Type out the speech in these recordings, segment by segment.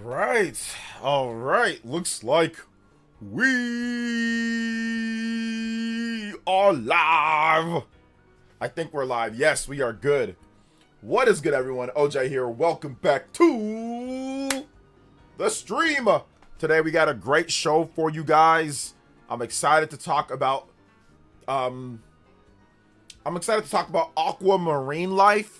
All right. Looks like we are live. I think we're live. Yes, we are good. What is good, everyone? OJ here. Welcome back to the stream. Today we got a great show for you guys. I'm excited to talk about aquamarine life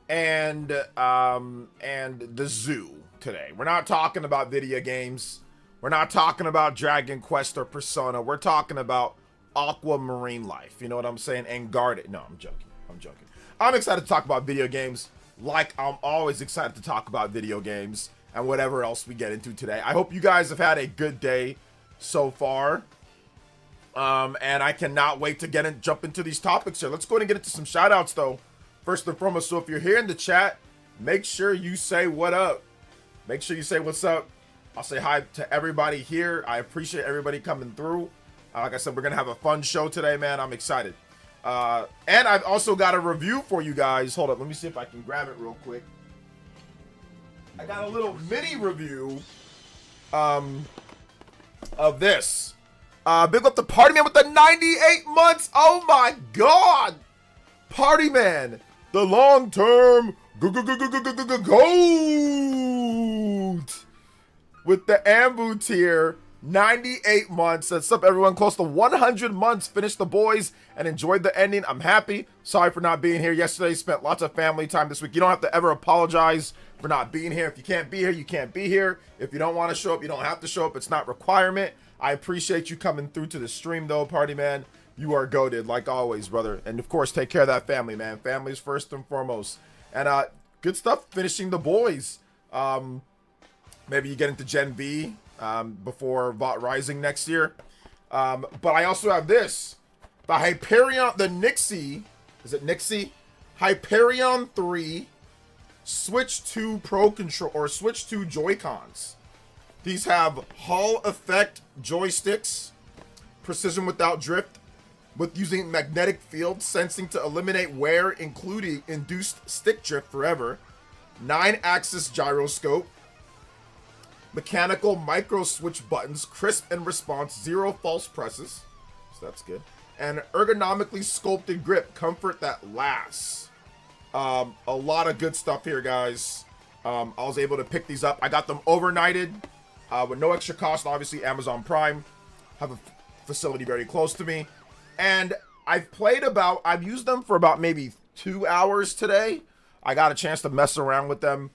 and the zoo today. We're not talking about video games. We're not talking about Dragon Quest or Persona. We're talking about aquamarine life. You know what I'm saying? And guarded. No, I'm joking. I'm excited to talk about video games, like I'm always excited to talk about video games and whatever else we get into today. I hope you guys have had a good day so far. And I cannot wait to jump into these topics here. Let's go ahead and get into some shout outs though. First and foremost, so if you're here in the chat, make sure you say what up. Make sure you say what's up. I'll say hi to everybody here. I appreciate everybody coming through. Like I said, we're going to have a fun show today, man. I'm excited. And I've also got a review for you guys. Hold up. Let me see if I can grab it real quick. I got a little mini review of this. Big up the Party Man with the 98 months. Oh my God. Party Man, the long-term GOAT with the Ambu tier, 98 months. That's up, everyone. Close to 100 months. Finished the boys and enjoyed the ending. I'm happy. Sorry for not being here yesterday. Spent lots of family time this week. You don't have to ever apologize for not being here. If you can't be here, you can't be here. If you don't want to show up, you don't have to show up. It's not requirement. I appreciate you coming through to the stream, though, Party Man. You are goated, like always, brother. And, of course, take care of that family, man. Family's first and foremost. And good stuff finishing the boys. Maybe you get into Gen V before VOT Rising next year. But I also have this. The Hyperion, the Nixie. Is it Nixie? Hyperion 3 Switch 2 Pro Control or Switch 2 Joy-Cons. These have Hall effect joysticks, precision without drift, with using magnetic field sensing to eliminate wear, including induced stick drift forever, 9-axis gyroscope, mechanical micro switch buttons, crisp in response, 0 false presses, so that's good, and ergonomically sculpted grip, comfort that lasts. A lot of good stuff here, guys. I was able to pick these up. I got them overnighted with no extra cost. Obviously, Amazon Prime. Have a facility very close to me. And I've used them for about maybe 2 hours today. I got a chance to mess around with them.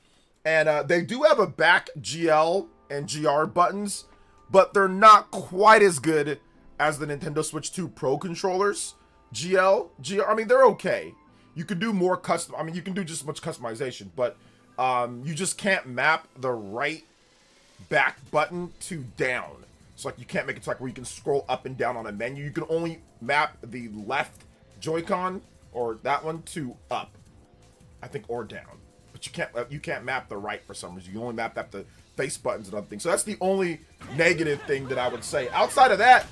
And they do have a back GL and GR buttons, but they're not quite as good as the Nintendo Switch 2 Pro controllers. GL, GR, I mean, they're okay. You can do more you can do just as much customization, but you just can't map the right back button to down. So like you can't make it like where you can scroll up and down on a menu. You can only map the left Joy-Con or that one to up, I think, or down. But you can't map the right for some reason. You only map the face buttons and other things. So that's the only negative thing that I would say. Outside of that,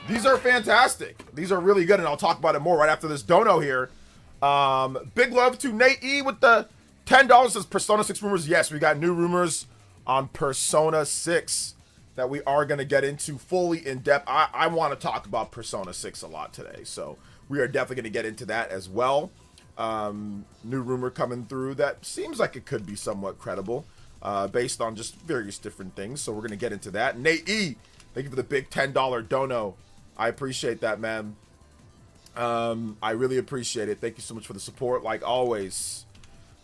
these are fantastic. These are really good, and I'll talk about it more right after this dono here. Big love to Nate E with the $10. Says Persona 6 rumors. Yes, we got new rumors on Persona 6 that we are going to get into fully in depth. I want to talk about Persona 6 a lot today, so we are definitely going to get into that as well. New rumor coming through that seems like it could be somewhat credible based on just various different things, so we're going to get into that. Nate E, thank you for the big $10 dono. I appreciate that, man. I really appreciate it. Thank you so much for the support, like always.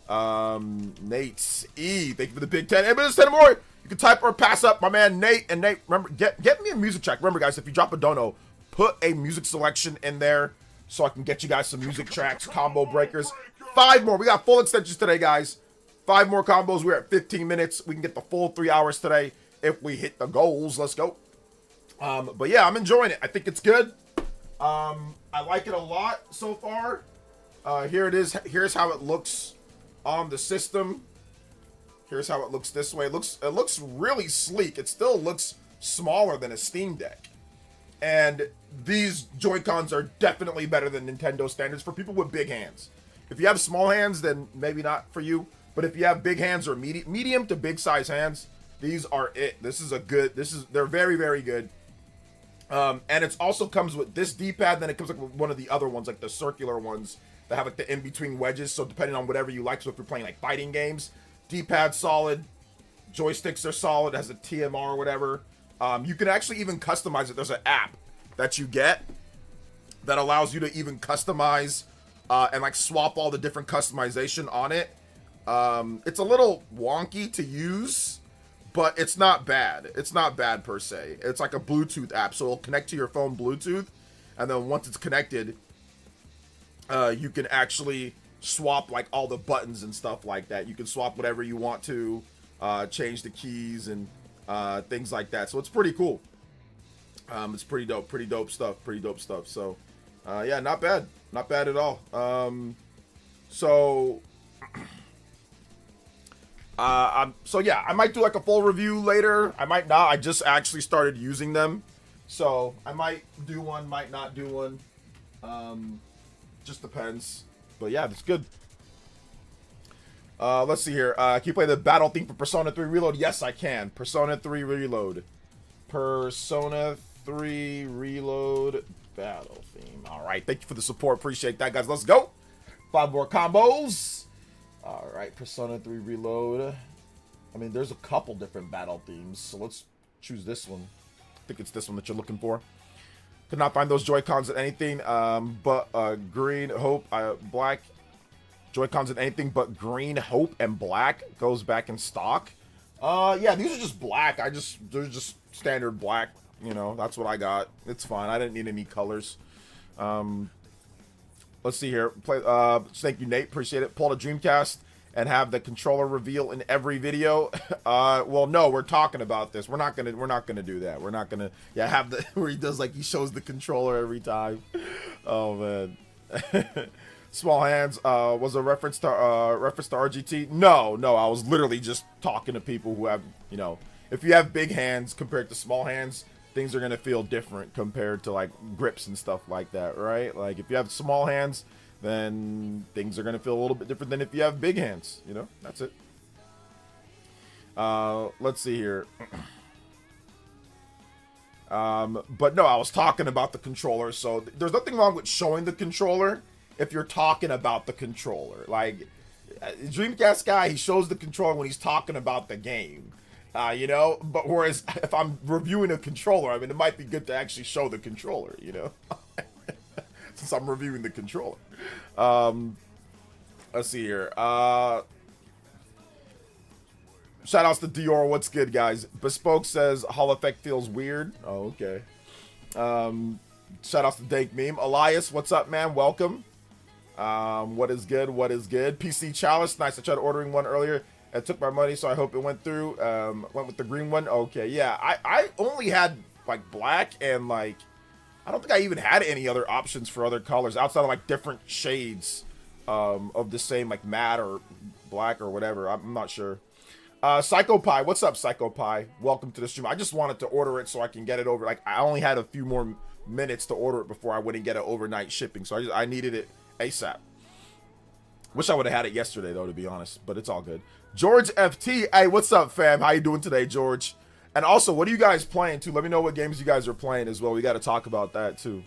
Nate E, thank you for the big 10. Hey, but there's 10 more. You can type or pass up my man Nate. And Nate, remember, get me a music track. Remember, guys, if you drop a dono, put a music selection in there so I can get you guys some music tracks, combo breakers. 5 more. We got full extensions today, guys. 5 more combos. We're at 15 minutes. We can get the full 3 hours today if we hit the goals. Let's go. But yeah, I'm enjoying it. I think it's good. I like it a lot so far. Here it is. Here's how it looks on the system. Here's how it looks this way. It looks really sleek. It still looks smaller than a Steam Deck. And these Joy-Cons are definitely better than Nintendo standards for people with big hands. If you have small hands, then maybe not for you. But if you have big hands or medium to big size hands, these are it. They're very, very good. And it also comes with this D-pad, then it comes like with one of the other ones, like the circular ones that have like the in-between wedges. So depending on whatever you like, so if you're playing like fighting games, D-pad solid, joysticks are solid, it has a TMR or whatever. You can actually even customize it. There's an app that you get that allows you to even customize and like swap all the different customization on it. It's a little wonky to use, but it's not bad. It's not bad per se. It's like a Bluetooth app, so it'll connect to your phone Bluetooth, and then once it's connected, you can actually swap like all the buttons and stuff like that. You can swap whatever you want to, change the keys and things like that. So it's pretty cool. It's pretty dope stuff. So yeah, not bad at all. So yeah, I might do like a full review later. I might not. I just actually started using them, so I might do one, might not do one. Just depends. But yeah, that's good. Let's see here. Can you play the battle theme for Persona 3 Reload? Yes, I can. Persona 3 Reload. Persona 3 Reload battle theme. All right, thank you for the support. Appreciate that, guys. Let's go. 5 more combos. All right, Persona 3 Reload. I mean, there's a couple different battle themes, so let's choose this one. I think it's this one that you're looking for. Could not find those Joy-Cons at anything but green, hope, black. Joy-Cons at anything but green, hope, and black goes back in stock. Yeah, these are just black. They're just standard black. You know, that's what I got. It's fine. I didn't need any colors. Let's see here. Thank you, Nate. Appreciate it. Pull a Dreamcast and have the controller reveal in every video. Well, no, we're talking about this. We're not gonna do that. We're not gonna have the where he does like he shows the controller every time. Oh man. Small hands was a reference to RGT. No, I was literally just talking to people who have, you know, if you have big hands compared to small hands, things are gonna feel different compared to like grips and stuff like that, right? Like if you have small hands, then things are gonna feel a little bit different than if you have big hands. You know, that's it. Let's see here. But no, I was talking about the controller, so there's nothing wrong with showing the controller if you're talking about the controller. Like Dreamcast guy, he shows the controller when he's talking about the game. You know, but whereas if I'm reviewing a controller, I mean, it might be good to actually show the controller, you know, since I'm reviewing the controller. Let's see here. Shout outs to Dior. What's good, guys? Bespoke says Hall Effect feels weird. Oh, okay. Shout outs to Dank Meme. Elias, what's up, man? Welcome. What is good? PC Chalice. Nice. I tried ordering one earlier. I took my money, so I hope it went through. Went with the green one. Okay, yeah. I only had like black and like I don't think I even had any other options for other colors outside of like different shades of the same like matte or black or whatever. I'm not sure. Psycho Pie, what's up, Psycho Pie? Welcome to the stream. I just wanted to order it so I can get it over. Like I only had a few more minutes to order it before I wouldn't get it overnight shipping, so I needed it ASAP. Wish I would have had it yesterday though, to be honest, but it's all good. George FT, hey, what's up, fam? How you doing today, George? And also, what are you guys playing too? Let me know what games you guys are playing as well. We got to talk about that too.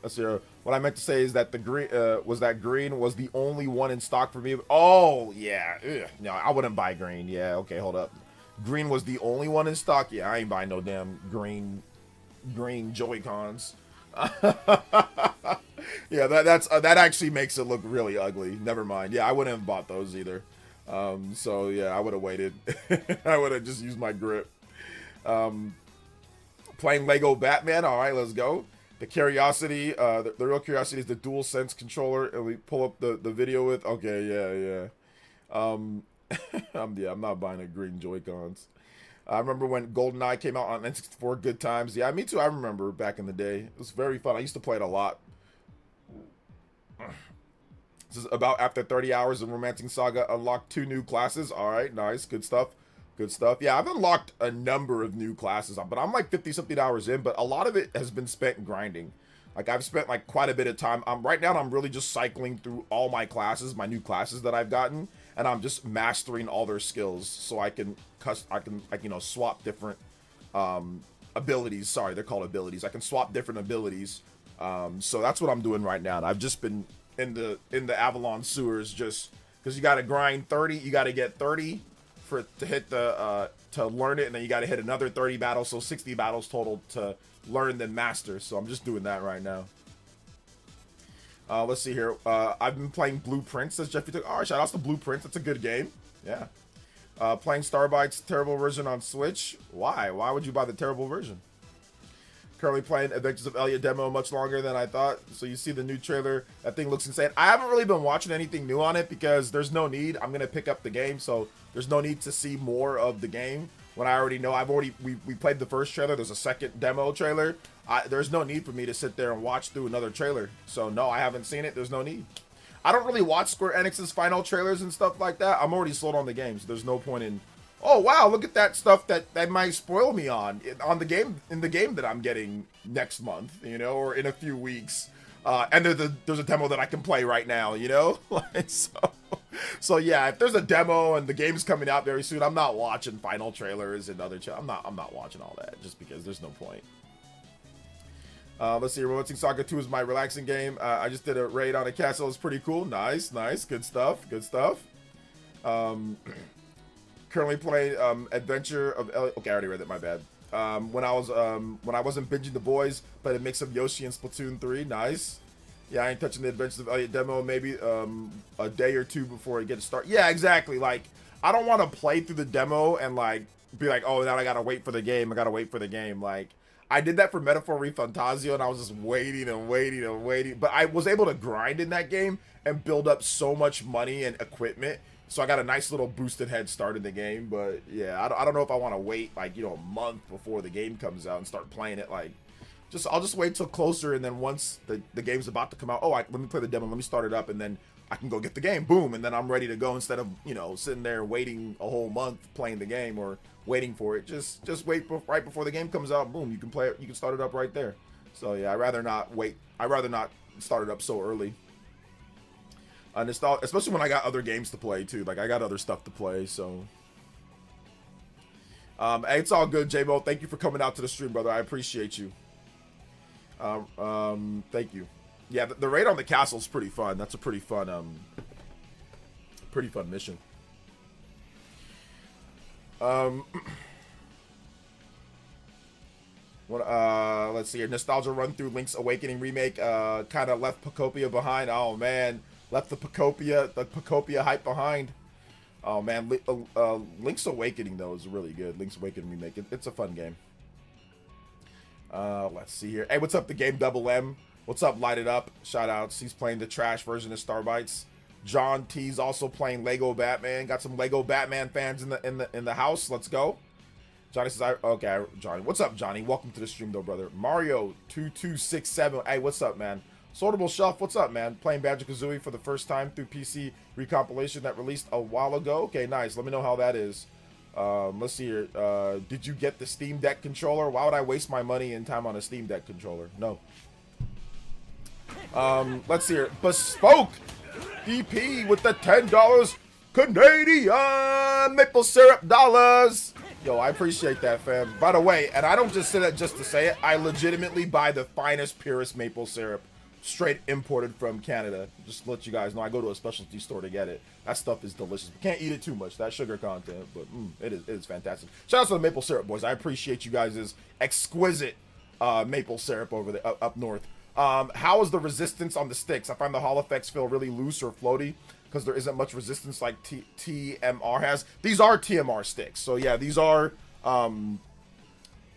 Let's see. What I meant to say is that the green green was the only one in stock for me. Oh yeah, ugh. No, I wouldn't buy green. Yeah, okay, hold up. Green was the only one in stock. Yeah, I ain't buying no damn green Joy-Cons. Yeah, that actually makes it look really ugly. Never mind. Yeah, I wouldn't have bought those either. So yeah, I would have waited. I would have just used my grip. Playing Lego Batman. All right, let's go. The curiosity, the real curiosity is the DualSense controller, and we pull up the video with. Okay, yeah. I'm not buying a green Joy-Cons. I remember when GoldenEye came out on N64, good times. Yeah, me too. I remember back in the day. It was very fun. I used to play it a lot. This is about after 30 hours of Romancing Saga, unlocked 2 new classes. All right, nice. Good stuff. Yeah, I've unlocked a number of new classes, but I'm like 50-something hours in, but a lot of it has been spent grinding. Like I've spent like quite a bit of time. Right now I'm really just cycling through all my classes, my new classes that I've gotten, and I'm just mastering all their skills so I can like, you know, swap different abilities. Sorry, they're called abilities. I can swap different abilities. So that's what I'm doing right now. And I've just been in the Avalon sewers just because you got to grind 30. You got to get 30 to hit the to learn it, and then you got to hit another 30 battles, so 60 battles total to learn then master. So I'm just doing that right now. Let's see here. I've been playing Blueprints, says Jeffy took. Oh, shout outs to Blueprints. That's a good game. Yeah. Playing Starbyte's terrible version on Switch. Why would you buy the terrible version? Currently playing Adventures of Elliot demo much longer than I thought. So you see the new trailer. That thing looks insane. I haven't really been watching anything new on it because there's no need. I'm going to pick up the game, so there's no need to see more of the game when I already know. We played the first trailer. There's a second demo trailer. There's no need for me to sit there and watch through another trailer. So no, I haven't seen it. There's no need. I don't really watch Square Enix's final trailers and stuff like that. I'm already sold on the game, so there's no point in, oh wow, look at that stuff that might spoil me on the game, in the game that I'm getting next month, you know, or in a few weeks. And there's a demo that I can play right now, you know? Like, so yeah, if there's a demo and the game's coming out very soon, I'm not watching final trailers and other I'm not watching all that just because there's no point. Let's see, Romancing Saga 2 is my relaxing game. I just did a raid on a castle. It's pretty cool. Nice. Good stuff. Currently playing Adventure of Elliot. Okay, I already read that, my bad. When I wasn't binging The Boys, played a mix of Yoshi and Splatoon 3. Nice. Yeah, I ain't touching the Adventures of Elliot demo maybe a day or two before it gets started. Yeah, exactly. Like, I don't want to play through the demo and like be like, oh, now I gotta wait for the game. Like, I did that for Metaphor Refantasio, and I was just waiting. But I was able to grind in that game and build up so much money and equipment. So I got a nice little boosted head start in the game. But yeah, I don't know if I want to wait like, you know, a month before the game comes out and start playing it. Like, I'll just wait till closer, and then once the game's about to come out, let me play the demo, let me start it up, and then I can go get the game. Boom, and then I'm ready to go instead of, you know, sitting there waiting a whole month playing the game or waiting for it. Just wait right before the game comes out. Boom, you can play it. You can start it up right there. So yeah, I'd rather not wait. I'd rather not start it up so early. Especially when I got other games to play too. Like I got other stuff to play. So it's all good, J-Mo. Thank you for coming out to the stream, brother. I appreciate you. Thank you. Yeah, the raid on the castle is pretty fun. That's a pretty fun mission. Let's see here. Nostalgia run through Link's Awakening remake. Kind of left Pocopia behind. Oh man, left the Pocopia hype behind. Oh man, Link's Awakening though is really good. Link's Awakening remake. It's a fun game. Let's see here. Hey, what's up, the game Double M? What's up, Light It Up? Shout outs. He's playing the trash version of Starbytes. John T's also playing Lego Batman. Got some Lego Batman fans in the house. Let's go. Johnny says, okay, Johnny. What's up, Johnny? Welcome to the stream, though, brother. Mario 2267. Hey, what's up, man? Sortable Shelf. What's up, man? Playing Banjo-Kazooie for the first time through PC recompilation that released a while ago. Okay, nice. Let me know how that is. Let's see here. Did you get the Steam Deck controller? Why would I waste my money and time on a Steam Deck controller? No. Let's see here. Bespoke DP with the $10 Canadian maple syrup dollars. Yo, I appreciate that, fam. By the way, and I don't just say that just to say it, I legitimately buy the finest, purest maple syrup straight imported from Canada. Just to let you guys know, I go to a specialty store to get it. That stuff is delicious. We can't eat it too much, that sugar content, but it is fantastic. Shout out to the maple syrup boys. I appreciate you guys' exquisite maple syrup over there up north. How is the resistance on the sticks? I find the Hall effects feel really loose or floaty because there isn't much resistance like TMR has. These are TMR sticks, so yeah, these are. Hold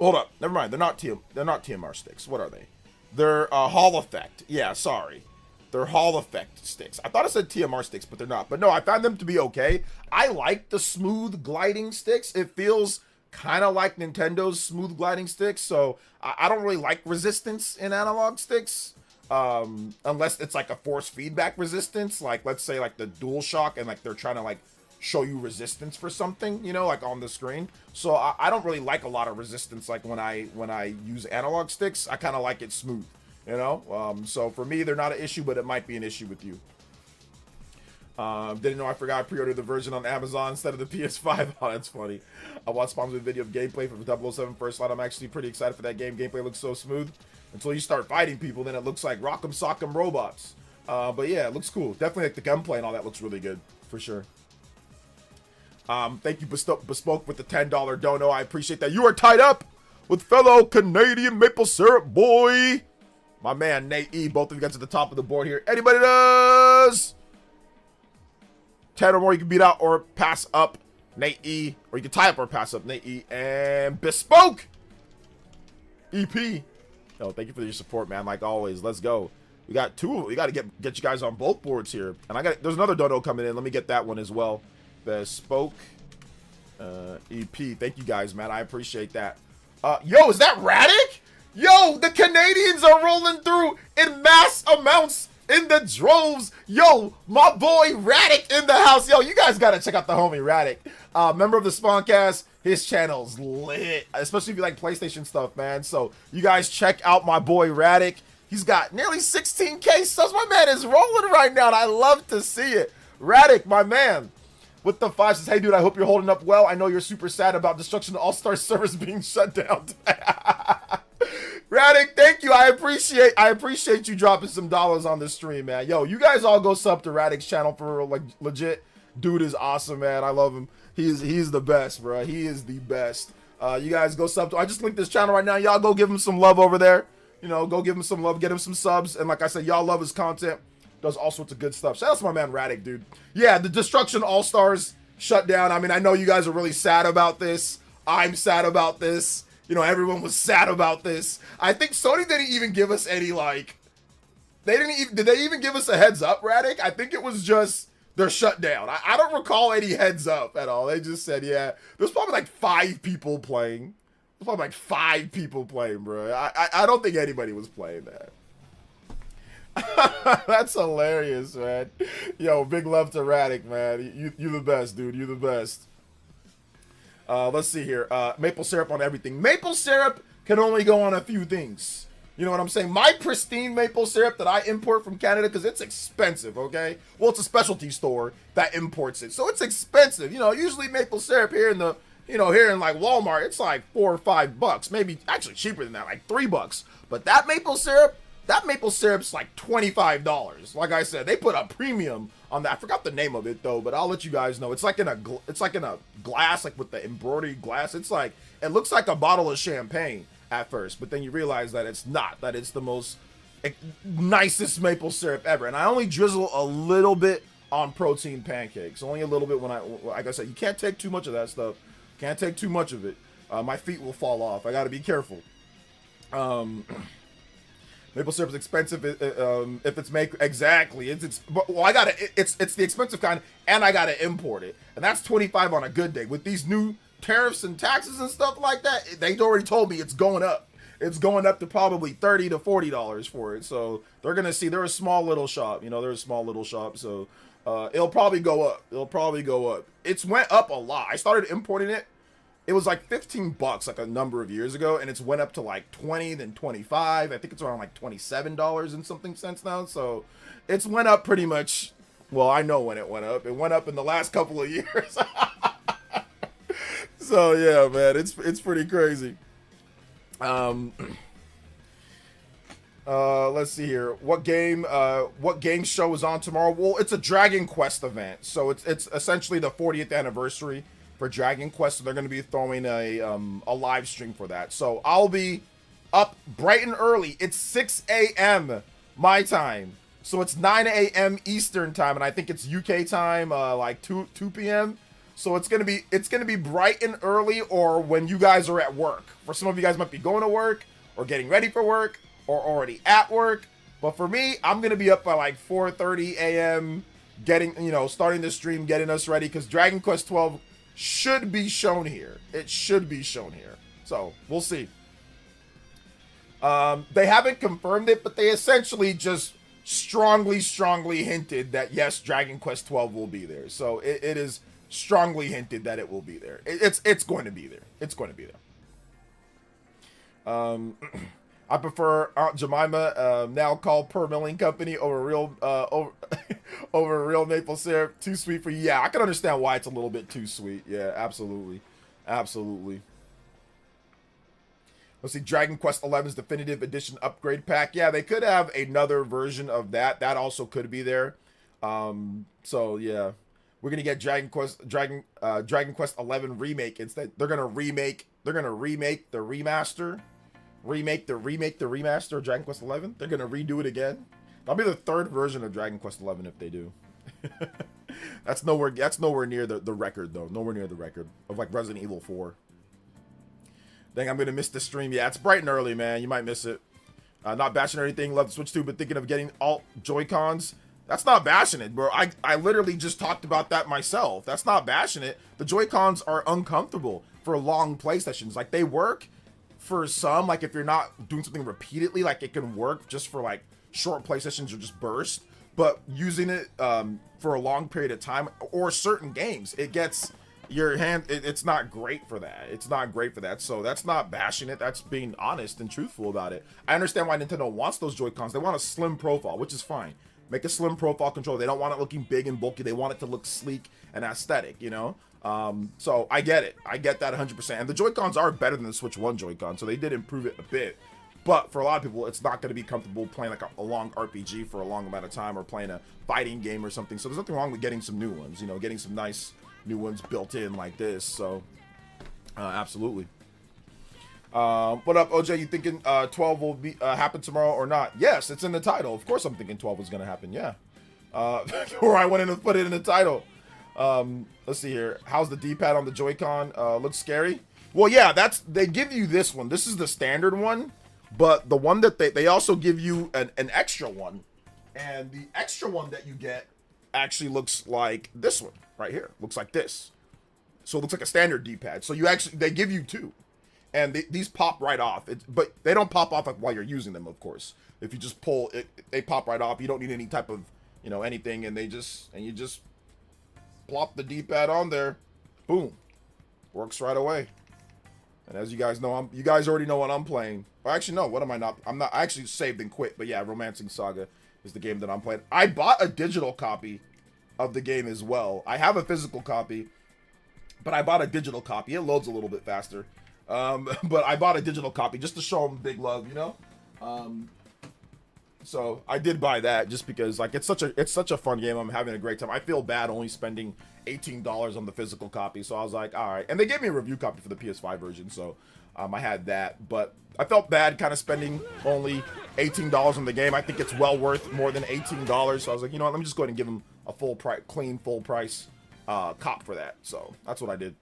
up, never mind. They're not TMR sticks. What are they? They're Hall effect. Yeah, sorry. They're Hall effect sticks. I thought it said TMR sticks, but they're not. But no, I found them to be okay. I like the smooth gliding sticks. It feels kind of like Nintendo's smooth gliding sticks. So I don't really like resistance in analog sticks. Unless it's like a force feedback resistance. Like, let's say like the DualShock and like they're trying to like show you resistance for something, you know, like on the screen. So I don't really like a lot of resistance like when I use analog sticks. I kind of like it smooth. You know, so for me, they're not an issue, but it might be an issue with you. Didn't know I forgot I pre-ordered the version on Amazon instead of the PS5. Oh, that's funny. I watched Sponsor video of gameplay for 007 First Light. I'm actually pretty excited for that game. Gameplay looks so smooth. Until you start fighting people, then it looks like Rock'em Sock'em robots. But yeah, it looks cool. Definitely like the gunplay and all that looks really good, for sure. Thank you, Bespoke, with the $10 dono. I appreciate that. You are tied up with fellow Canadian maple syrup boy. My man, Nate E. Both of you guys at the top of the board here. Anybody does? 10 or more, you can beat out or pass up Nate E. Or you can tie up or pass up Nate E. And Bespoke EP. Oh, thank you for your support, man. Like always, let's go. We got two. We got to get you guys on both boards here. And there's another dono coming in. Let me get that one as well. Bespoke EP. Thank you guys, man. I appreciate that. Yo, is that Radic? Yo, the Canadians are rolling through in mass amounts in the droves. Yo, my boy Radic in the house. Yo, you guys gotta check out the homie Radic. Member of the Spawncast. His channel's lit, especially if you like PlayStation stuff, man. So you guys check out my boy Radic. He's got nearly 16K subs. My man is rolling right now, and I love to see it. Radic, my man, with the 5 says, hey, dude, I hope you're holding up well. I know you're super sad about Destruction All-Star servers being shut down. Radic, thank you. I appreciate you dropping some dollars on the stream, man. Yo, you guys all go sub to Radic's channel for like legit. Dude is awesome, man. I love him. He's the best, bro. He is the best. You guys go sub to. I just linked this channel right now. Y'all go give him some love over there. You know, go give him some love. Get him some subs. And like I said, y'all love his content. Does all sorts of good stuff. Shout out to my man Radic, dude. Yeah, the Destruction All-Stars shut down. I mean, I know you guys are really sad about this. I'm sad about this. You know, everyone was sad about this. I think Sony didn't even give us any, like, did they even give us a heads up, Radic? I think it was just, they're shut down. I don't recall any heads up at all. They just said, yeah, there's probably like 5 people playing. There's probably like 5 people playing, bro. I don't think anybody was playing that. That's hilarious, man. Yo, big love to Radic, man. You the best, dude. You the best. Let's see here. Maple syrup on everything. Maple syrup can only go on a few things. You know what I'm saying? My pristine maple syrup that I import from Canada, because it's expensive, okay? Well, it's a specialty store that imports it, so it's expensive. You know, usually maple syrup here in the, here in like Walmart, it's like $4 or $5. Maybe actually cheaper than that, like $3. But that maple syrup's like $25. Like I said, they put a premium on that. I forgot the name of it though, but I'll let you guys know. It's like in a glass, like with the embroidery glass. It's like, it looks like a bottle of champagne at first, but then you realize that it's not. That it's the most nicest maple syrup ever. And I only drizzle a little bit on protein pancakes, only a little bit. Like I said, you can't take too much of that stuff. Can't take too much of it. My feet will fall off. I got to be careful. Maple syrup is expensive if it's exactly. It's the expensive kind, and I gotta import it, and that's $25 on a good day. With these new tariffs and taxes and stuff like that, they already told me it's going up. It's going up to probably $30 to $40 for it. So they're gonna see. They're a small little shop, they're a small little shop. So it'll probably go up. It's went up a lot. I started importing it. It was like $15 like a number of years ago, and it's went up to like 20, then 25. I think it's around like $27 and something cents now. So it's went up pretty much. Well, I know when it went up. It went up in the last couple of years. So yeah, man, it's pretty crazy. Let's see here. What game show is on tomorrow? Well, it's a Dragon Quest event, so it's essentially the 40th anniversary for Dragon Quest, so they're going to be throwing a live stream for that. So I'll be up bright and early. It's 6 a.m. my time, so it's 9 a.m. Eastern time, and I think it's UK time, like 2 p.m. So it's gonna be bright and early, or when you guys are at work. For some of you guys might be going to work or getting ready for work or already at work. But for me, I'm gonna be up by like 4:30 a.m. starting the stream, getting us ready, because Dragon Quest 12 should be shown here. It should be shown here. So we'll see. They haven't confirmed it, but they essentially just strongly hinted that yes, Dragon Quest 12 will be there. So it is strongly hinted that it will be there. It's going to be there. It's going to be there. I prefer Aunt Jemima, now called Per Milling Company, over real over real maple syrup. Too sweet for you. Yeah, I can understand why it's a little bit too sweet. Yeah, absolutely, absolutely. Let's see, Dragon Quest XI's Definitive Edition Upgrade Pack. Yeah, they could have another version of that. That also could be there. So yeah, we're gonna get Dragon Quest XI remake instead. They're gonna remake the remaster. Remake the remaster of Dragon Quest XI. They're gonna redo it again. That'll be the third version of Dragon Quest XI if they do. That's nowhere near the record though. Nowhere near the record of like Resident Evil 4. Dang, I'm gonna miss the stream. Yeah, it's bright and early, man. You might miss it. Not bashing or anything. Love the Switch 2, but thinking of getting alt Joy-Cons. That's not bashing it, bro. I literally just talked about that myself. That's not bashing it. The Joy-Cons are uncomfortable for long play sessions. Like, they work for some, like if you're not doing something repeatedly, like it can work just for like short play sessions or just burst. But using it for a long period of time or certain games, it gets your hand, it's not great for that. It's not great for that. So that's not bashing it. That's being honest and truthful about it. I understand why Nintendo wants those Joy-Cons. They want a slim profile, which is fine. Make a slim profile controller. They don't want it looking big and bulky. They want it to look sleek and aesthetic, you know? So I get it. I get that 100%. And the Joy-Cons are better than the Switch 1 Joy-Con, so they did improve it a bit. But for a lot of people, it's not going to be comfortable playing like a long RPG for a long amount of time or playing a fighting game or something. So there's nothing wrong with getting some new ones, you know, getting some nice new ones built in like this. So absolutely. What up, OJ? You thinking 12 will be happen tomorrow or not? Yes, it's in the title. Of course I'm thinking 12 is going to happen. Yeah. Or I went in and put it in the title. Let's see here. How's the D-pad on the Joy-Con? Looks scary. Well, yeah, they give you this one. This is the standard one, but the one that they also give you an extra one, and the extra one that you get actually looks like this one right here. Looks like this. So it looks like a standard D-pad. So they give you two, and these pop right off. But they don't pop off like while you're using them, of course. If you just pull it, they pop right off. You don't need any type of, you know, anything, and you just plop the D-pad on there, boom, works right away. And as you guys know, you guys already know what I'm playing. Well, actually, no, what am I not? I actually saved and quit, but yeah, Romancing Saga is the game that I'm playing. I bought a digital copy of the game as well. I have a physical copy, but I bought a digital copy. It loads a little bit faster. But I bought a digital copy just to show them big love, you know? So I did buy that just because like it's such a fun game. I'm having a great time. I feel bad only spending $18 on the physical copy, so I was like, all right. And they gave me a review copy for the PS5 version, so I had that. But I felt bad kind of spending only $18 on the game. I think it's well worth more than $18. So I was like, you know what? Let me just go ahead and give them a full price, clean full price cop for that. So that's what I did.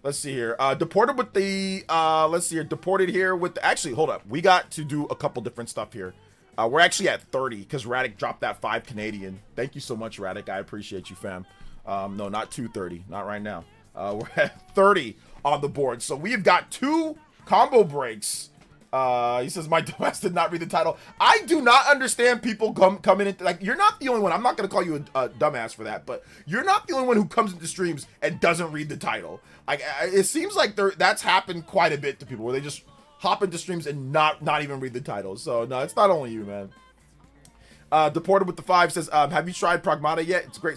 Let's see here. Deported with the, let's see here. Deported here with the, actually, hold up. We got to do a couple different stuff here. We're actually at 30 because Radic dropped that 5 Canadian. Thank you so much, Radic. I appreciate you, fam. No, not 230. Not right now. We're at 30 on the board. So we've got 2 combo breaks. He says, my dumbass did not read the title. I do not understand people coming in. Like, you're not the only one. I'm not going to call you a dumbass for that, but you're not the only one who comes into streams and doesn't read the title. Like, it seems like that's happened quite a bit to people where they just hop into streams and not even read the title. So, no, it's not only you, man. Deported with the 5 says, have you tried Pragmata yet? It's a great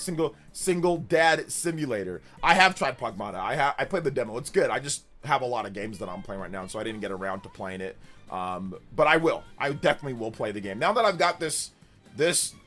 single dad simulator. I have tried Pragmata. I played the demo. It's good. I just have a lot of games that I'm playing right now, so I didn't get around to playing it. But I will. I definitely will play the game. Now that I've got this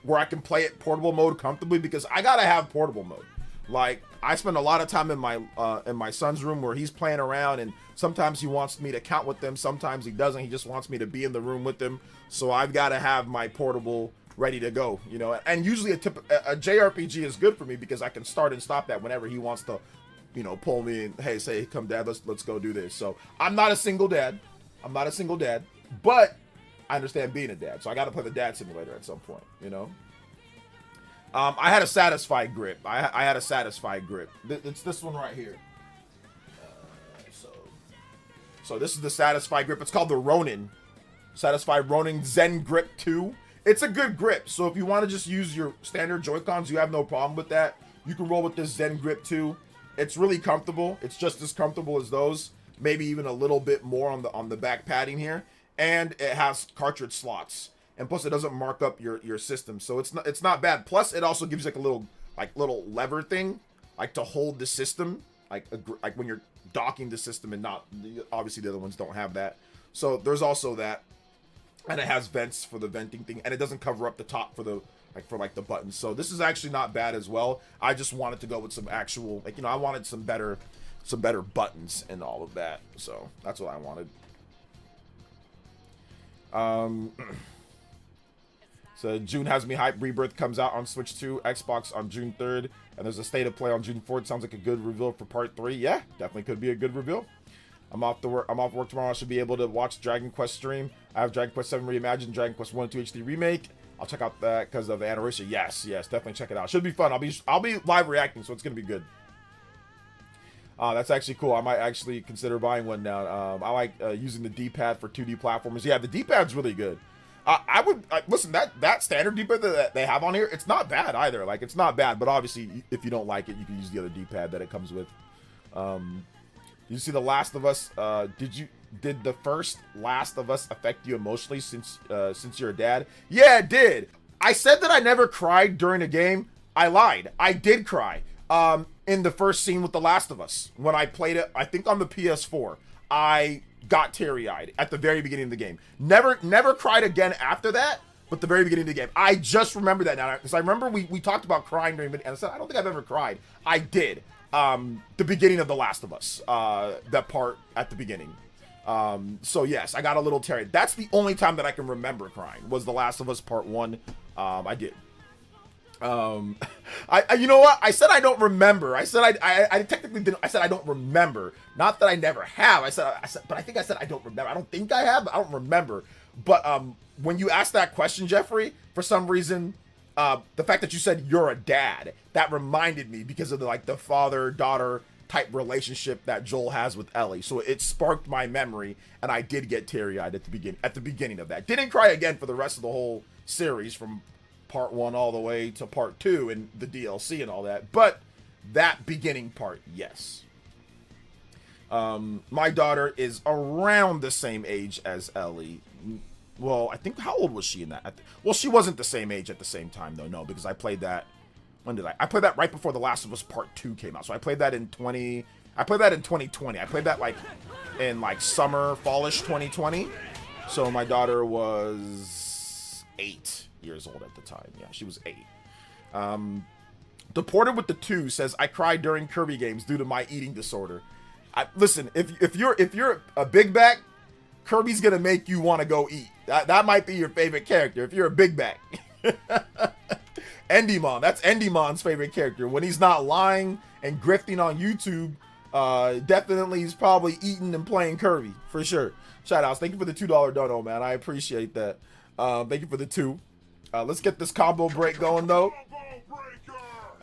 where I can play it portable mode comfortably, because I gotta have portable mode. Like, I spend a lot of time in my son's room where he's playing around, and sometimes he wants me to count with them, sometimes he doesn't. He just wants me to be in the room with him. So I've got to have my portable ready to go, you know. And usually a JRPG is good for me because I can start and stop that whenever he wants to, you know, pull me and, hey, say, come dad, let's go do this. So I'm not a single dad. But I understand being a dad. So I got to play the dad simulator at some point, you know. I had a satisfied grip. I had a satisfied grip. It's this one right here. So this is the satisfied grip. It's called the Ronin. Satisfied Ronin Zen Grip 2. It's a good grip. So if you want to just use your standard Joy-Cons, you have no problem with that. You can roll with this Zen Grip 2. It's really comfortable. It's just as comfortable as those. maybe even a little bit more on the back padding here, and it has cartridge slots, and plus it doesn't mark up your system, so it's not bad. Plus it also gives like a little lever thing, like to hold the system, like when you're docking the system, and not obviously the other ones don't have that. So there's also that, and it has vents for the venting thing, and it doesn't cover up the top for the the buttons. So this is actually not bad as well. I just wanted to go with some actual, like, I wanted some better buttons and all of that. So that's what I wanted. So June has me hyped. Rebirth comes out on Switch 2, Xbox on June 3rd, and there's a state of play on June 4th. Sounds like a good reveal for part 3. Yeah, definitely could be a good reveal. I'm off work tomorrow. I should be able to watch Dragon Quest stream. I have Dragon Quest 7 Reimagined, Dragon Quest 1 and 2 HD Remake. I'll check out that because of the anniversary. Yes, definitely check it out. Should be fun. I'll be live reacting, so it's gonna be good. That's actually cool. I might actually consider buying one now. I like using the D-pad for 2D platformers. Yeah, the D-pad's really good. I would listen, that standard D-pad that they have on here, it's not bad either. Like, it's not bad, but obviously if you don't like it, you can use the other D-pad that it comes with. You see The Last of Us? Did the first Last of Us affect you emotionally since you're a dad? Yeah, it did. I said that I never cried during a game. I lied. I did cry. In the first scene with The Last of Us, when I played it, I think on the PS4, I got teary-eyed at the very beginning of the game. Never cried again after that, but the very beginning of the game. I just remember that now, because I remember we talked about crying during it, and I said, I don't think I've ever cried. I did. The beginning of The Last of Us, that part at the beginning. So yes, I got a little teary. That's the only time that I can remember crying, was The Last of Us Part 1. I did. You know what? I said I don't remember. I said I technically didn't. I said I don't remember. Not that I never have. I said, but I think I said I don't remember. I don't think I have, but I don't remember. But when you asked that question, Jeffrey, for some reason, the fact that you said you're a dad, that reminded me, because of the father-daughter type relationship that Joel has with Ellie. So it sparked my memory, and I did get teary-eyed at the beginning of that. Didn't cry again for the rest of the whole series, from part 1 all the way to part 2 and the DLC and all that, but that beginning part, yes. My daughter is around the same age as Ellie. Well, I think, how old was she in that? Well, she wasn't the same age at the same time, though. No, because I played that. When did I played that right before The Last of Us Part 2 came out. So I played that in 2020. I played that in summer, fallish 2020. So my daughter was 8 years old at the time. Yeah, she was 8. Deported with the 2 says, I cried during Kirby games due to my eating disorder. Listen, if you're a big back, Kirby's gonna make you want to go eat. That might be your favorite character if you're a big back. Endymon, that's Endymon's favorite character. When he's not lying and grifting on YouTube, definitely he's probably eating and playing Kirby, for sure. Shout outs. Thank you for the $2 dono, man. I appreciate that. Thank you for the 2. Let's get this combo break going, though.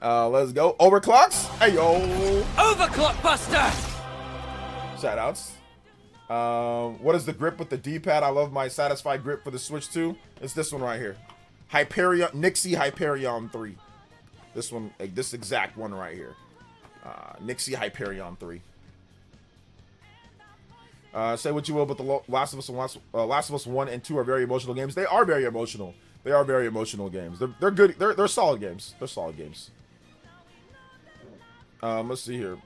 Let's go. Overclocks. Hey, yo. Overclock Buster. Shout outs. What is the grip with the D-pad? I love my satisfied grip for the Switch 2. It's this one right here. Hyperion, Nixie Hyperion 3. This one, this exact one right here. Nixie Hyperion 3. Say what you will, but the Last of Us 1 and 2 are very emotional games. They are very emotional. They are very emotional games. They're good. They're solid games. They're solid games. Let's see here.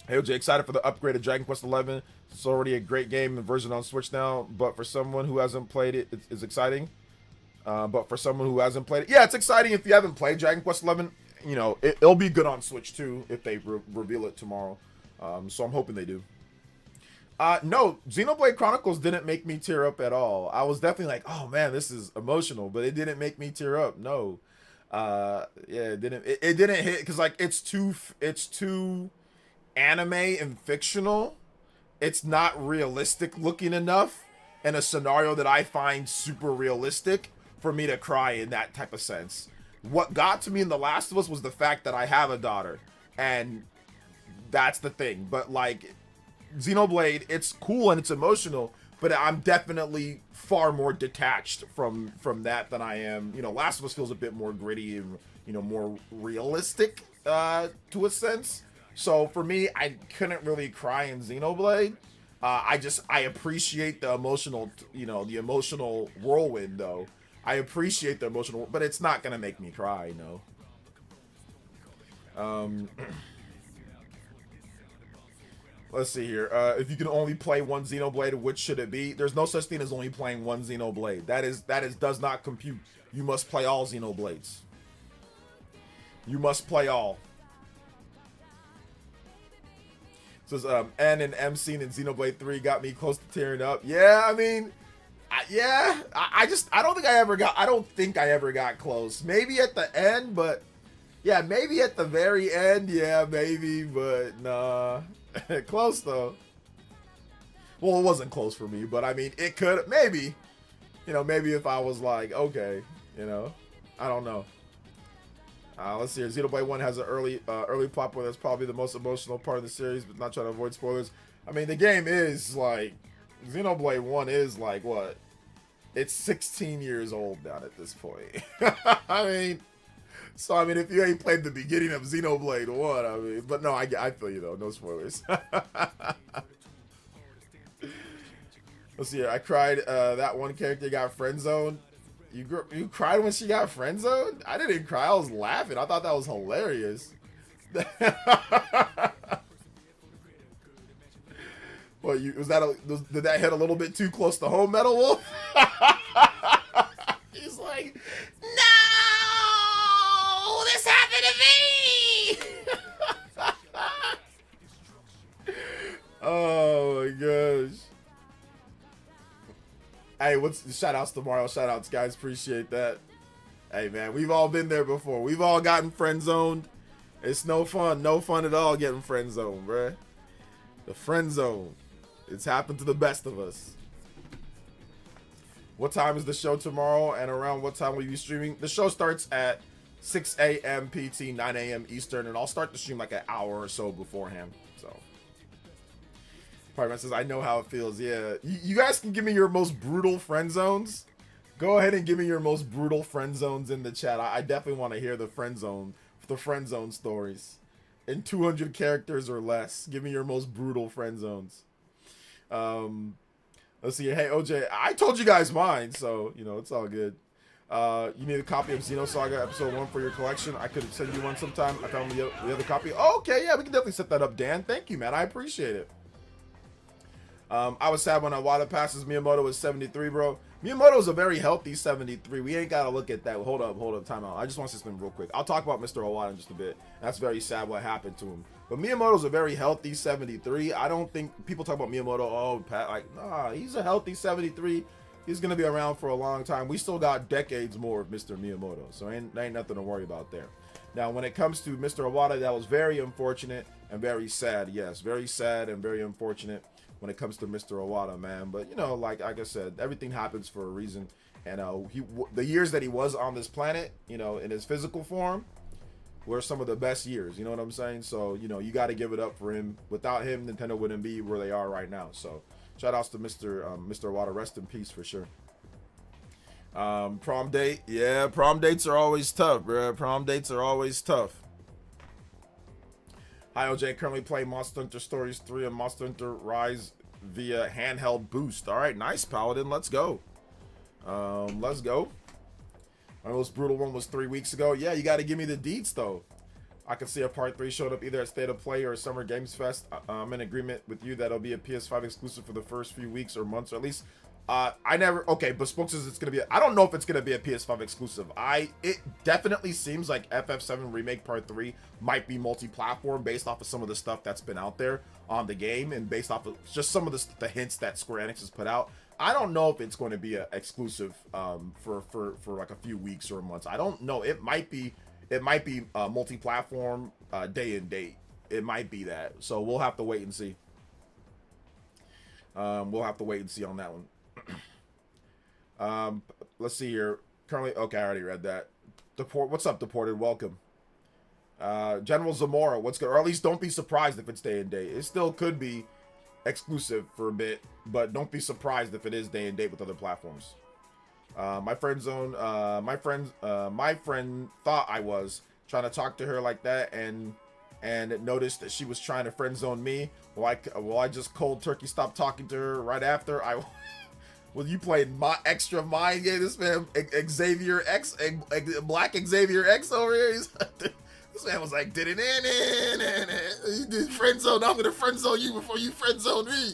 Hey, OJ, excited for the upgrade of Dragon Quest 11. It's already a great game and version on Switch now, but for someone who hasn't played it, it's exciting. But for someone who hasn't played it, yeah, it's exciting if you haven't played Dragon Quest 11. You know, it'll be good on Switch too if they reveal it tomorrow. So I'm hoping they do. No, Xenoblade Chronicles didn't make me tear up at all. I was definitely like, oh man, this is emotional, but it didn't make me tear up. No. Yeah, it didn't hit, because like it's too anime and fictional. It's not realistic looking enough in a scenario that I find super realistic for me to cry in that type of sense. What got to me in The Last of Us was the fact that I have a daughter, and that's the thing. But like Xenoblade, it's cool and it's emotional, but I'm definitely far more detached from that than I am. You know, Last of Us feels a bit more gritty and, you know, more realistic to a sense. So for me, I couldn't really cry in Xenoblade. I appreciate the emotional, the emotional whirlwind though. I appreciate the emotional, but it's not gonna make me cry, Let's see here. If you can only play one Xenoblade, which should it be? There's no such thing as only playing one Xenoblade. That is does not compute. You must play all Xenoblades. You must play all. Says N and M scene in Xenoblade 3 got me close to tearing up. Yeah, I mean, I don't think I ever got close. Maybe at the end, but yeah, maybe at the very end. Yeah, maybe, but nah. Close though. Well, it wasn't close for me, but I mean, it could maybe. Maybe if I was like, okay, I don't know. Let's see here. Xenoblade 1 has an early plot point that's probably the most emotional part of the series, but not trying to avoid spoilers. I mean, the game is like, Xenoblade 1 is like, what? It's 16 years old now at this point. I mean, if you ain't played the beginning of Xenoblade 1, but no, I feel you though. No spoilers. Let's see here. I cried. That one character got friend zoned. You cried when she got friend zoned? I didn't cry. I was laughing. I thought that was hilarious. What did that hit a little bit too close to home, Metal Wolf? He's like, no, this happened to me. Oh my gosh. Hey, shout outs to Mario, shout outs guys, appreciate that. Hey man, we've all been there before. We've all gotten friend zoned. It's no fun at all getting friend zoned, bruh. The friend zone. It's happened to the best of us. What time is the show tomorrow, and around what time will you be streaming? The show starts at 6 a.m. PT, 9 a.m. Eastern, and I'll start the stream like an hour or so beforehand. So Parman says, I know how it feels. Yeah, you guys can give me your most brutal friend zones. Go ahead and give me your most brutal friend zones in the chat. I definitely want to hear the friend zone stories in 200 characters or less. Give me your most brutal friend zones. Let's see. Hey OJ, I told you guys mine, so it's all good. You need a copy of Xenosaga Episode 1 for your collection. I could send you one sometime. I found the other copy. Oh, okay, yeah, we can definitely set that up, Dan. Thank you, man. I appreciate it. I was sad when Iwata passes Miyamoto was 73, bro. Miyamoto's a very healthy 73. We ain't gotta look at that. Hold up, time out. I just want to say something real quick. I'll talk about Mr. Iwata in just a bit. That's very sad what happened to him. But Miyamoto's a very healthy 73. I don't think people talk about Miyamoto, nah, he's a healthy 73. He's gonna be around for a long time. We still got decades more of Mr. Miyamoto, so ain't nothing to worry about there. Now, when it comes to Mr. Iwata, that was very unfortunate and very sad. Yes, very sad and very unfortunate when it comes to Mr. Iwata, man. But like I said, everything happens for a reason. And the years that he was on this planet, in his physical form, were some of the best years. You know what I'm saying? So you got to give it up for him. Without him, Nintendo wouldn't be where they are right now. So shout outs to Mr. Iwata. Rest in peace for sure. Prom date, yeah. Prom dates are always tough, bro. Prom dates are always tough. Hi, OJ. Currently playing Monster Hunter Stories 3 and Monster Hunter Rise via handheld boost. All right, nice, Paladin. Let's go. Let's go. My most brutal one was 3 weeks ago. Yeah, you got to give me the deets, though. I can see a part 3 showed up either at State of Play or Summer Games Fest. I'm in agreement with you that it'll be a PS5 exclusive for the first few weeks or months, or at least. Bespoke says it's gonna be. I don't know if it's gonna be a PS5 exclusive. It definitely seems like FF7 Remake Part 3 might be multi-platform based off of some of the stuff that's been out there on the game and based off of just some of the hints that Square Enix has put out. I don't know if it's going to be a exclusive for like a few weeks or months. I don't know. It might be multi-platform, day and date. It might be that. So we'll have to wait and see. We'll have to wait and see on that one. Let's see here. Currently, okay, I already read that. What's up, Deported? Welcome. General Zamora, what's good? Or at least don't be surprised if it's day and date. It still could be exclusive for a bit, but don't be surprised if it is day and date with other platforms. My friend thought I was trying to talk to her like that, and and noticed that she was trying to friend zone me. Well, I just cold turkey stopped talking to her right after. Well, you played my extra mind game. This man, Xavier X, Black Xavier X over here. This man was like, did it, you did friend zone. I'm gonna friend zone you before you friend zone me.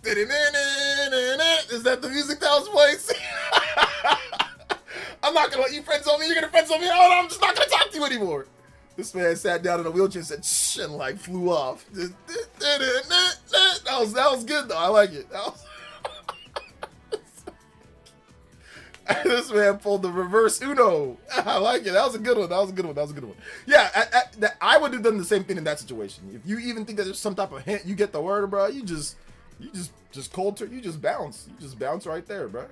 Did it, is that the music that was playing? I'm not gonna let you friend zone me. You're gonna friend zone me. Oh, no, I'm just not gonna talk to you anymore. This man sat down in a wheelchair and said, shh, and like flew off. That was good though. I like it. This man pulled the reverse Uno. I like it. That was a good one. Yeah, I would have done the same thing in that situation. If you even think that there's some type of hint, you get the word, bro. You just cold turn. You just bounce. You just bounce right there, bro.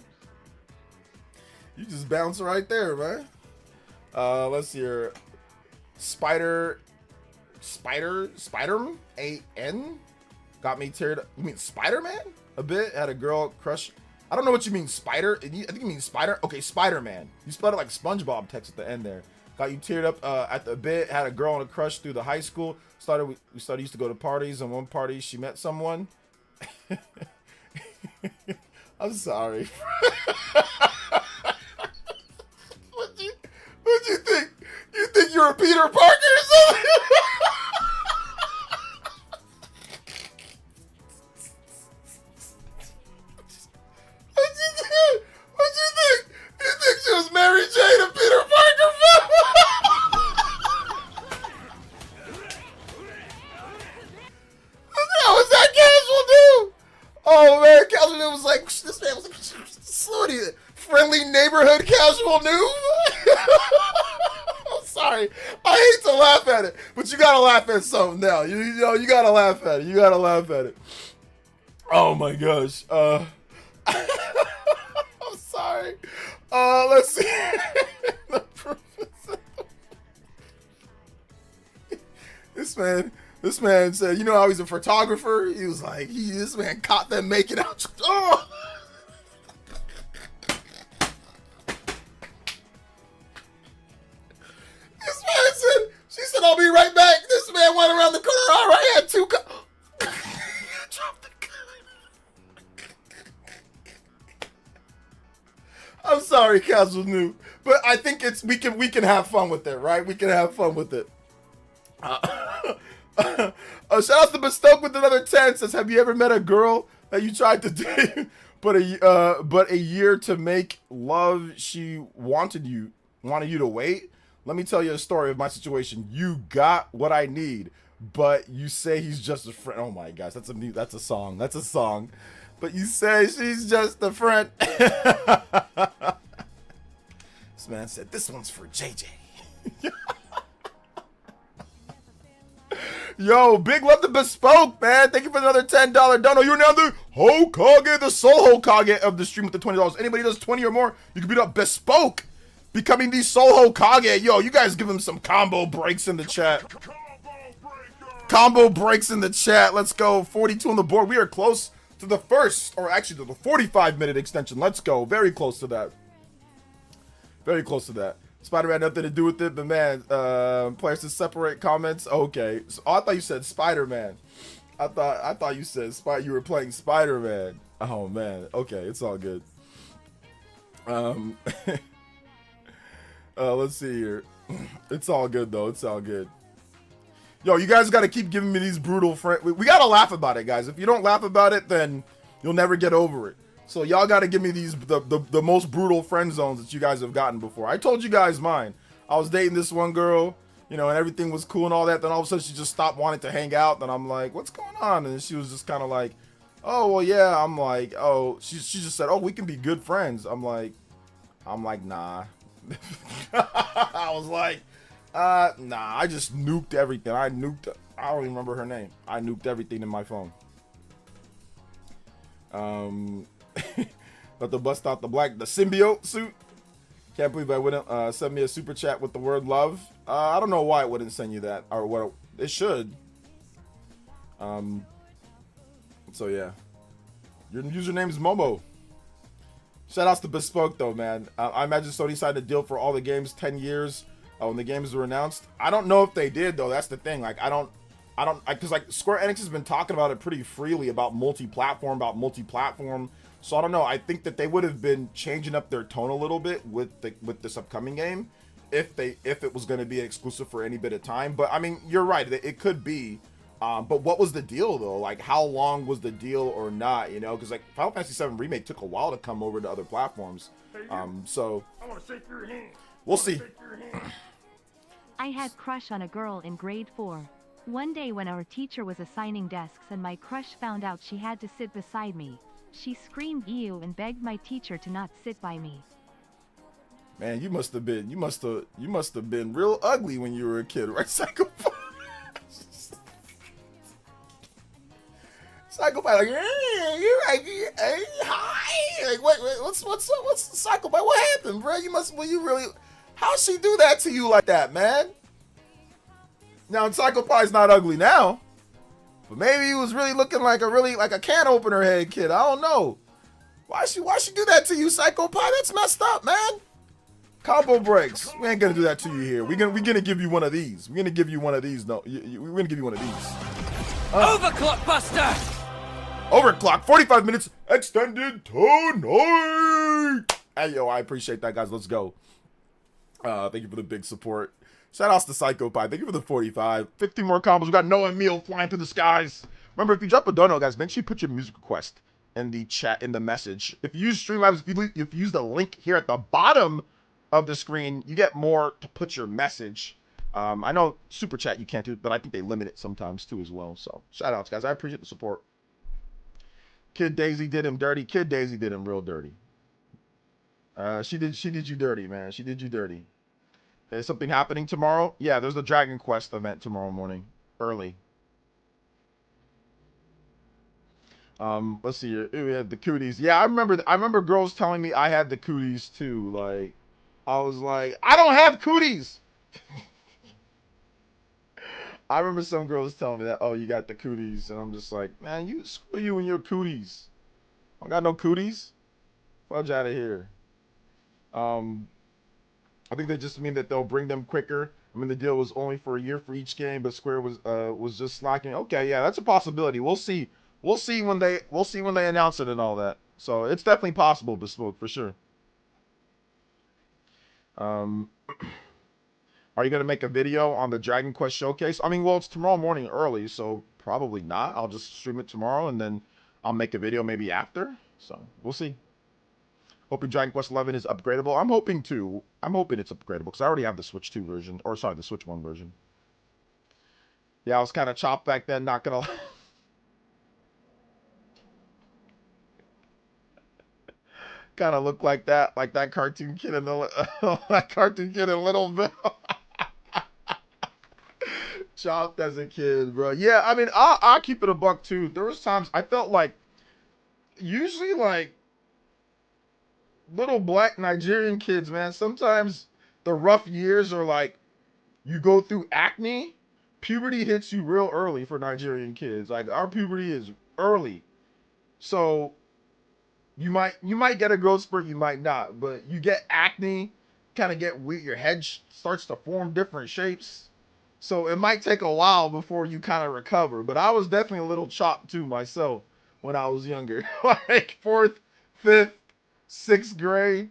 You just bounce right there, man. Let's see here. Spider A-N got me teared up. You mean Spider-Man? A bit. Had a girl crush. I don't know what you mean, Spider. I think you mean Spider. Okay, Spider-Man. You spelled it like SpongeBob text at the end there. Got you teared up at the bit. Had a girl on a crush through the high school. We used to go to parties. And one party, she met someone. I'm sorry. What'd you think? You think you're a Peter Parker or something? What'd you think? You think she was Mary Jane and Peter Parker? How was that Casual Dude? Oh man, Casual Dude was like, this man was like, slowly friendly neighborhood Casual Dude. I'm sorry, I hate to laugh at it, but you gotta laugh at something now. You know, you gotta laugh at it. You gotta laugh at it. Oh my gosh. I'm sorry. Let's see. This man said, you know how he's a photographer? He was like, this man caught them making out. Oh! This man said, she said, I'll be right back. This man went around the corner. All right, had two dropped the gun. I'm sorry, Casual Noob, but I think we can have fun with it, right? We can have fun with it. Shout out to Bestoke with another 10. Says, have you ever met a girl that you tried to date, but a year to make love, she wanted you to wait? Let me tell you a story of my situation. You got what I need, but you say he's just a friend. Oh my gosh, that's a song. That's a song. But you say she's just a friend. This man said, this one's for JJ. Yo, big love to Bespoke, man. Thank you for another $10 dono. You're now the Hokage, the sole Hokage of the stream with the $20. Anybody does 20 or more, you can beat up Bespoke, becoming the sole Hokage. Yo, you guys give him some combo breaks in the chat. Combo breaks in the chat. Let's go. 42 on the board. We are close to the first, or actually to the 45-minute extension. Let's go. Very close to that. Very close to that. Spider-Man nothing to do with it, but man, players to separate comments. Okay, so, I thought you said Spider-Man. I thought you said you were playing Spider-Man. Oh man, okay, it's all good. Let's see here. It's all good though. It's all good. Yo, you guys got to keep giving me these brutal friends. We got to laugh about it, guys. If you don't laugh about it, then you'll never get over it. So y'all got to give me these the most brutal friend zones that you guys have gotten before. I told you guys mine. I was dating this one girl, you know, and everything was cool and all that. Then all of a sudden she just stopped wanting to hang out. Then I'm like, what's going on? And she was just kind of like, oh, well, yeah. I'm like, oh, she just said, oh, we can be good friends. I'm like, nah. I was like, nah, I just nuked everything. I don't even remember her name. I nuked everything in my phone. But the bust out the symbiote suit. Can't believe I wouldn't send me a super chat with the word love. I don't know why it wouldn't send you that, or what it should. So yeah, your username is Momo. Shout outs to Bespoke though, man. I imagine Sony signed a deal for all the games, 10 years. Oh, when the games were announced, I don't know if they did though. That's the thing. Like, because like Square Enix has been talking about it pretty freely about multi-platform. So I don't know. I think that they would have been changing up their tone a little bit with this upcoming game, if it was going to be exclusive for any bit of time. But I mean, you're right. It could be. But what was the deal though? Like, how long was the deal or not? You know, because like Final Fantasy VII Remake took a while to come over to other platforms. So I want to shake your hand. We'll see. I had crush on a girl in grade 4. One day when our teacher was assigning desks and my crush found out she had to sit beside me, she screamed ew and begged my teacher to not sit by me. Man, you must have been real ugly when you were a kid, right? Psychopath. Psychopath, like, hey, you're like, hey, hi. Like, what's the psychopath? What happened, bro? How'd she do that to you like that, man? Now, Psychopath's not ugly now, but maybe he was really looking like a can opener head kid. I don't know. Why she do that to you, Psychopath? That's messed up, man. Combo breaks. We ain't gonna do that to you here. We're gonna give you one of these. We're gonna give you one of these. No, we're gonna give you one of these. Overclock Buster! Overclock. 45 minutes extended tonight. Hey, yo, I appreciate that, guys. Let's go. Thank you for the big support. Shout outs to Psychopath. Thank you for the 45. 15 more combos. We got Noah and Emil flying through the skies. Remember, if you drop a dono, guys, make sure you put your music request in the chat, in the message. If you use Streamlabs, if you use the link here at the bottom of the screen, you get more to put your message. I know Super Chat you can't do it, but I think they limit it sometimes too as well. So shout outs, guys. I appreciate the support. Kid Daisy did him dirty. Kid Daisy did him real dirty. She did you dirty, man. She did you dirty. Is something happening tomorrow? Yeah, there's the Dragon Quest event tomorrow morning, early. Let's see here. We had the cooties. Yeah, I remember girls telling me I had the cooties too. Like, I was like, I don't have cooties. I remember some girls telling me that, oh, you got the cooties, and I'm just like, man, screw you and your cooties. I don't got no cooties. Fudge out of here. I think they just mean that they'll bring them quicker. I mean, the deal was only for a year for each game, but Square was just slacking. Okay, yeah, that's a possibility. We'll see. We'll see when they announce it and all that. So it's definitely possible, Bespoke, for sure. Are you gonna make a video on the Dragon Quest showcase? I mean, well, it's tomorrow morning early, so probably not. I'll just stream it tomorrow and then I'll make a video maybe after. So we'll see. Hoping Dragon Quest 11 is upgradable. I'm hoping it's upgradable because I already have the Switch 2 version, or sorry, the Switch 1 version. Yeah, I was kind of chopped back then, not gonna lie. Kind of looked like that cartoon kid in Little Bill. Chopped as a kid, bro. Yeah, I mean, I'll keep it a buck too. There was times I felt like, usually like little black Nigerian kids, man, sometimes the rough years are like, you go through acne, puberty hits you real early for Nigerian kids. Like, our puberty is early. So you might get a growth spurt, you might not, but you get acne, kind of get weird, your head starts to form different shapes. So it might take a while before you kind of recover. But I was definitely a little chopped too myself when I was younger. Like 4th, 5th, 6th grade.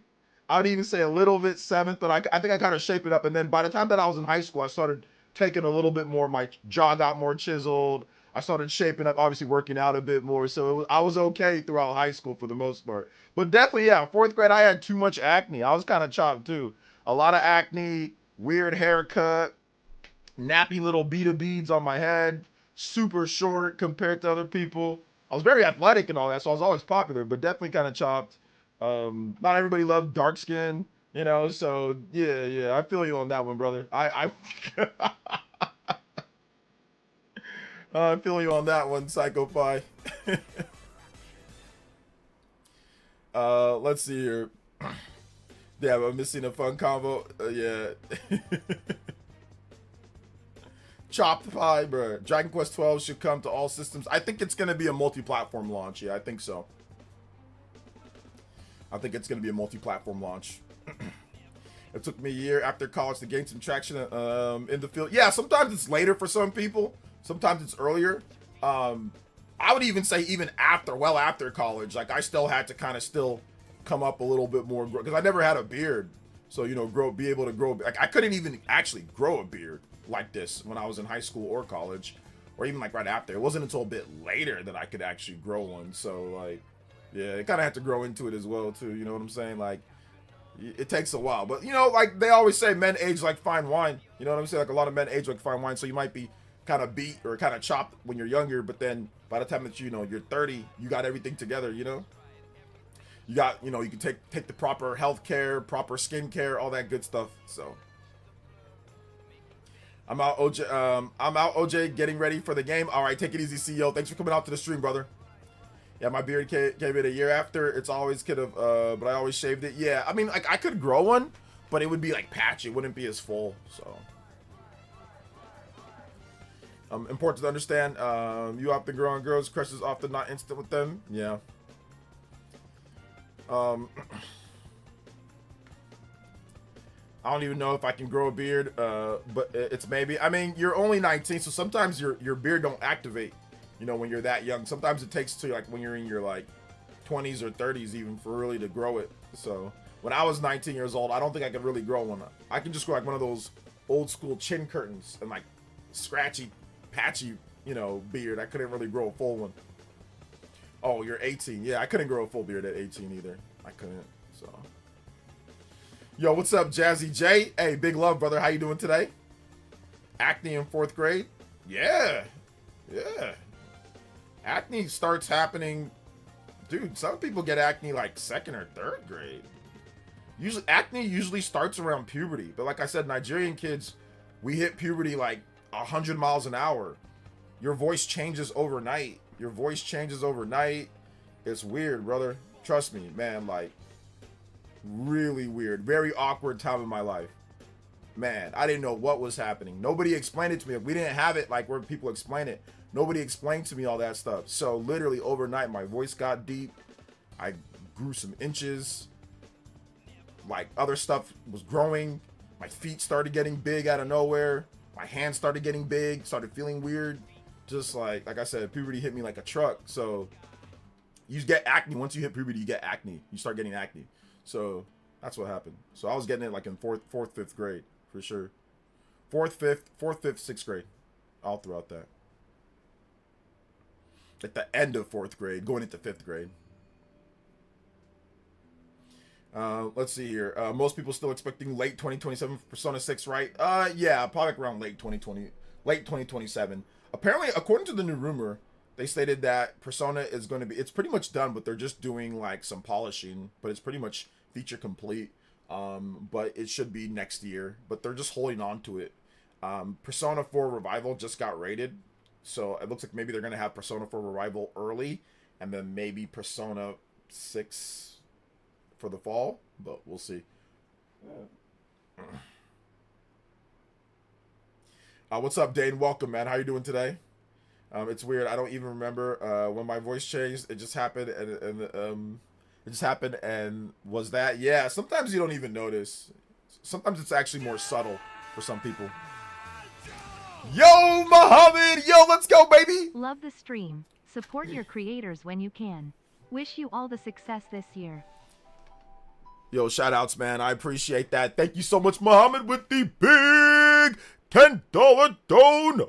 I would even say a little bit 7th, but I think I kind of shaped it up. And then by the time that I was in high school, I started taking a little bit more. My jaw got more chiseled. I started shaping up, obviously working out a bit more. So I was okay throughout high school for the most part. But definitely, yeah, 4th grade, I had too much acne. I was kind of chopped too. A lot of acne, weird haircut, nappy little bead beads on my head, super short compared to other people. I was very athletic and all that, so I was always popular, but definitely kind of chopped. Not everybody loved dark skin, you know, so yeah, I feel you on that one, brother. I I feel you on that one, Psycho-Fi. Let's see here. Yeah, I'm missing a fun combo. Yeah. Chopped pie, bro. Dragon Quest 12 should come to all systems. I think it's going to be a multi-platform launch. Yeah, I think so. I think it's going to be a multi-platform launch. It took me a year after college to gain some traction in the field. Yeah, sometimes it's later for some people. Sometimes it's earlier. I would even say even after college, like I still had to kind of still come up a little bit more because I never had a beard. So, you know, be able to grow. Like I couldn't even actually grow a beard like this when I was in high school or college, or even like right after. It wasn't until a bit later that I could actually grow one. So like, yeah, it kind of had to grow into it as well too. You know what I'm saying? Like, it takes a while, but you know, like they always say, men age like fine wine. You know what I'm saying? Like a lot of men age like fine wine. So you might be kind of beat or kind of chopped when you're younger, but then by the time that you know you're 30, you got everything together. You know. You got, you know, you can take the proper health care, proper skin care, all that good stuff. So I'm out, OJ, getting ready for the game. All right, take it easy, CEO. Thanks for coming out to the stream, brother. Yeah, my beard came in a year after. It's always could have, but I always shaved it. Yeah, I mean, like I could grow one, but it would be like patchy. It wouldn't be as full. So important to understand. You often grow on girls. Crush is often not instant with them. Yeah. I don't even know if I can grow a beard, but it's maybe. I mean, you're only 19, so sometimes your beard don't activate, you know, when you're that young. Sometimes it takes to like when you're in your like 20s or 30s even for really to grow it. So when I was 19 years old, I don't think I could really grow one. I can just grow like one of those old school chin curtains and like scratchy, patchy, you know, beard. I couldn't really grow a full one. Oh, you're 18. Yeah, I couldn't grow a full beard at 18 either. I couldn't, so. Yo, what's up, Jazzy J? Hey, big love, brother. How you doing today? Acne in 4th grade? Yeah. Yeah. Acne starts happening. Dude, some people get acne like 2nd or 3rd grade. Acne usually starts around puberty. But like I said, Nigerian kids, we hit puberty like 100 miles an hour. Your voice changes overnight. It's weird, brother. Trust me, man. Like, really weird. Very awkward time in my life. Man, I didn't know what was happening. Nobody explained it to me. We didn't have it like where people explain it. Nobody explained to me all that stuff. So literally overnight, my voice got deep. I grew some inches. Like, other stuff was growing. My feet started getting big out of nowhere. My hands started getting big. Started feeling weird. Just like I said, puberty hit me like a truck. So you get acne. Once you hit puberty, you get acne. You start getting acne. So that's what happened. So I was getting it like in 4th, 5th grade for sure. 4th, 5th, 6th grade. All throughout that. At the end of 4th grade, going into 5th grade. Let's see here. Most people still expecting late 2027 for Persona 6, right? Yeah, probably around late 2027. Apparently, according to the new rumor, they stated that Persona is going to be, it's pretty much done, but they're just doing like some polishing, but it's pretty much feature complete. But it should be next year, but they're just holding on to it. Persona 4 Revival just got rated, so it looks like maybe they're going to have Persona 4 Revival early, and then maybe Persona 6 for the fall, but we'll see. What's up, Dane? Welcome, man. How you doing today? It's weird. I don't even remember when my voice changed. It just happened, and was that? Yeah. Sometimes you don't even notice. Sometimes it's actually more subtle for some people. Yo, Muhammad! Yo, let's go, baby! Love the stream. Support your creators when you can. Wish you all the success this year. Yo, shout outs, man. I appreciate that. Thank you so much, Muhammad, with the big $10 dono.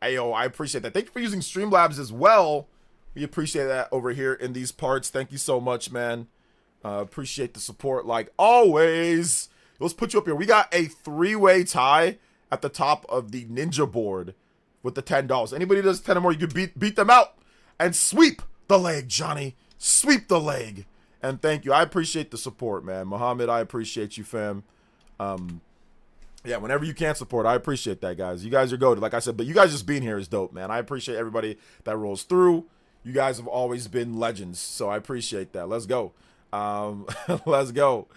Hey, yo, I appreciate that. Thank you for using Streamlabs as well. We appreciate that over here in these parts. Thank you so much, man. Appreciate the support like always. Let's put you up here. We got a 3-way tie at the top of the ninja board with the $10. Anybody does 10 or more, you can beat them out and sweep the leg, Johnny. Sweep the leg. And thank you. I appreciate the support, man. Muhammad, I appreciate you, fam. Yeah, whenever you can support, I appreciate that, guys. You guys are goated, like I said, but you guys just being here is dope, man. I appreciate everybody that rolls through. You guys have always been legends, so I appreciate that. Let's go. Let's go.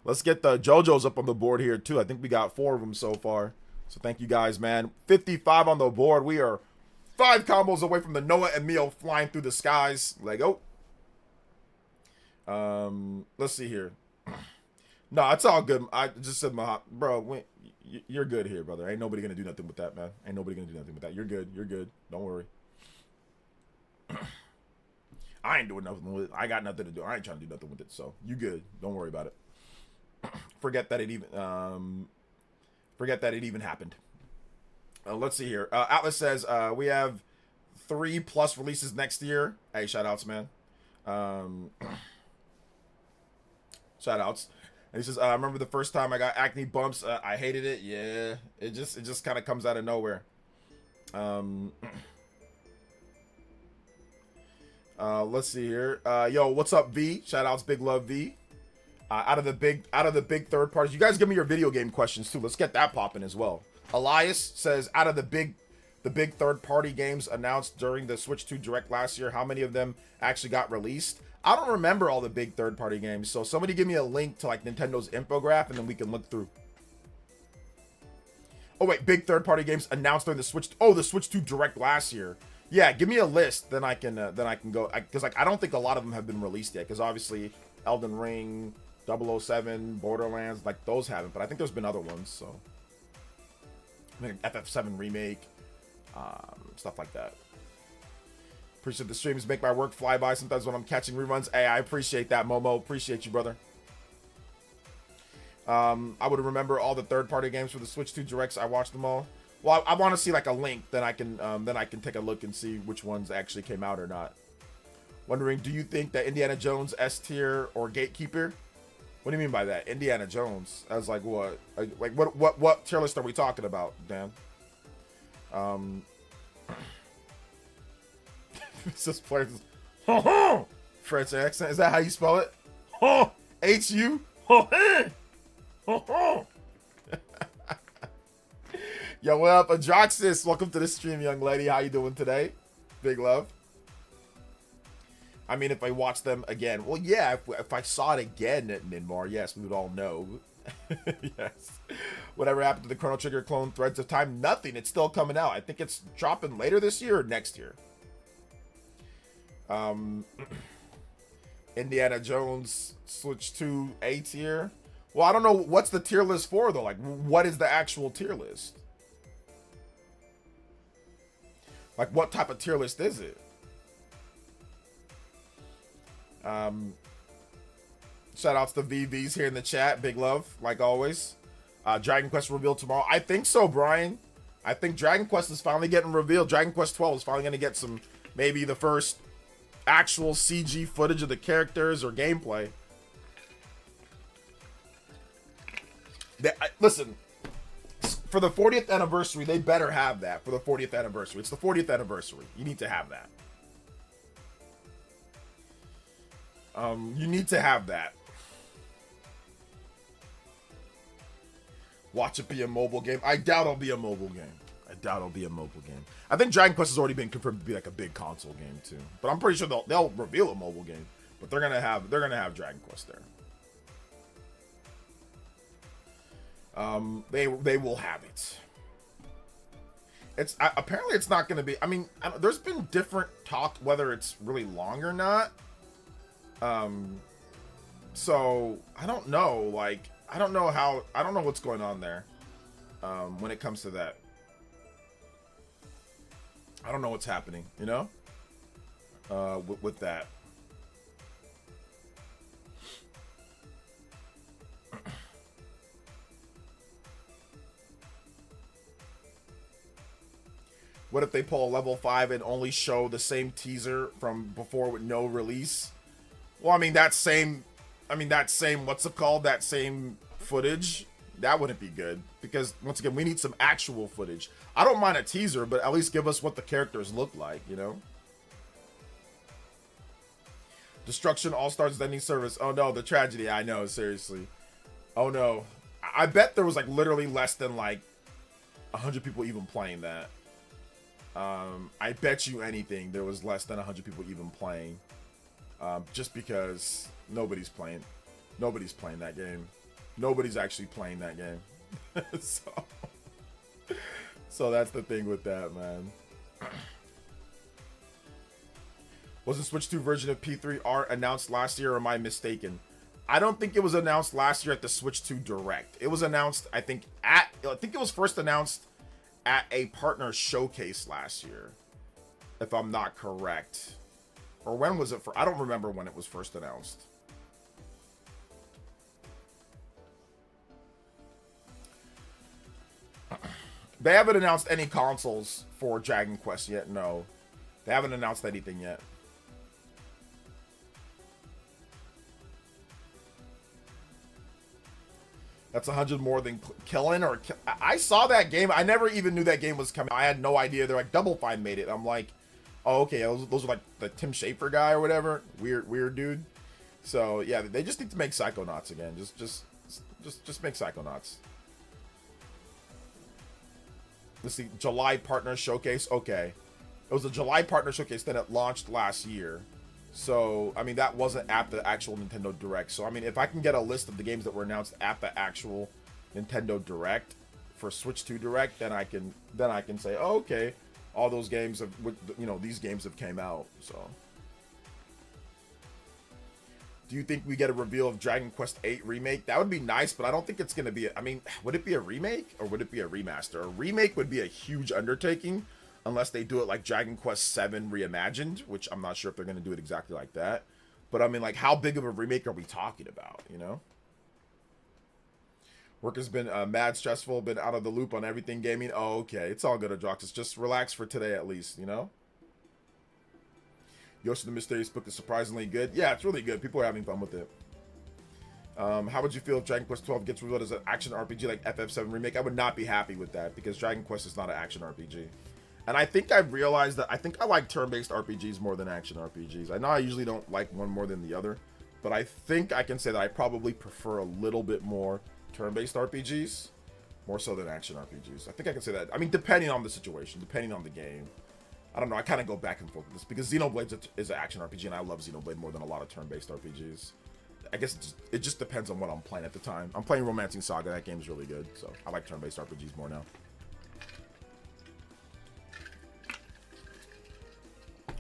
Let's get the JoJo's up on the board here, too. I think we got 4 of them so far. So thank you guys, man. 55 on the board. We are 5 combos away from the Noah and Mio flying through the skies. Let's go. Let's see here. No, it's all good. I just said, bro, you're good here, brother. Ain't nobody gonna do nothing with that, man. Ain't nobody gonna do nothing with that. You're good. You're good. Don't worry. I ain't doing nothing with it. I got nothing to do. I ain't trying to do nothing with it. So you good. Don't worry about it. Forget that it even happened. Let's see here. Atlas says we have 3+ releases next year. Hey, shout outs, man. Shout outs. And he says, I remember the first time I got acne bumps. I hated it. Yeah, it just kind of comes out of nowhere. Let's see here. Yo, what's up, V? Shout outs, Big Love V. Out of the big third parties, you guys give me your video game questions too. Let's get that popping as well. Elias says, out of the big third party games announced during the Switch 2 Direct last year, how many of them actually got released? I don't remember all the big third party games, so somebody give me a link to like Nintendo's infograph and then we can look through. Oh wait, big third party games announced during the Switch. Oh, the Switch 2 Direct last year. Yeah, give me a list, then I can go. Because like I don't think a lot of them have been released yet. Because obviously Elden Ring, 007, Borderlands, like those haven't. But I think there's been other ones. So I mean, FF7 remake, stuff like that. Appreciate the streams make my work fly by sometimes when I'm catching reruns. Hey, I appreciate that, Momo. Appreciate you, brother. I would remember all the third-party games for the Switch 2 Directs. I watched them all. Well, I want to see like a link, then I can take a look and see which ones actually came out or not. Wondering, do you think that Indiana Jones S tier or Gatekeeper? What do you mean by that? Indiana Jones? I was like, what? Like what tier list are we talking about, Dan? It's just players. French accent. Is that how you spell it? H-U? Yo, what up? Adraxis, welcome to the stream, young lady. How you doing today? Big love. I mean, if I watch them again, well, yeah, if I saw it again at Ninmar, yes, we would all know. Yes. Whatever happened to the Chrono Trigger clone Threads of Time? Nothing. It's still coming out. I think it's dropping later this year or next year. Indiana Jones Switch 2 A tier. Well, I don't know what's the tier list for though. Like, what is the actual tier list? Like, what type of tier list is it? Shout outs to VVs here in the chat. Big love, like always. Dragon Quest revealed tomorrow. I think so, Brian. I think Dragon Quest is finally getting revealed. Dragon Quest 12 is finally going to get some, maybe the first actual CG footage of the characters or gameplay. Listen, for the 40th anniversary, they better have that for the 40th anniversary. It's the 40th anniversary. You need to have that. You need to have that. Watch it be a mobile game. I doubt it'll be a mobile game. I think Dragon Quest has already been confirmed to be like a big console game too. But I'm pretty sure they'll reveal a mobile game. But they're gonna have Dragon Quest there. They will have it. It's apparently it's not gonna be. I mean, there's been different talk whether it's really long or not. So I don't know. Like, I don't know what's going on there. When it comes to that, I don't know what's happening. You know, with that. What if they pull a level 5 and only show the same teaser from before with no release? Well, I mean, that same what's it called? That same footage, that wouldn't be good. Because, once again, we need some actual footage. I don't mind a teaser, but at least give us what the characters look like, you know? Destruction All-Stars Ending Service. Oh no, the tragedy. I know, seriously. Oh no. I bet there was like literally less than like 100 people even playing that. I bet you anything there was less than 100 people even playing. Just because nobody's playing that game. Nobody's actually playing that game. So that's the thing with that, man. Was the Switch 2 version of P3R announced last year, or am I mistaken? I don't think it was announced last year at the Switch 2 Direct. It was announced, I think it was first announced at a partner showcase last year, if I'm not correct. Or when was it I don't remember when it was first announced. They haven't announced any consoles for Dragon Quest yet, no. They haven't announced anything yet. That's 100 more than killing or... I saw that game. I never even knew that game was coming. I had no idea. They're like, Double Fine made it. I'm like, oh, okay. Those are like the Tim Schafer guy or whatever. Weird dude. So, yeah, they just need to make Psychonauts again. Just make Psychonauts. Let's see. July Partner Showcase. Okay. It was a July Partner Showcase. Then it launched last year. So, I mean, that wasn't at the actual Nintendo Direct. So, I mean, if I can get a list of the games that were announced at the actual Nintendo Direct for Switch 2 Direct, then I can say, oh, okay, all those games have, you know, these games have came out. So, do you think we get a reveal of Dragon Quest VIII Remake? That would be nice, but I don't think it's going to be, I mean, would it be a remake or would it be a remaster? A remake would be a huge undertaking. Unless they do it like Dragon Quest VII Reimagined, which I'm not sure if they're going to do it exactly like that. But I mean, like, how big of a remake are we talking about, you know? Work has been mad stressful, been out of the loop on everything gaming. Oh, okay. It's all good, Adroxus. Just relax for today at least, you know? Yoshi the Mysterious Book is surprisingly good. Yeah, it's really good. People are having fun with it. How would you feel if Dragon Quest 12 gets revealed as an action RPG like FF7 Remake? I would not be happy with that because Dragon Quest is not an action RPG. And I think I've realized that I think I like turn-based RPGs more than action RPGs. I know I usually don't like one more than the other, but I think I can say that I probably prefer a little bit more turn-based RPGs, more so than action RPGs. I think I can say that. I mean, depending on the situation, depending on the game. I don't know. I kind of go back and forth with this because Xenoblade is an action RPG, and I love Xenoblade more than a lot of turn-based RPGs. I guess it just depends on what I'm playing at the time. I'm playing Romancing Saga. That game's really good, so I like turn-based RPGs more now.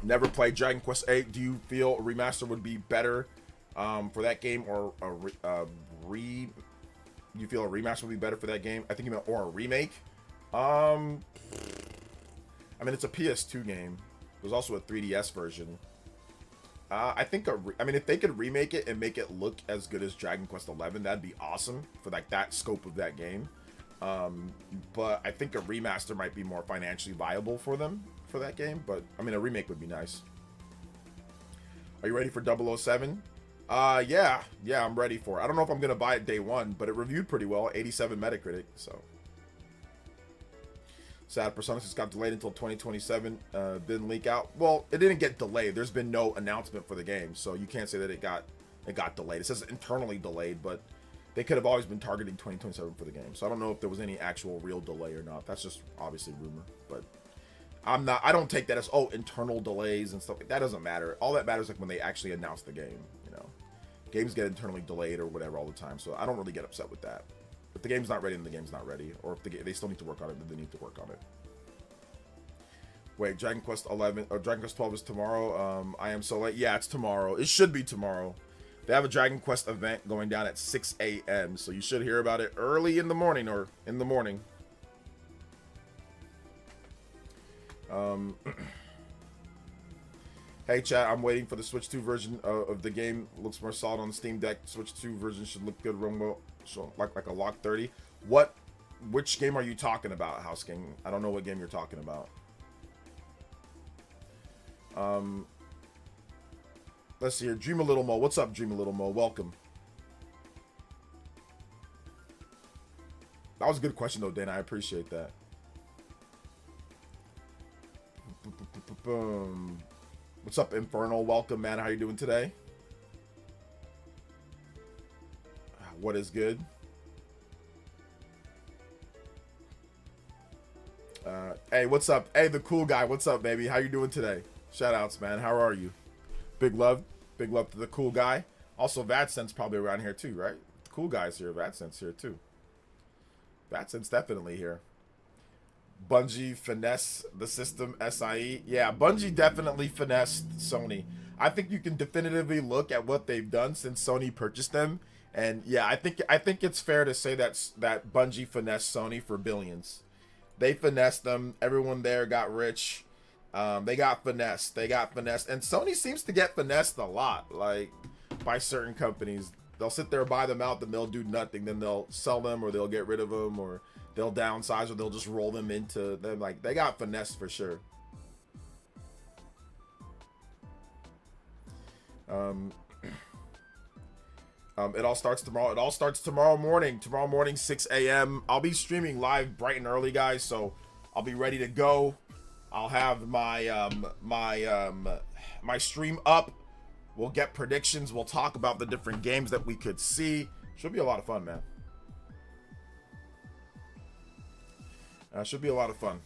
Never played Dragon Quest VIII. Do you feel a remaster would be better for that game, or you feel a remaster would be better for that game? I think you meant or a remake. I mean, it's a PS2 game. There's also a 3DS version. I think I mean, if they could remake it and make it look as good as Dragon Quest XI, that'd be awesome for like that scope of that game. But I think a remaster might be more financially viable for them for that game. But I mean, a remake would be nice. Are you ready for 007? Yeah, I'm ready for it. I don't know if I'm gonna buy it day one, but it reviewed pretty well, 87 Metacritic. So sad Persona 6 got delayed until 2027. Didn't leak out. Well, it didn't get delayed. There's been no announcement for the game, so you can't say that it got delayed. It says internally delayed, but they could have always been targeting 2027 for the game. So I don't know if there was any actual real delay or not. That's just obviously rumor, but I don't take that as, oh, internal delays and stuff. That doesn't matter. All that matters like when they actually announce the game, you know. Games get internally delayed or whatever all the time, so I don't really get upset with that. If the game's not ready, then the game's not ready. Or if they still need to work on it, then they need to work on it. Wait, Dragon Quest 11 or Dragon Quest 12 is tomorrow. I am so late. Yeah, it's tomorrow. It should be tomorrow. They have a Dragon Quest event going down at 6 a.m. So you should hear about it early in the morning or in the morning. Hey chat, I'm waiting for the Switch 2 version of the game. Looks more solid on the Steam Deck. Switch 2 version should look good, run well, so like a lock 30. Which game are you talking about, House King? I don't know what game you're talking about. Let's see here. Dream a Little Mo. What's up, Dream a Little Mo? Welcome. That was a good question though, Dana. I appreciate that. What's up, Infernal? Welcome, man. How you doing today? What is good? Hey, what's up? Hey, the cool guy. What's up, baby? How you doing today? Shout outs, man. How are you? Big love to the cool guy. Also, VadSense probably around here too, right? The cool guys here. VadSense here too. VadSense definitely here. Bungie finesse the system, SIE. Yeah, Bungie definitely finessed Sony. I think you can definitively look at what they've done since Sony purchased them, and yeah, I think it's fair to say that Bungie finessed Sony for billions. They finessed them. Everyone there got rich. They got finessed. And Sony seems to get finessed a lot, like by certain companies. They'll sit there, buy them out, then they'll do nothing. Then they'll sell them, or they'll get rid of them, or they'll downsize, or they'll just roll them into them. Like, they got finessed for sure. It all starts tomorrow. It all starts tomorrow morning. Tomorrow morning, 6 a.m. I'll be streaming live bright and early, guys. So I'll be ready to go. I'll have my my stream up. We'll get predictions. We'll talk about the different games that we could see. Should be a lot of fun, man. Should be a lot of fun.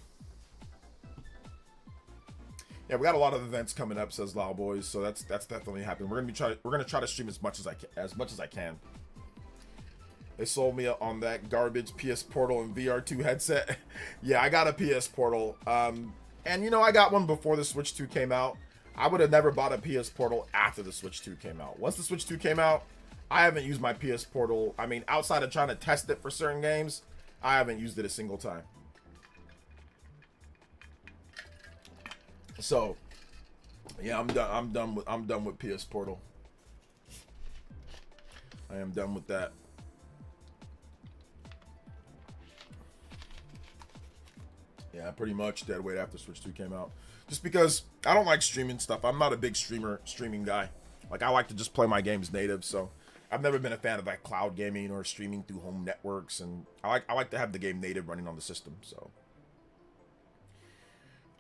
Yeah, we got a lot of events coming up, says Loud Boys. So that's definitely happening. We're gonna try to stream as much as I can. They sold me on that garbage PS Portal and VR2 headset. Yeah, I got a PS Portal. And you know, I got one before the Switch 2 came out. I would have never bought a PS Portal after the Switch 2 came out. Once the Switch 2 came out, I haven't used my PS Portal. I mean, outside of trying to test it for certain games, I haven't used it a single time. So, yeah, I'm done with PS Portal. I am done with that. Yeah, pretty much dead weight after Switch 2 came out. Just because I don't like streaming stuff. I'm not a big streaming guy. Like, I like to just play my games native, so I've never been a fan of like cloud gaming or streaming through home networks, and I like to have the game native running on the system, so.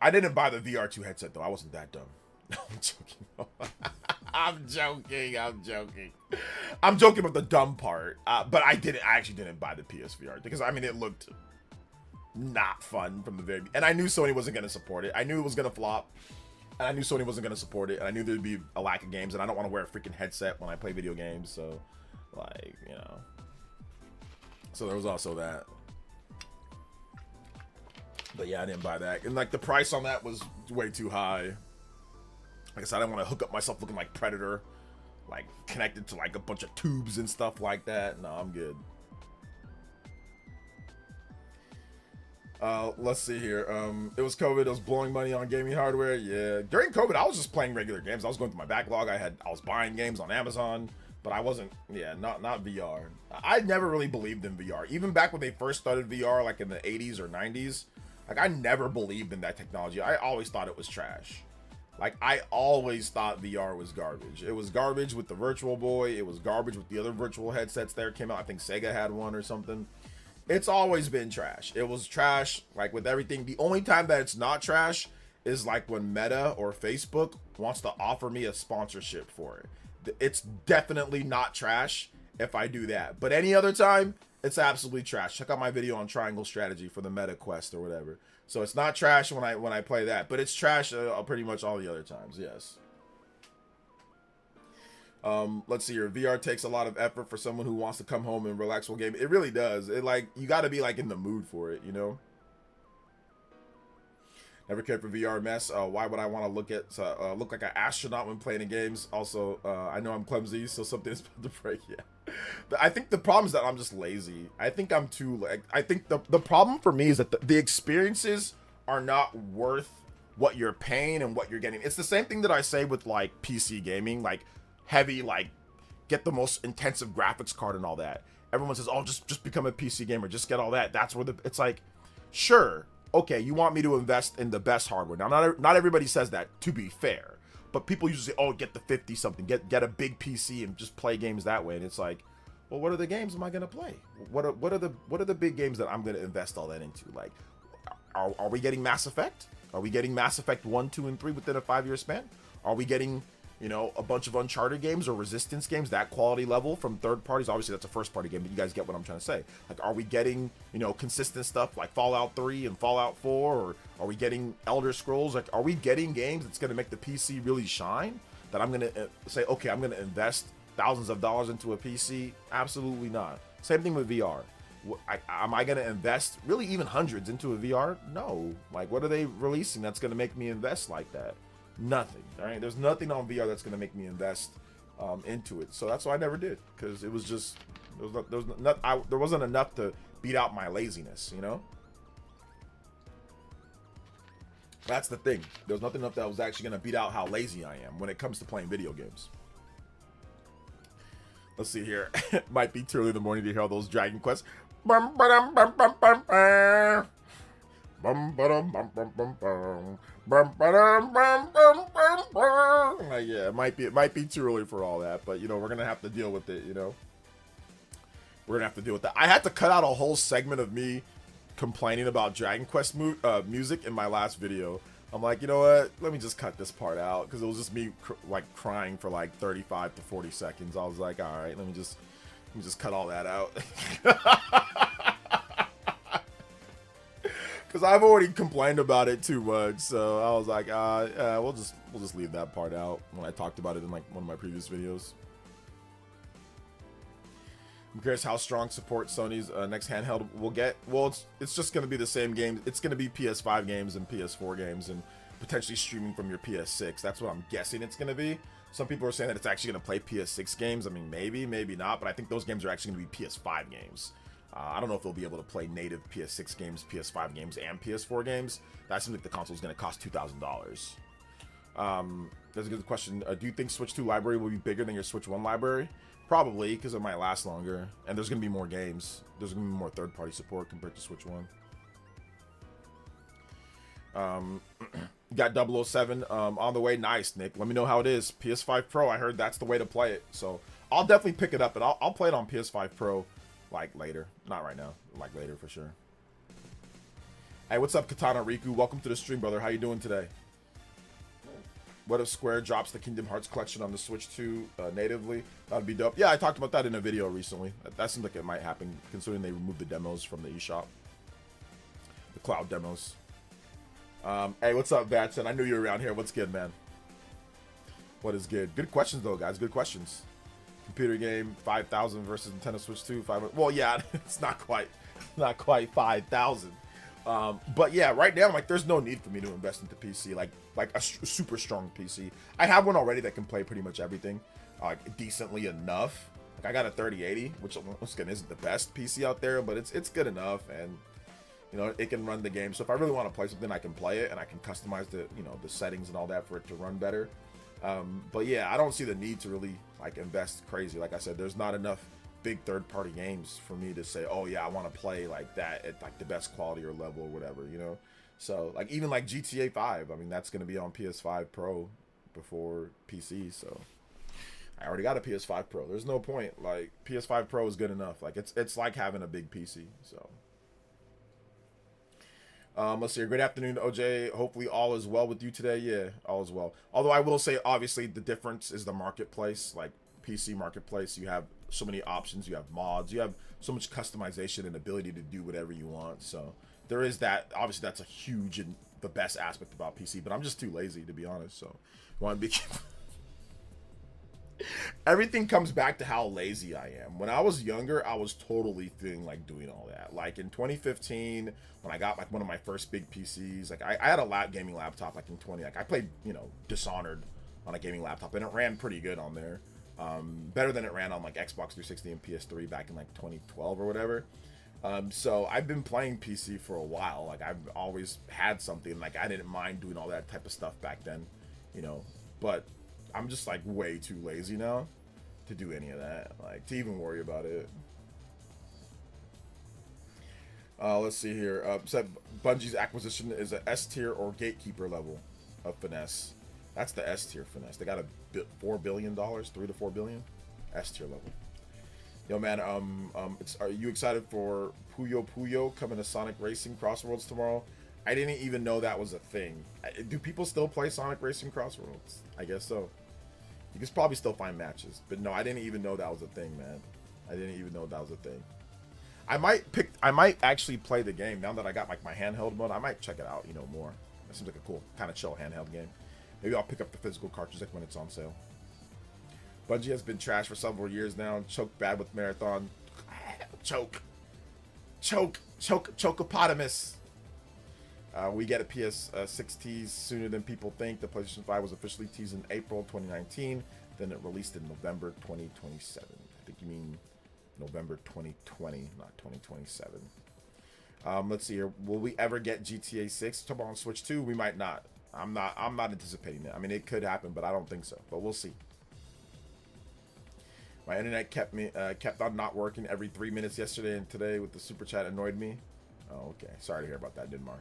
I didn't buy the VR2 headset though. I wasn't that dumb. No, I'm joking. I'm joking. I'm joking about the dumb part. But I actually didn't buy the PSVR because I mean it looked not fun from the very and I knew Sony wasn't gonna support it. I knew it was gonna flop. And I knew Sony wasn't gonna support it. And I knew there'd be a lack of games, and I don't want to wear a freaking headset when I play video games, so like, you know. So there was also that. But yeah, I didn't buy that. And like the price on that was way too high. Like I said, I didn't want to hook up myself looking like Predator, like connected to like a bunch of tubes and stuff like that. No, I'm good. Let's see here. It was COVID. I was blowing money on gaming hardware. Yeah, during COVID, I was just playing regular games. I was going through my backlog. I was buying games on Amazon, but I wasn't. Yeah, not VR. I never really believed in VR. Even back when they first started VR, like in the 80s or 90s. Like, I never believed in that technology. I always thought it was trash. Like, I always thought VR was garbage. It was garbage with the Virtual Boy. It was garbage with the other virtual headsets that came out. I think Sega had one or something. It's always been trash. It was trash, like, with everything. The only time that it's not trash is, like, when Meta or Facebook wants to offer me a sponsorship for it. It's definitely not trash if I do that. But any other time, it's absolutely trash. Check out my video on Triangle Strategy for the Meta Quest or whatever. So it's not trash when I play that, but it's trash pretty much all the other times. Yes. Let's see here. VR takes a lot of effort for someone who wants to come home and relax while gaming. It really does. It like you got to be like in the mood for it, you know. Never cared for VR mess. Why would I want to look like an astronaut when playing in games? Also, I know I'm clumsy, so something is about to break. Yeah, I think the problem is that I'm just lazy. I think I'm too like. I think the problem for me is that the experiences are not worth what you're paying and what you're getting. It's the same thing that I say with like PC gaming, like heavy, like get the most intensive graphics card and all that. Everyone says, oh, just become a PC gamer, just get all that. That's where it's like, sure. Okay, you want me to invest in the best hardware. Now, not everybody says that, to be fair. But people usually say, oh, get the 50-something. Get a big PC and just play games that way. And it's like, well, what are the games am I going to play? What are the big games that I'm going to invest all that into? Like, are we getting Mass Effect? Are we getting Mass Effect 1, 2, and 3 within a 5-year span? Are we getting, you know, a bunch of Uncharted games or Resistance games, that quality level from third parties? Obviously, that's a first-party game, but you guys get what I'm trying to say. Like, are we getting, you know, consistent stuff like Fallout 3 and Fallout 4? Or are we getting Elder Scrolls? Like, are we getting games that's going to make the PC really shine? That I'm going to say, okay, I'm going to invest thousands of dollars into a PC? Absolutely not. Same thing with VR. Am I going to invest really even hundreds into a VR? No. Like, what are they releasing that's going to make me invest like that? Nothing. All right, there's nothing on VR that's gonna make me invest into it. So that's why I never did, because it was just there wasn't enough to beat out my laziness. You know, that's the thing. There's nothing enough that was actually gonna beat out how lazy I am when it comes to playing video games. Let's see here. It might be too early in the morning to hear all those Dragon Quests. Bum, ba-dum, bum, bum, bum, bum. Bum, ba-dum, bum, bum, bum, bum. Bum, ba-dum, bum, bum, bum, bum. Like, yeah, it might be too early for all that, but you know, we're gonna have to deal with it. You know, we're gonna have to deal with that. I had to cut out a whole segment of me complaining about Dragon Quest music in my last video. I'm like, you know what? Let me just cut this part out, because it was just me like crying for like 35 to 40 seconds. I was like, all right, let me just cut all that out. Because I've already complained about it too much, so I was like, we'll just leave that part out when I talked about it in like one of my previous videos. I'm curious how strong support Sony's next handheld will get. Well, it's just going to be the same game. It's going to be PS5 games and PS4 games, and potentially streaming from your PS6. That's what I'm guessing it's going to be. Some people are saying that it's actually going to play PS6 games. I mean, maybe not, but I think those games are actually going to be PS5 games. I don't know if they'll be able to play native PS6 games, PS5 games, and PS4 games. That seems like the console is going to cost $2,000. There's a good question. Do you think Switch 2 library will be bigger than your Switch 1 library? Probably, because it might last longer, and there's going to be more games. There's going to be more third-party support compared to Switch 1. Got 007 on the way. Nice, Nick. Let me know how it is. PS5 Pro, I heard that's the way to play it. So I'll definitely pick it up, and I'll play it on PS5 Pro, like, later. Not right now. Like, later, for sure. Hey, what's up, Katana Riku? Welcome to the stream, brother. How you doing today? What if Square drops the Kingdom Hearts collection on the Switch 2 natively? That'd be dope. Yeah, I talked about that in a video recently. That seems like it might happen, considering they removed the demos from the eShop. The cloud demos. Hey, what's up, Batson? I knew you were around here. What's good, man? What is good? Good questions, though, guys. Good questions. Computer game, 5,000 versus Nintendo Switch 2. 500. Well, yeah, it's not quite 5,000. But yeah, right now, like, there's no need for me to invest into PC, like a super strong PC. I have one already that can play pretty much everything, decently enough. Like, I got a 3080, which once again isn't the best PC out there, but it's good enough, and you know, it can run the game. So if I really want to play something, I can play it, and I can customize the the settings and all that for it to run better. But yeah, I don't see the need to really like invest crazy. Like I said, there's not enough big third-party games for me to say, oh yeah, I want to play like that at like the best quality or level or whatever, you know. So like even like GTA 5, I mean, that's going to be on PS5 Pro before PC, so I already got a PS5 Pro. There's no point. Like, PS5 Pro is good enough. Like, it's like having a big PC. So let's see. Good afternoon, OJ. Hopefully all is well with you today. Yeah, all is well. Although I will say, obviously, the difference is the marketplace. Like, PC marketplace, you have so many options. You have mods. You have so much customization and ability to do whatever you want. So there is that. Obviously, that's a huge and the best aspect about PC. But I'm just too lazy, to be honest. So you want to be... Everything comes back to how lazy I am. When I was younger, I was totally doing all that. Like in 2015, when I got like one of my first big PCs, like I had a gaming laptop like in 20. Like I played, Dishonored on a gaming laptop, and it ran pretty good on there. Better than it ran on like Xbox 360 and PS3 back in like 2012 or whatever. So I've been playing PC for a while. Like I've always had something. Like I didn't mind doing all that type of stuff back then, but I'm just like way too lazy now to do any of that, like to even worry about it. Let's see here. Said Bungie's acquisition is a S tier or gatekeeper level of finesse. That's the S tier finesse. They got $4 billion, $3 to $4 billion, S tier level. Yo, man. Are you excited for Puyo Puyo coming to Sonic Racing Crossroads tomorrow? I didn't even know that was a thing. Do people still play Sonic Racing Crossroads? I guess so. You can probably still find matches, but no, I didn't even know that was a thing, man. I didn't even know that was a thing. I might actually play the game now that I got like my handheld mode. I might check it out, more. That seems like a cool kind of chill handheld game. Maybe I'll pick up the physical cartridge like when it's on sale. Bungie has been trashed for several years now. Choked bad with Marathon. Chokeopotamus. We get a PS6 tease sooner than people think. The PlayStation 5 was officially teased in April 2019. Then it released in November 2027. I think you mean November 2020, not 2027. Let's see here. Will we ever get GTA 6 to on Switch 2? We might not. I'm not anticipating it. I mean, it could happen, but I don't think so. But we'll see. My internet kept on not working every 3 minutes yesterday and today with the super chat annoyed me. Oh, okay. Sorry to hear about that, Dinmar.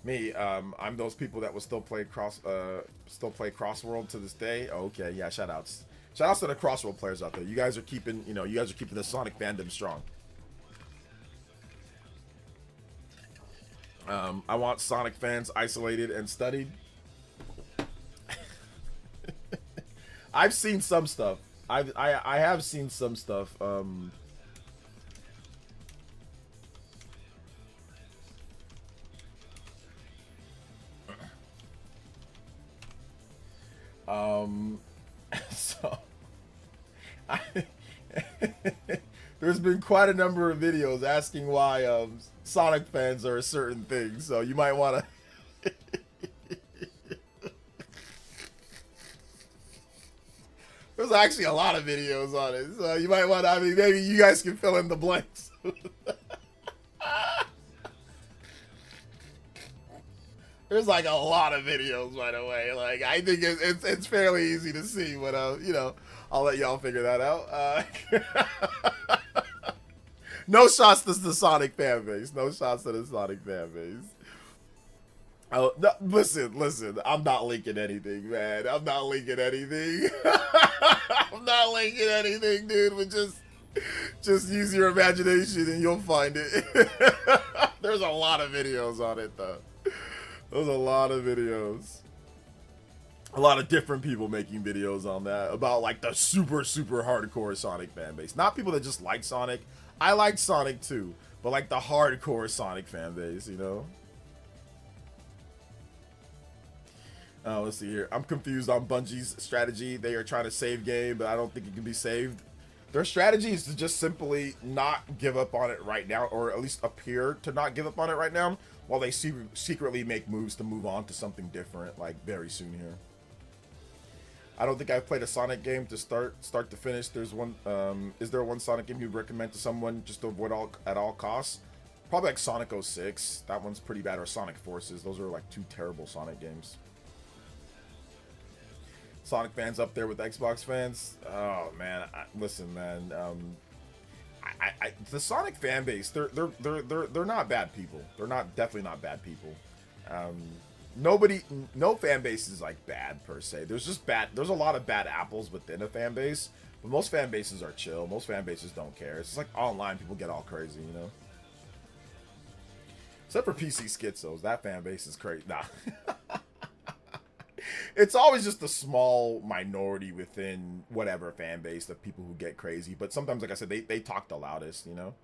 Me, I'm those people that will still play Crossworld to this day. Oh, okay, yeah, shout outs to the Crossworld players out there. You guys are keeping, the Sonic fandom strong. I want Sonic fans isolated and studied. I've seen some stuff. I have seen some stuff. So there's been quite a number of videos asking why Sonic fans are a certain thing, so you might want to there's actually a lot of videos on it, so you might want to, I mean, maybe you guys can fill in the blanks. There's like a lot of videos, by the way. Like, I think it's fairly easy to see, but I'll let y'all figure that out. No shots to the Sonic fan base. No shots to the Sonic fan base. Oh, no, listen. I'm not linking anything, man. I'm not linking anything. I'm not linking anything, dude. But just use your imagination and you'll find it. There's a lot of videos on it, though. There's a lot of videos. A lot of different people making videos on that about like the super hardcore Sonic fan base. Not people that just like Sonic. I like Sonic too, but like the hardcore Sonic fan base, you know? Let's see here. I'm confused on Bungie's strategy. They are trying to save game, but I don't think it can be saved. Their strategy is to just simply not give up on it right now, or at least appear to not give up on it right now, while they secretly make moves to move on to something different, like very soon here. I don't think I've played a Sonic game to start to finish. There's one. Is there one Sonic game you'd recommend to someone just to avoid at all costs? Probably like Sonic 06. That one's pretty bad. Or Sonic Forces. Those are like two terrible Sonic games. Sonic fans up there with Xbox fans. Oh man, listen, man. The Sonic fan base, they're not bad people. They're definitely not bad people. No fan base is like bad per se. There's a lot of bad apples within a fan base, but most fan bases are chill. Most fan bases don't care. It's just like online, people get all crazy, you know. Except for PC Schizos, that fan base is crazy. Nah. It's always just a small minority within whatever fan base of people who get crazy. But sometimes, like I said, they talk the loudest, you know?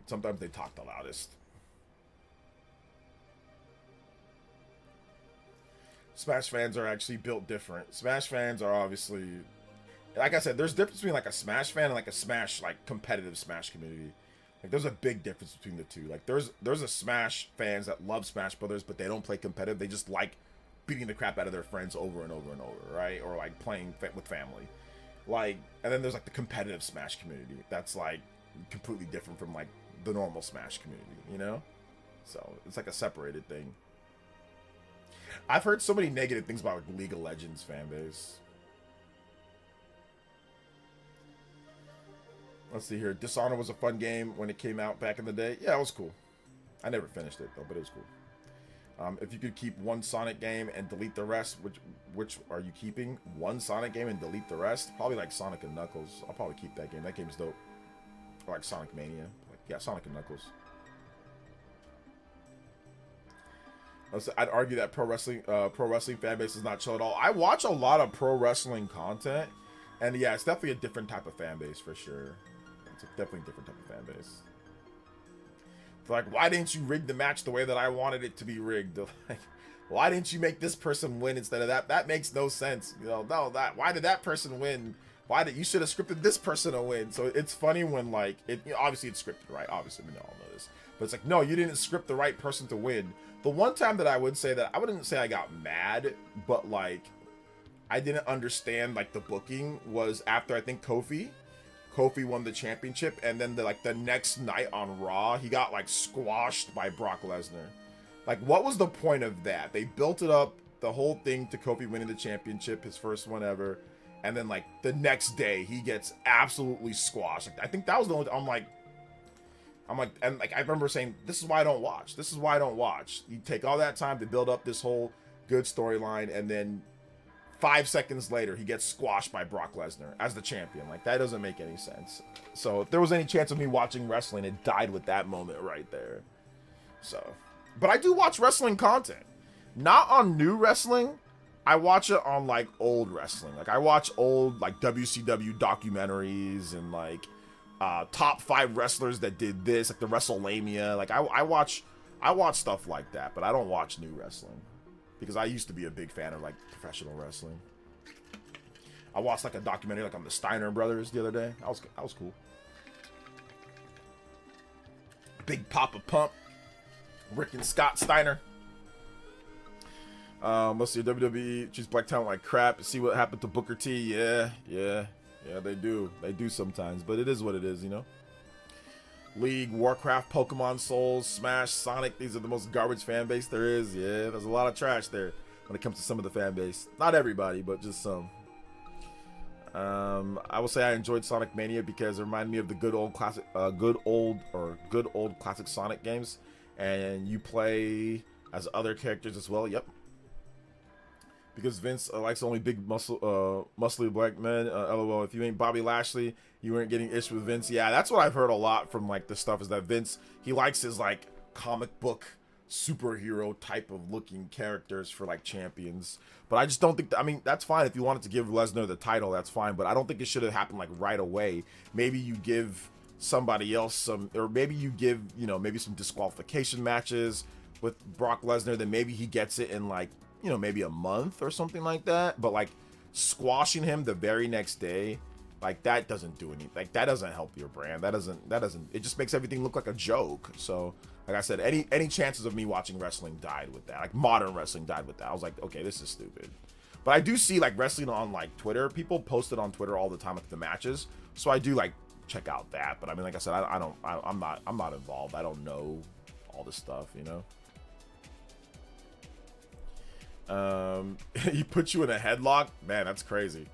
Sometimes they talk the loudest. Smash fans are actually built different. Smash fans are obviously... Like I said, there's a difference between like a Smash fan and like a Smash, like competitive Smash community. Like, there's a big difference between the two. Like, there's a Smash fans that love Smash Brothers, but they don't play competitive. They just like beating the crap out of their friends over and over and over, right? Or like playing with family. Like, and then there's like the competitive Smash community. That's like completely different from like the normal Smash community, you know? So it's like a separated thing. I've heard so many negative things about like League of Legends fan base. Let's see here. Dishonored was a fun game when it came out back in the day. Yeah, it was cool. I never finished it though, but it was cool. If you could keep one Sonic game and delete the rest, which are you keeping? One Sonic game and delete the rest? Probably like Sonic and Knuckles. I'll probably keep that game. That game's dope. Or like Sonic Mania. Like, yeah, Sonic and Knuckles. I'd argue that pro wrestling fan base is not chill at all. I watch a lot of pro wrestling content, and yeah, it's definitely a different type of fan base for sure. It's definitely a different type of fan base. It's like, why didn't you rig the match the way that I wanted it to be rigged? Like, why didn't you make this person win instead of that? That makes no sense. You know, no, why did that person win why did you should have scripted this person to win? So it's funny when like obviously it's scripted, right? Obviously we all know this, but it's like, no, you didn't script the right person to win. The one time that I would say that, I wouldn't say I got mad, but like I didn't understand like the booking was after I think Kofi won the championship, and then the next night on Raw he got like squashed by Brock Lesnar. Like, what was the point of that? They built it up, the whole thing, to Kofi winning the championship, his first one ever, and then like the next day he gets absolutely squashed. Like, I think that was the only. I'm like, and like I remember saying, this is why I don't watch. This is why I don't watch. You take all that time to build up this whole good storyline, and then 5 seconds later he gets squashed by Brock Lesnar as the champion. Like, that doesn't make any sense. So if there was any chance of me watching wrestling, it died with that moment right there. So, but I do watch wrestling content, not on new wrestling. I watch it on like old wrestling. Like, I watch old like WCW documentaries and like top 5 wrestlers that did this, like the WrestleMania. Like I watch stuff like that, but I don't watch new wrestling because I used to be a big fan of like professional wrestling. I watched like a documentary like on the Steiner brothers the other day. That was cool. Big Papa Pump, Rick and Scott Steiner. Let's see, WWE treats black talent like crap. See what happened to Booker T. Yeah, they do sometimes, but it is what it is, you know. League, Warcraft, Pokemon, Souls, Smash, Sonic, these are the most garbage fan base there is. Yeah, there's a lot of trash there when it comes to some of the fan base. Not everybody, but just some. I will say I enjoyed Sonic Mania because it reminded me of the good old classic Sonic games, and you play as other characters as well. Yep. Because Vince likes only big muscly black men. LOL. If you ain't Bobby Lashley, you weren't getting ish with Vince. Yeah, that's what I've heard a lot from like the stuff, is that Vince, he likes his like comic book superhero type of looking characters for like champions. But I just don't think I mean, that's fine if you wanted to give Lesnar the title, that's fine. But I don't think it should have happened like right away. Maybe you give somebody else some, or maybe you give, you know, maybe some disqualification matches with Brock Lesnar. Then maybe he gets it in like, you know, maybe a month or something like that. But like squashing him the very next day, like that doesn't do anything. Like that doesn't help your brand. That doesn't it just makes everything look like a joke. So like I said, any chances of me watching wrestling died with that. Like modern wrestling died with that. I was like, okay, this is stupid. But I do see like wrestling on like Twitter. People post it on Twitter all the time, like the matches. So I do like check out that. But I mean, like I said, I'm not involved. I don't know all this stuff, you know. He put you in a headlock, man. That's crazy.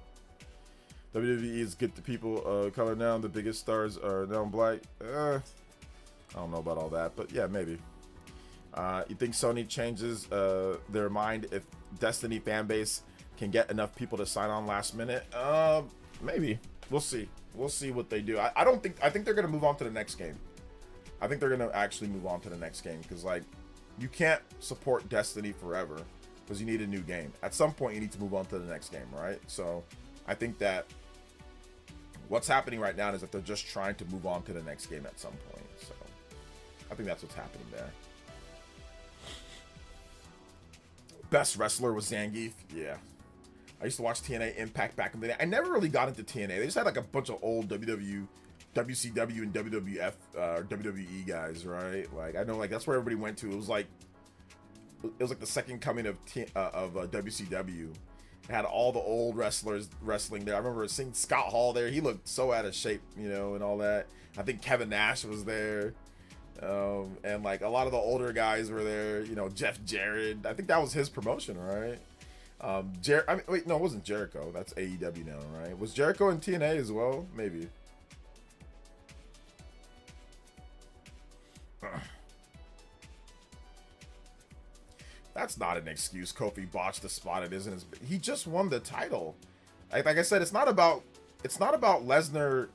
WWE is get the people color now. The biggest stars are now black. I don't know about all that, but yeah, maybe. You think Sony changes their mind if Destiny fan base can get enough people to sign on last minute? Maybe. We'll see. We'll see what they do. I think they're gonna move on to the next game. I think they're gonna actually move on to the next game, because like you can't support Destiny forever, because you need a new game. At some point you need to move on to the next game, right? So I think that what's happening right now is that they're just trying to move on to the next game at some point. So I think that's what's happening there. Best wrestler was Zangief. Yeah. I used to watch TNA Impact back in the day. I never really got into TNA. They just had like a bunch of old WCW and WWF WWE guys, right? Like I know like that's where everybody went to. It was like the second coming of WCW. It had all the old wrestlers wrestling there. I remember seeing Scott Hall there. He looked so out of shape, you know, and all that. I think Kevin Nash was there. And like a lot of the older guys were there, you know, Jeff Jarrett. I think that was his promotion, right? I mean, wait, no, it wasn't Jericho. That's AEW now, right? Was Jericho in TNA as well? Maybe. That's not an excuse. Kofi botched the spot. It isn't. He just won the title. Like I said, it's not about Lesnar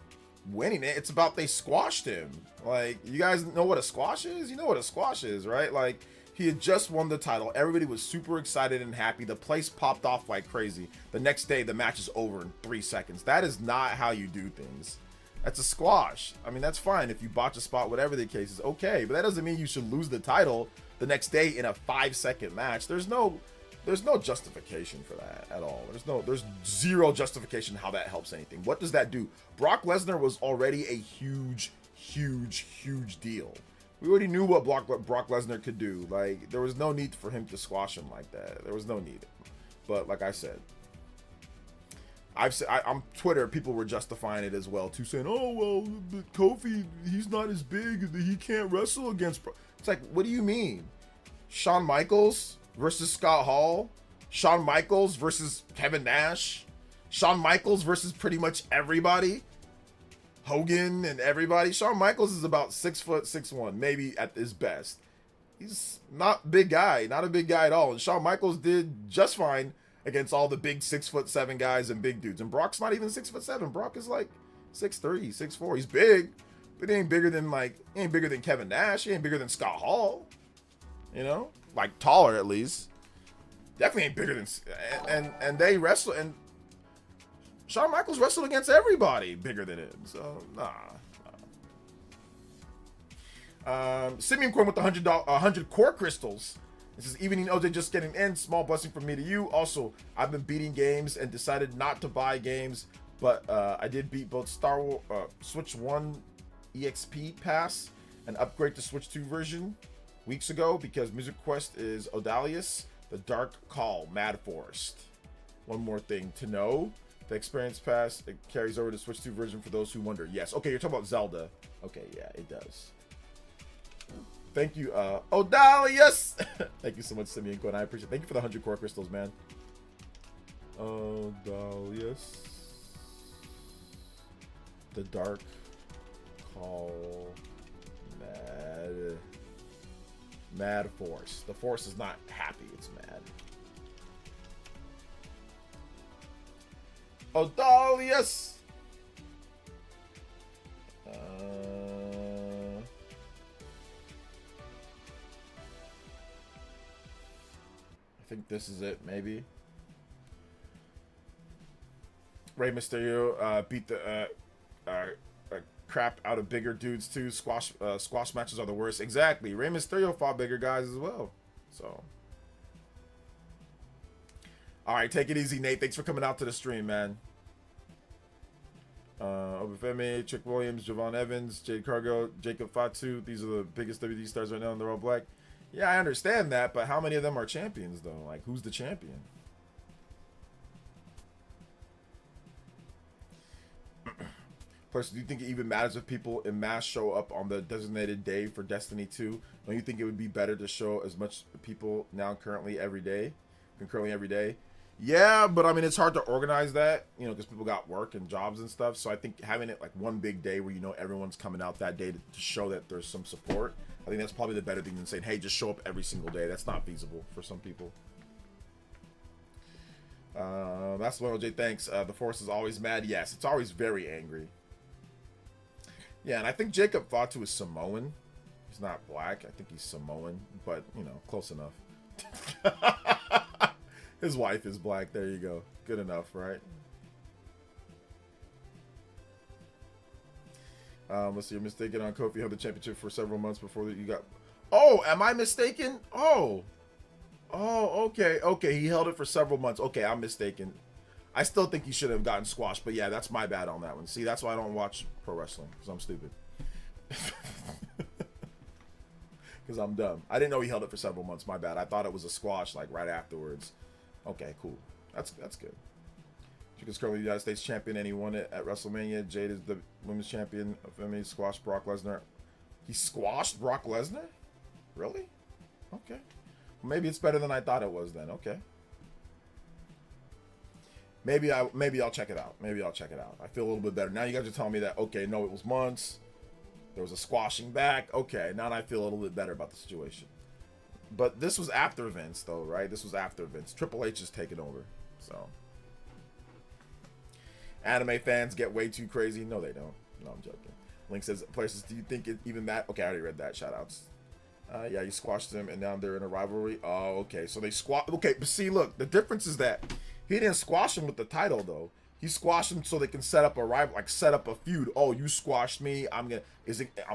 winning it. It's about they squashed him. Like, you guys know what a squash is? You know what a squash is, right? Like, he had just won the title. Everybody was super excited and happy. The place popped off like crazy. The next day, the match is over in 3 seconds. That is not how you do things. That's a squash. I mean, that's fine if you botch a spot, whatever the case is, okay. But that doesn't mean you should lose the title the next day in a 5-second match. There's no there's no justification for that at all. There's zero justification how that helps anything. What does that do? Brock Lesnar was already a huge deal. We already knew what Brock Lesnar could do. Like, there was no need for him to squash him like that. There was no need. But like I said, on Twitter, people were justifying it as well too, saying, "Oh well, but Kofi, he's not as big. He can't wrestle against." It's like, what do you mean? Shawn Michaels versus Scott Hall, Shawn Michaels versus Kevin Nash, Shawn Michaels versus pretty much everybody, Hogan and everybody. Shawn Michaels is about 6'6'1", maybe at his best. He's not a big guy, not a big guy at all. And Shawn Michaels did just fine against all the big 6'7" guys and big dudes. And Brock's not even 6'7". Brock is like 6'3", 6'4". He's big, but he ain't bigger than Kevin Nash. He ain't bigger than Scott Hall. You know, like taller at least. Definitely ain't bigger than and they wrestle, and Shawn Michaels wrestled against everybody bigger than him. So Simeon Corn with the 100 core crystals. This is evening OJ just getting in. Small blessing from me to you. Also, I've been beating games and decided not to buy games, but I did beat both Star Wars Switch 1 EXP pass and upgrade to Switch 2 version weeks ago because Music Quest is Odalius, the Dark Call, Mad Forest. One more thing to know. The experience pass, it carries over to Switch 2 version for those who wonder. Yes. Okay, you're talking about Zelda. Okay, yeah, it does. Thank you, Odalius. Thank you so much, Simeon Quinn. I appreciate it. Thank you for the 100 core crystals, man. Odalius. The Dark Call. Mad Force. The Force is not happy, it's mad. Odalius. I think this is it, maybe. Rey Mysterio beat the crap out of bigger dudes too. Squash matches are the worst. Exactly. Rey Mysterio fought bigger guys as well. So, all right, take it easy, Nate. Thanks for coming out to the stream, man. Obafemi, Chick Williams, Javon Evans, Jade Cargo, Jacob Fatu. These are the biggest WD stars right now, and they're all black. Yeah, I understand that, but how many of them are champions though? Like, who's the champion? Plus, do you think it even matters if people in mass show up on the designated day for Destiny 2? Don't you think it would be better to show as much people now concurrently every day? Yeah, but I mean, it's hard to organize that, you know, because people got work and jobs and stuff. So I think having it like one big day where, you know, everyone's coming out that day to show that there's some support, I think that's probably the better thing than saying, hey, just show up every single day. That's not feasible for some people. That's what OJ thanks. The Force is always mad. Yes, it's always very angry. Yeah, and I think Jacob Fatu is Samoan. He's not black. I think he's Samoan, but, you know, close enough. His wife is black. There you go. Good enough, right? Let's see. You're mistaken on Kofi held the championship for several months before you got... Oh, am I mistaken? Oh, okay. Okay, he held it for several months. Okay, I'm mistaken. I still think he should have gotten squashed, but yeah, that's my bad on that one. See, that's why I don't watch pro wrestling, because I'm stupid. Because I'm dumb. I didn't know he held it for several months. My bad. I thought it was a squash, like, right afterwards. Okay, cool. That's good. Chica's currently the United States champion, and he won it at WrestleMania. Jade is the women's champion of MMA. Squashed Brock Lesnar. He squashed Brock Lesnar? Really? Okay. Well, maybe it's better than I thought it was then. Okay. Maybe I'll check it out. Maybe I'll check it out. I feel a little bit better. Now you guys are telling me that, okay, no, it was months. There was a squashing back. Okay, now I feel a little bit better about the situation. But this was after Vince, though, right? This was after Vince. Triple H is taking over. So, anime fans get way too crazy. No, they don't. No, I'm joking. Link says, places, do you think it even that? Okay, I already read that. Shout outs. Yeah, you squashed them, and now they're in a rivalry. Oh, okay. So they okay, but see, look, the difference is that he didn't squash him with the title, though. He squashed him so they can set up a rival, like set up a feud. Oh, you squashed me. Am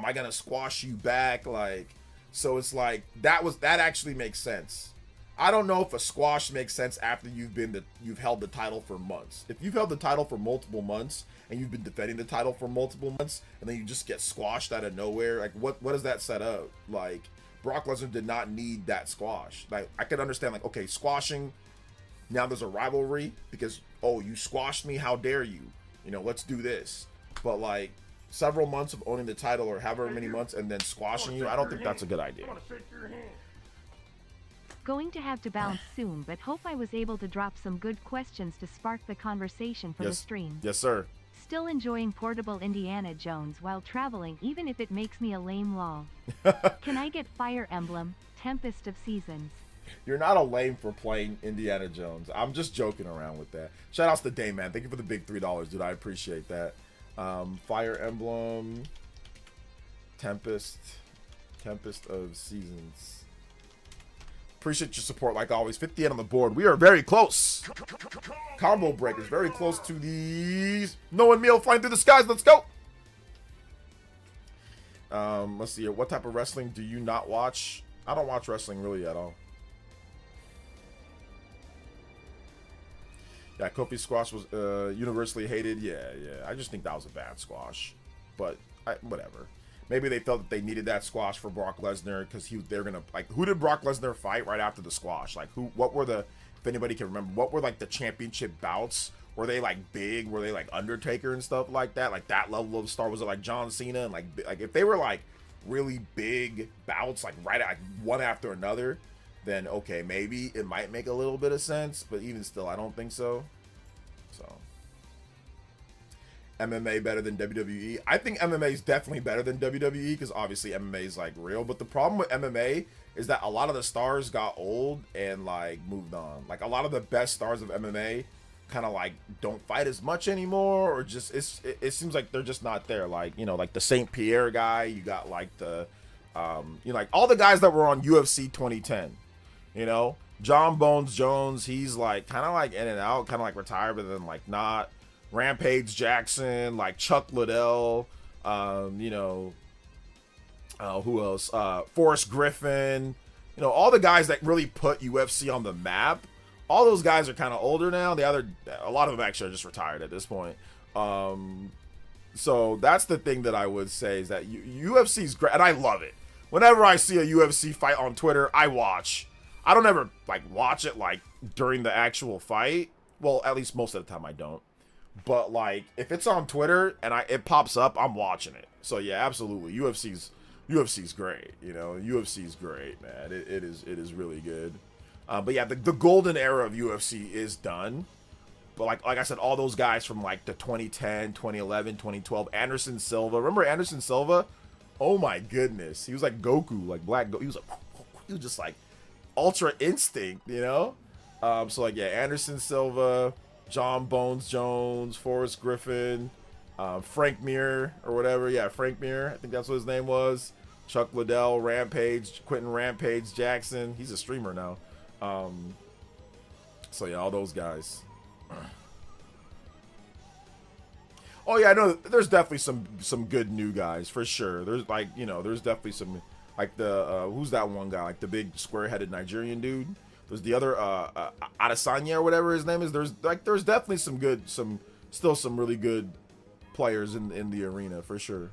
I gonna squash you back? Like, so it's like that actually makes sense. I don't know if a squash makes sense after you've held the title for months. If you've held the title for multiple months and you've been defending the title for multiple months and then you just get squashed out of nowhere, like what does that set up? Like Brock Lesnar did not need that squash. Like I could understand like, okay, squashing, now there's a rivalry because, oh, you squashed me, how dare you? You know, let's do this. But like several months of owning the title or however many months and then squashing you, I don't think that's a good idea. Going to have to bounce soon, but hope I was able to drop some good questions to spark the conversation for the stream. Yes, sir. Still enjoying portable Indiana Jones while traveling, even if it makes me a lame lol. Can I get Fire Emblem, Tempest of Seasons? You're not a lame for playing Indiana Jones. I'm just joking around with that. Shout outs to Dayman. Thank you for the big $3, dude. I appreciate that. Fire Emblem, Tempest of Seasons. Appreciate your support like always. 58 on the board. We are very close. Combo breakers. Very close to these. Noah and Meal flying through the skies. Let's go. Let's see here. What type of wrestling do you not watch? I don't watch wrestling really at all. Yeah, Kofi squash was universally hated. Yeah. I just think that was a bad squash. But whatever. Maybe they felt that they needed that squash for Brock Lesnar because they're gonna like, who did Brock Lesnar fight right after the squash? Like what were the, if anybody can remember, what were like the championship bouts? Were they like big? Were they like Undertaker and stuff like that? Like that level of star? Was it like John Cena and like if they were like really big bouts like one after another, then okay, maybe it might make a little bit of sense. But even still, I don't think so. So. MMA better than WWE? I think MMA is definitely better than WWE because obviously MMA is like real. But the problem with MMA is that a lot of the stars got old and like moved on. Like a lot of the best stars of MMA kind of like don't fight as much anymore, or just it seems like they're just not there. Like, you know, like the St. Pierre guy. You got like the you know, like all the guys that were on UFC 2010. You know, John Bones Jones. He's like kind of like in and out, kind of like retired, but then like not. Rampage Jackson, like Chuck Liddell, you know, who else? Forrest Griffin, you know, all the guys that really put UFC on the map. All those guys are kind of older now. A lot of them actually are just retired at this point. So that's the thing that I would say is that UFC is great, and I love it. Whenever I see a UFC fight on Twitter, I watch. I don't ever like watch it like during the actual fight. Well, at least most of the time I don't. But like if it's on Twitter and it pops up, I'm watching it. So yeah, absolutely. UFC's great. You know, UFC's great, man. It is really good. But yeah, the golden era of UFC is done. But like I said, all those guys from like the 2010, 2011, 2012, Anderson Silva. Remember Anderson Silva? Oh my goodness. He was like Goku, like Black Goku. He was just like Ultra Instinct, you know? So like yeah, Anderson Silva, John Bones Jones, Forrest Griffin, Frank Mir or whatever. Yeah, Frank Mir. I think that's what his name was. Chuck Liddell, Quentin Rampage Jackson. He's a streamer now. So yeah, all those guys. Oh yeah, I know. There's definitely some good new guys for sure. There's like, you know, there's definitely some like the who's that one guy, like the big square-headed Nigerian dude. There's the other Adesanya or whatever his name is. There's definitely still some really good players in the arena for sure.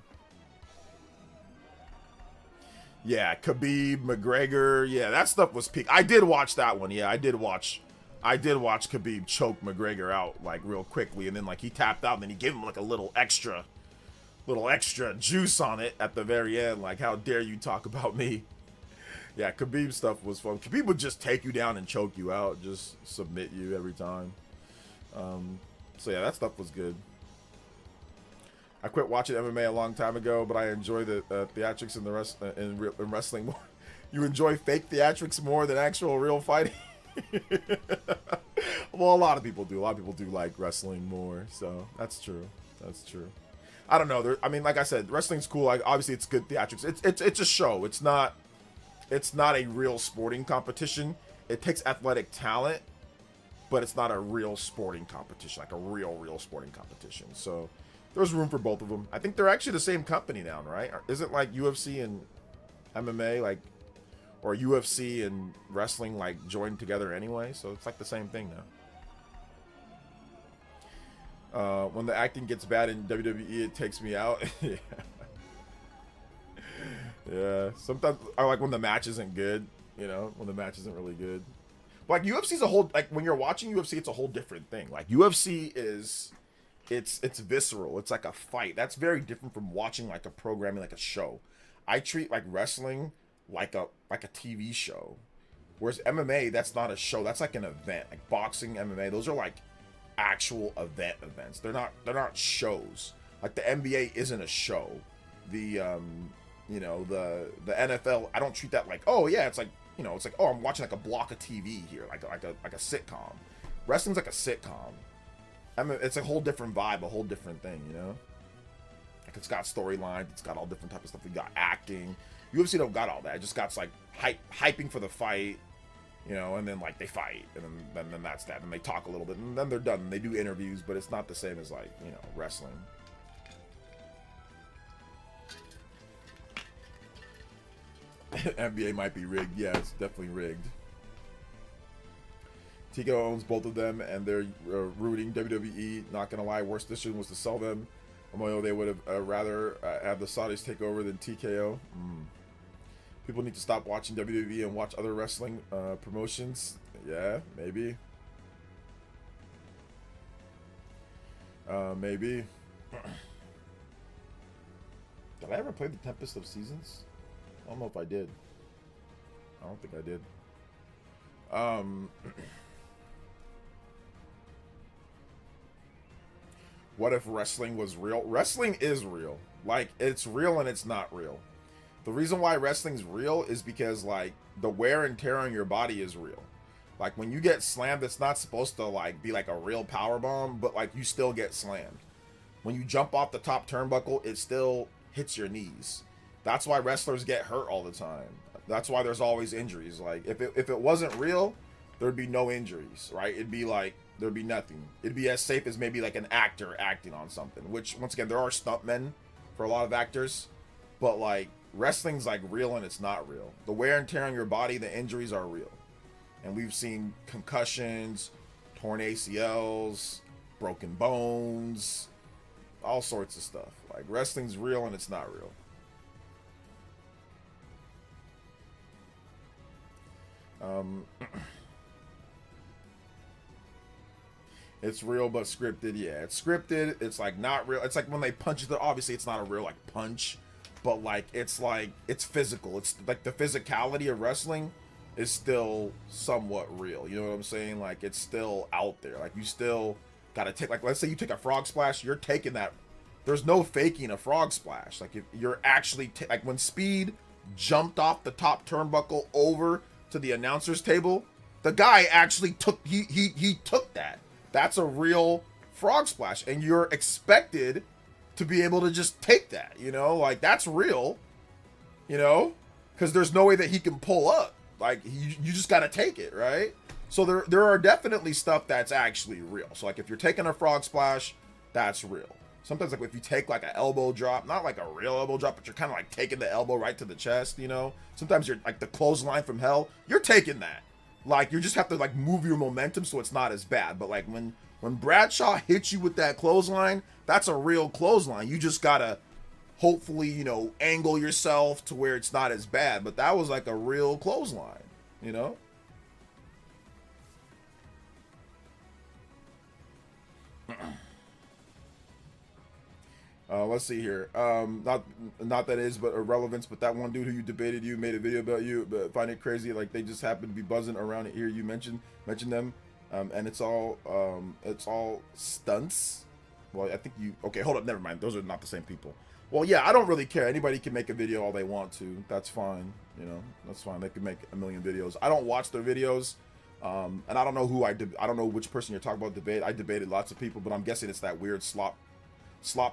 Yeah, Khabib, McGregor. Yeah, that stuff was peak. I did watch that one. Yeah, I did watch Khabib choke McGregor out like real quickly, and then like he tapped out, and then he gave him like a little extra juice on it at the very end. Like, how dare you talk about me? Yeah, Khabib stuff was fun. Khabib would just take you down and choke you out, just submit you every time. So yeah, that stuff was good. I quit watching MMA a long time ago, but I enjoy the theatrics in wrestling more. You enjoy fake theatrics more than actual real fighting? Well, a lot of people do. A lot of people do like wrestling more, so that's true. That's true. I don't know. I mean, like I said, wrestling's cool. Like, obviously, it's good theatrics. It's a show. It's not a real sporting competition. It takes athletic talent, but it's not a real sporting competition, like a real sporting competition. So there's room for both of them. I think they're actually the same company now, right? Isn't like UFC and MMA like or UFC and wrestling like joined together anyway, so it's like the same thing now. When the acting gets bad in WWE, it takes me out. Yeah. Yeah. Sometimes I like when the match isn't good, you know, when the match isn't really good. But like UFC's a whole, like when you're watching UFC, it's a whole different thing. Like UFC is, it's visceral. It's like a fight. That's very different from watching like a programming, like a show. I treat like wrestling like a TV show, whereas MMA, that's not a show. That's like an event. Like boxing, MMA, those are like actual events. They're not shows. Like the NBA isn't a show. The you know, the NFL, I don't treat that like, oh yeah, it's like, you know, it's like, oh, I'm watching like a block of TV here, like a sitcom. Wrestling's like a sitcom. I mean, it's a whole different vibe, a whole different thing, you know. Like it's got storylines, it's got all different type of stuff. We got acting. UFC don't got all that. It just got like hyping for the fight, you know, and then like they fight, and then that's that. And they talk a little bit, and then they're done. And they do interviews, but it's not the same as like, you know, wrestling. NBA might be rigged. Yeah, it's definitely rigged. Tico owns both of them, and they're rooting WWE. Not gonna lie, worst decision was to sell them. They would have rather have the Saudis take over than TKO. People need to stop watching WWE and watch other wrestling promotions. Yeah, maybe. Maybe. Did I ever play the Tempest of Seasons? I don't know if I did. I don't think I did. What if wrestling was real? Wrestling is real. Like, it's real and it's not real. The reason why wrestling's real is because, like, the wear and tear on your body is real. Like, when you get slammed, it's not supposed to, like, be like a real power bomb, but, like, you still get slammed. When you jump off the top turnbuckle, it still hits your knees. That's why wrestlers get hurt all the time. That's why there's always injuries. Like, if it wasn't real, there'd be no injuries, right? It'd be like, there'd be nothing. It'd be as safe as maybe like an actor acting on something, which, once again, there are stuntmen for a lot of actors, but like, wrestling's like real and it's not real. The wear and tear on your body, the injuries are real. And we've seen concussions, torn ACLs, broken bones, all sorts of stuff. Like, wrestling's real and it's not real. It's real but scripted. Yeah, it's scripted. It's like not real. It's like when they punch it, obviously it's not a real like punch, but like it's physical. It's like the physicality of wrestling is still somewhat real. You know what I'm saying? Like, it's still out there. Like, you still gotta take, like, let's say you take a frog splash, you're taking that. There's no faking a frog splash. Like, if you're actually like when Speed jumped off the top turnbuckle over to the announcer's table, the guy actually took he took that. That's a real frog splash, and you're expected to be able to just take that, you know? Like, that's real, you know? Because there's no way that he can pull up. Like, you just got to take it, right? So there are definitely stuff that's actually real. So, like, if you're taking a frog splash, that's real. Sometimes, like, if you take, like, an elbow drop, not like a real elbow drop, but you're kind of, like, taking the elbow right to the chest, you know? Sometimes you're, like, the clothesline from hell, you're taking that. Like, you just have to, like, move your momentum so it's not as bad. But, like, when Bradshaw hits you with that clothesline, that's a real clothesline. You just gotta, hopefully, you know, angle yourself to where it's not as bad. But that was, like, a real clothesline, you know? Let's see here. Not that is, but irrelevance. But that one dude who you debated, you made a video about you, but find it crazy. Like, they just happen to be buzzing around it here. You mentioned them, and it's all stunts. Well, I think you. Okay, hold up. Never mind. Those are not the same people. Well, yeah, I don't really care. Anybody can make a video all they want to. That's fine. You know, that's fine. They can make a million videos. I don't watch their videos. And I don't know who I don't know which person you're talking about debate. I debated lots of people, but I'm guessing it's that weird slop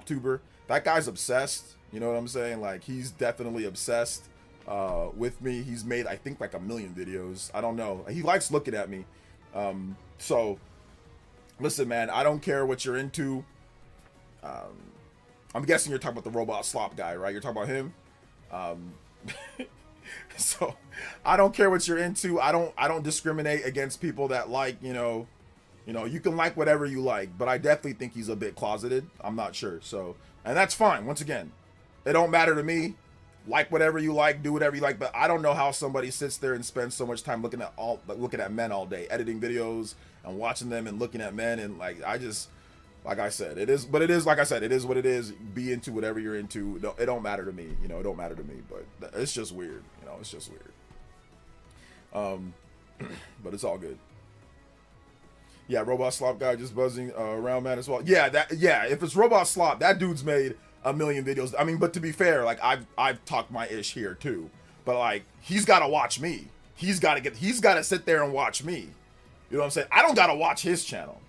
tuber. That guy's obsessed, you know what I'm saying? Like, he's definitely obsessed with me. He's made, I think, like 1 million videos. I don't know, he likes looking at me. So listen, man, I don't care what you're into. I'm guessing you're talking about the robot slop guy, right? You're talking about him. So I don't care what you're into. I don't discriminate against people that like, you can like whatever you like, but I definitely think he's a bit closeted. I'm not sure. So, and that's fine. Once again, it don't matter to me. Like whatever you like, do whatever you like, but I don't know how somebody sits there and spends so much time looking at men all day, editing videos and watching them and looking at men, and like I said, it is what it is. Be into whatever you're into. It don't matter to me, it don't matter to me, but it's just weird, it's just weird. But it's all good. Yeah, Robot Slop guy just buzzing around, man, as well. Yeah, if it's Robot Slop, that dude's made a million videos. I mean, but to be fair, like I've talked my ish here too, but like he's got to watch me. He's got to sit there and watch me. You know what I'm saying? I don't got to watch his channel.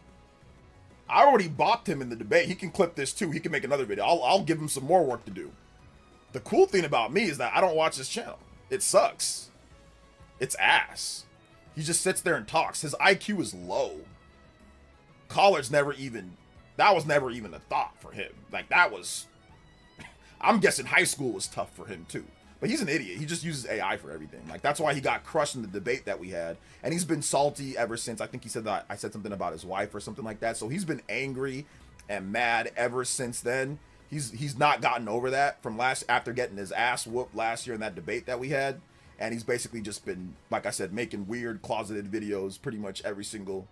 I already bopped him in the debate. He can clip this too. He can make another video. I'll give him some more work to do. The cool thing about me is that I don't watch his channel. It sucks. It's ass. He just sits there and talks. His IQ is low. College that was never even a thought for him. Like I'm guessing high school was tough for him too. But he's an idiot. He just uses AI for everything. Like that's why he got crushed in the debate that we had. And he's been salty ever since. I think he said that I said something about his wife or something like that. So he's been angry and mad ever since then. He's not gotten over that from after getting his ass whooped last year in that debate that we had. And he's basically just been, like I said, making weird closeted videos pretty much every single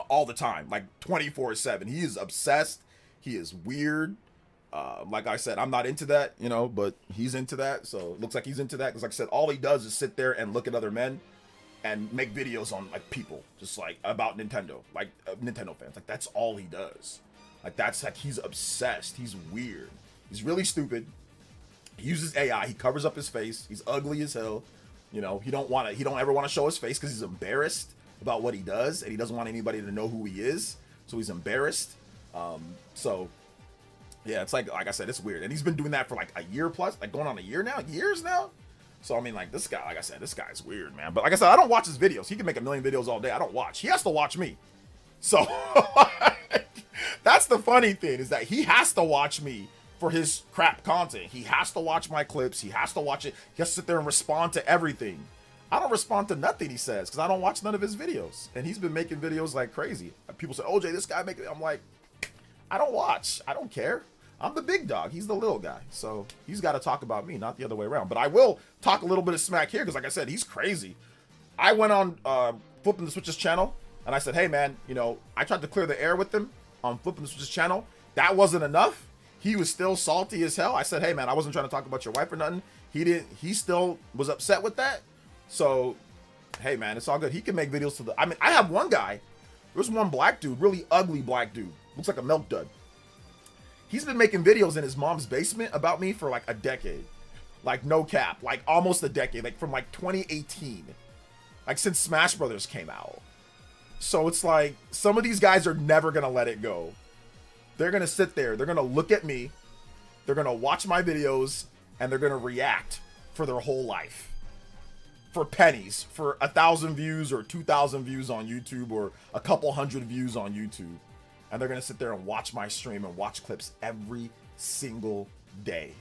all the time, like 24/7. He is obsessed. He is weird. Like I said, I'm not into that, but he's into that. So it looks like he's into that. Because like I said, all he does is sit there and look at other men and make videos on like people, just like about Nintendo, like Nintendo fans. Like that's all he does. Like that's like he's obsessed. He's weird. He's really stupid. He uses AI. He covers up his face. He's ugly as hell. He don't ever want to show his face because he's embarrassed about what he does, and he doesn't want anybody to know who he is. So he's embarrassed. So yeah, it's like I said, it's weird. And he's been doing that for like a year plus, like going on years now. So I mean, like this guy, like I said, this guy's weird, man. But like I said, I don't watch his videos. He can make a million videos all day. I don't watch. He has to watch me. So that's the funny thing, is that he has to watch me for his crap content. He has to watch my clips. He has to watch it. He has to sit there and respond to everything. I don't respond to nothing he says because I don't watch none of his videos. And he's been making videos like crazy. People say, OJ, this guy making. I'm like, I don't watch. I don't care. I'm the big dog. He's the little guy. So he's got to talk about me, not the other way around. But I will talk a little bit of smack here because, like I said, he's crazy. I went on Flipping the Switch's channel and I said, hey, man, I tried to clear the air with him on Flipping the Switch's channel. That wasn't enough. He was still salty as hell. I said, hey, man, I wasn't trying to talk about your wife or nothing. He still was upset with that. So, hey, man, it's all good. He can make videos I have one guy. There's one black dude, really ugly black dude. Looks like a milk dud. He's been making videos in his mom's basement about me for like a decade. Like no cap, like almost a decade, like from like 2018. Like since Smash Brothers came out. So it's like some of these guys are never going to let it go. They're going to sit there. They're going to look at me. They're going to watch my videos and they're going to react for their whole life. For pennies, for 1,000 views or 2,000 views on YouTube or a couple hundred views on YouTube. And they're going to sit there and watch my stream and watch clips every single day.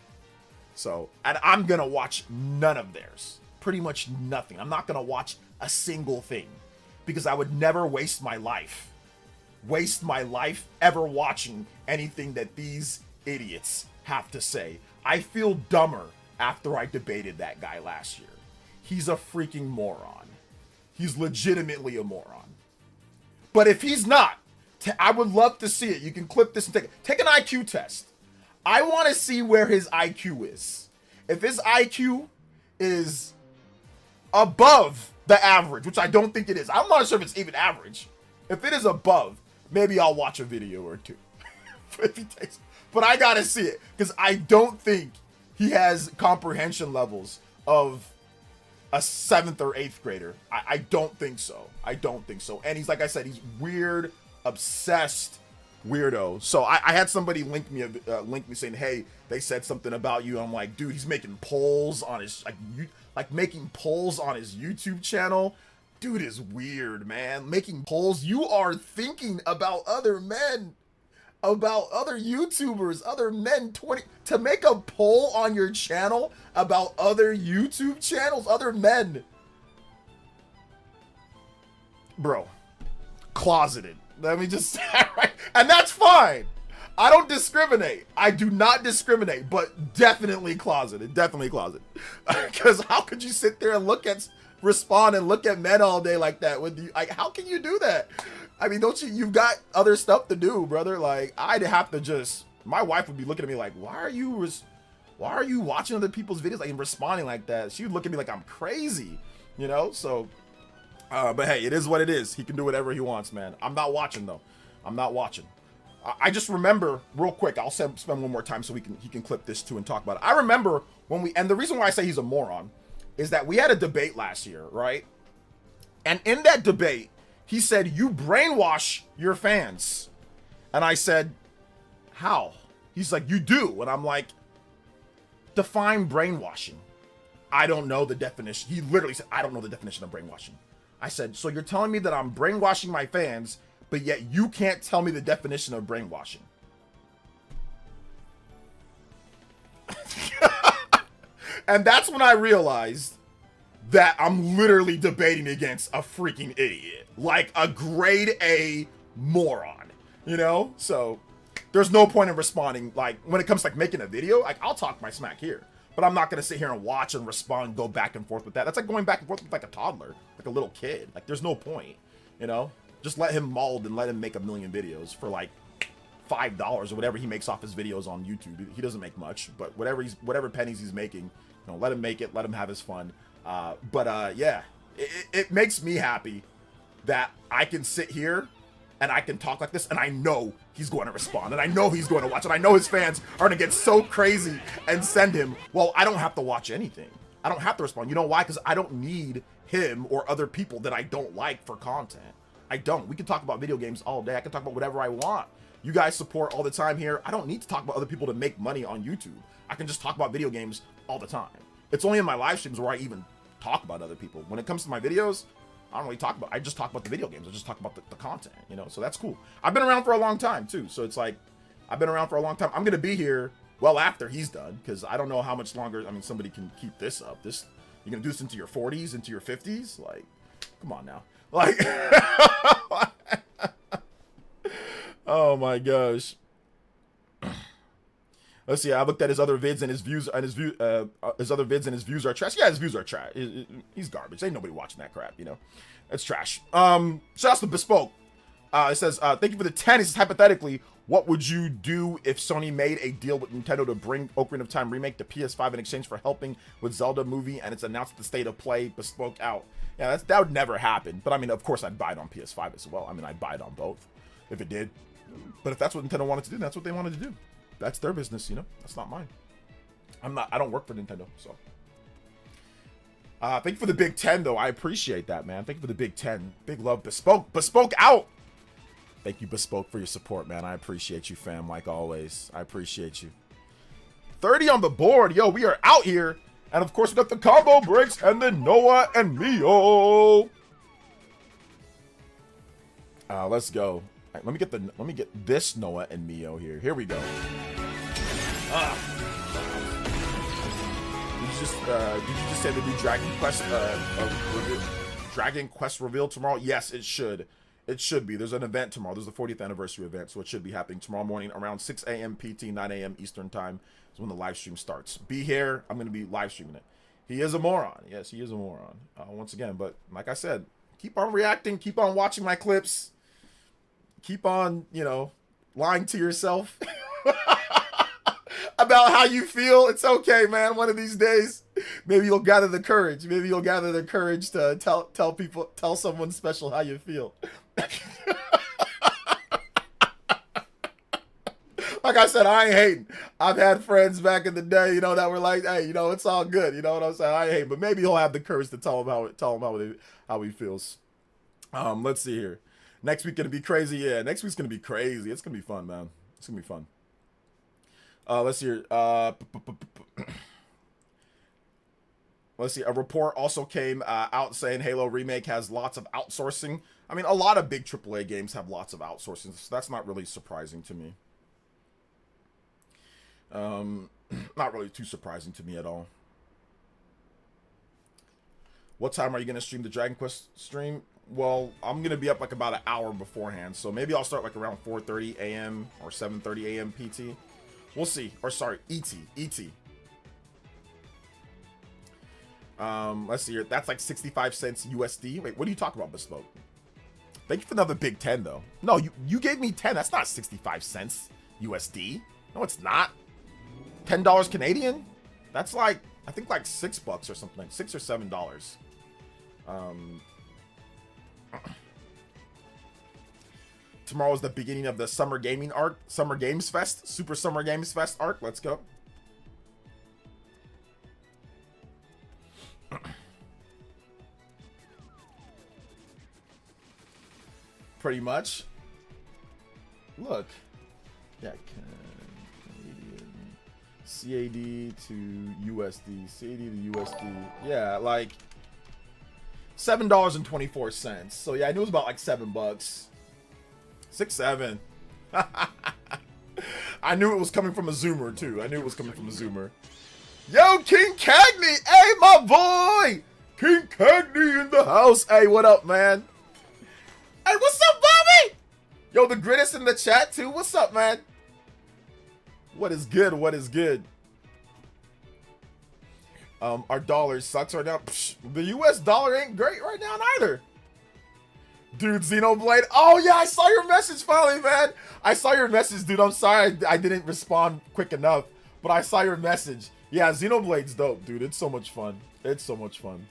So, and I'm going to watch none of theirs. Pretty much nothing. I'm not going to watch a single thing because I would never waste my life ever watching anything that these idiots have to say. I feel dumber after I debated that guy last year. He's a freaking moron. He's legitimately a moron. But if he's not, I would love to see it. You can clip this and take an IQ test. I want to see where his IQ is. If his IQ is above the average, which I don't think it is. I'm not sure if it's even average. If it is above, maybe I'll watch a video or two. But I gotta see it because I don't think he has comprehension levels of a 7th or 8th grader. I don't think so. And he's, like I said, he's weird, obsessed weirdo. So I had somebody link me saying, hey, they said something about you. I'm like, dude, he's making polls on his making polls on his YouTube channel. Dude is weird, man. Making polls. You are thinking about other men. about other YouTubers, other men, to make a poll on your channel about other YouTube channels, other men. Bro, closeted. Let me just say it right. And that's fine. I don't discriminate. I do not discriminate, but definitely closeted. Definitely closeted. Because how could you sit there and respond and look at men all day like that? With you, like, how can you do that? I mean, don't you? You've got other stuff to do, brother. Like, I'd have to just. My wife would be looking at me like, why are you watching other people's videos like and responding like that? She would look at me like I'm crazy, you know. So, but hey, it is what it is. He can do whatever he wants, man. I'm not watching though. I'm not watching. I just remember real quick. I'll spend one more time so he can clip this too and talk about it. I remember and the reason why I say he's a moron is that we had a debate last year, right? And in that debate, he said, you brainwash your fans. And I said, how? He's like, you do. And I'm like, define brainwashing. I don't know the definition. He literally said, I don't know the definition of brainwashing. I said, so you're telling me that I'm brainwashing my fans, but yet you can't tell me the definition of brainwashing. And that's when I realized that I'm literally debating against a freaking idiot. Like a grade A moron, you know? So there's no point in responding. Like when it comes to like making a video, like I'll talk my smack here, but I'm not going to sit here and watch and respond and go back and forth with that. That's like going back and forth with like a toddler, like a little kid. Like there's no point, you know? Just let him mold and let him make a million videos for like $5 or whatever he makes off his videos on YouTube. He doesn't make much, but whatever pennies he's making, you know, let him make it, let him have his fun. Yeah, it makes me happy that I can sit here and I can talk like this and I know he's going to respond and I know he's going to watch and I know his fans are going to get so crazy and send him. Well, I don't have to watch anything. I don't have to respond. You know why? Because I don't need him or other people that I don't like for content. I don't. We can talk about video games all day. I can talk about whatever I want. You guys support all the time here. I don't need to talk about other people to make money on YouTube. I can just talk about video games all the time. It's only in my live streams where I even talk about other people. When it comes to my videos, I don't really talk about, I just talk about the video games. I just talk about the content, you know? So that's cool. I've been around for a long time too. So it's like, I've been around for a long time. I'm going to be here well after he's done, because I don't know how much longer, I mean, somebody can keep this up. You're going to do this into your 40s, into your 50s? Like, come on now. Like, oh my gosh. Let's see. I looked at his other vids and his views are trash. Yeah, his views are trash. He's garbage. Ain't nobody watching that crap, you know. It's trash. Shout out to Bespoke. It says, thank you for the 10. It says, hypothetically, what would you do if Sony made a deal with Nintendo to bring Ocarina of Time remake to PS5 in exchange for helping with Zelda movie and it's announced the state of play Bespoke out? Yeah, that would never happen. But I mean, of course, I'd buy it on PS5 as well. I mean, I'd buy it on both if it did. But if that's what Nintendo wanted to do, that's what they wanted to do. That's their business, you know. That's not mine. I don't work for Nintendo, so. Thank you for the big 10, though. I appreciate that, man. Thank you for the big 10. Big love, Bespoke. Bespoke out. Thank you, Bespoke, for your support, man. I appreciate you, fam, like always. I appreciate you. 30 on the board. Yo, we are out here. And, of course, we got the combo breaks and then Noah and Mio. Let's go. Right, let me get this Noah and Mio here. Here we go. Did you just say the new Dragon Quest reveal tomorrow? Yes, it should. It should be. There's an event tomorrow. There's the 40th anniversary event, so it should be happening tomorrow morning around 6 a.m. PT, 9 a.m. Eastern time is when the live stream starts. Be here. I'm going to be live streaming it. He is a moron. Yes, he is a moron. Once again, but like I said, keep on reacting. Keep on watching my clips. Keep on, you know, lying to yourself about how you feel. It's okay, man. One of these days, maybe you'll gather the courage. Maybe you'll gather the courage to tell someone special how you feel. Like I said, I ain't hating. I've had friends back in the day, you know, that were like, hey, you know, it's all good. You know what I'm saying? I ain't hating, but maybe he'll have the courage to tell him how he feels. Let's see here. Next week gonna be crazy. Yeah, next week's gonna be crazy. It's gonna be fun, man. It's gonna be fun. Let's see here. Let's see. A report also came out saying Halo Remake has lots of outsourcing. I mean, a lot of big AAA games have lots of outsourcing, so that's not really surprising to me. Not really too surprising to me at all. What time are you going to stream the Dragon Quest stream? Well, I'm going to be up like about an hour beforehand. So maybe I'll start like around 4:30 a.m. or 7:30 a.m. PT. We'll see. Or sorry, ET. Let's see here. That's like 65 cents USD. Wait, what are you talking about, Bespoke? Thank you for another big 10, though. No, you gave me 10. That's not 65 cents USD. No, it's not. $10 Canadian? That's like, I think like $6 or something. $6 or $7. Tomorrow is the beginning of the Summer Gaming arc. Summer Games Fest. Super Summer Games Fest arc. Let's go. Pretty much. Look. Yeah, Canadian. CAD to USD. CAD to USD. Yeah, like $7.24. So yeah, I knew it was about like $7. 6, 7. I knew it was coming from a Zoomer too. I knew it was coming from a Zoomer. Yo, King Cagney! Hey, my boy! King Cagney in the house. Hey, what up, man? Hey, what's up, Bobby? Yo, the Grittis in the chat too. What's up, man? What is good? What is good? Our dollar sucks right now. Psh, the US dollar ain't great right now either. Dude, Xenoblade. Oh yeah, I saw your message finally, man. I saw your message, dude. I'm sorry I didn't respond quick enough, but I saw your message. Yeah, Xenoblade's dope, dude. It's so much fun. It's so much fun.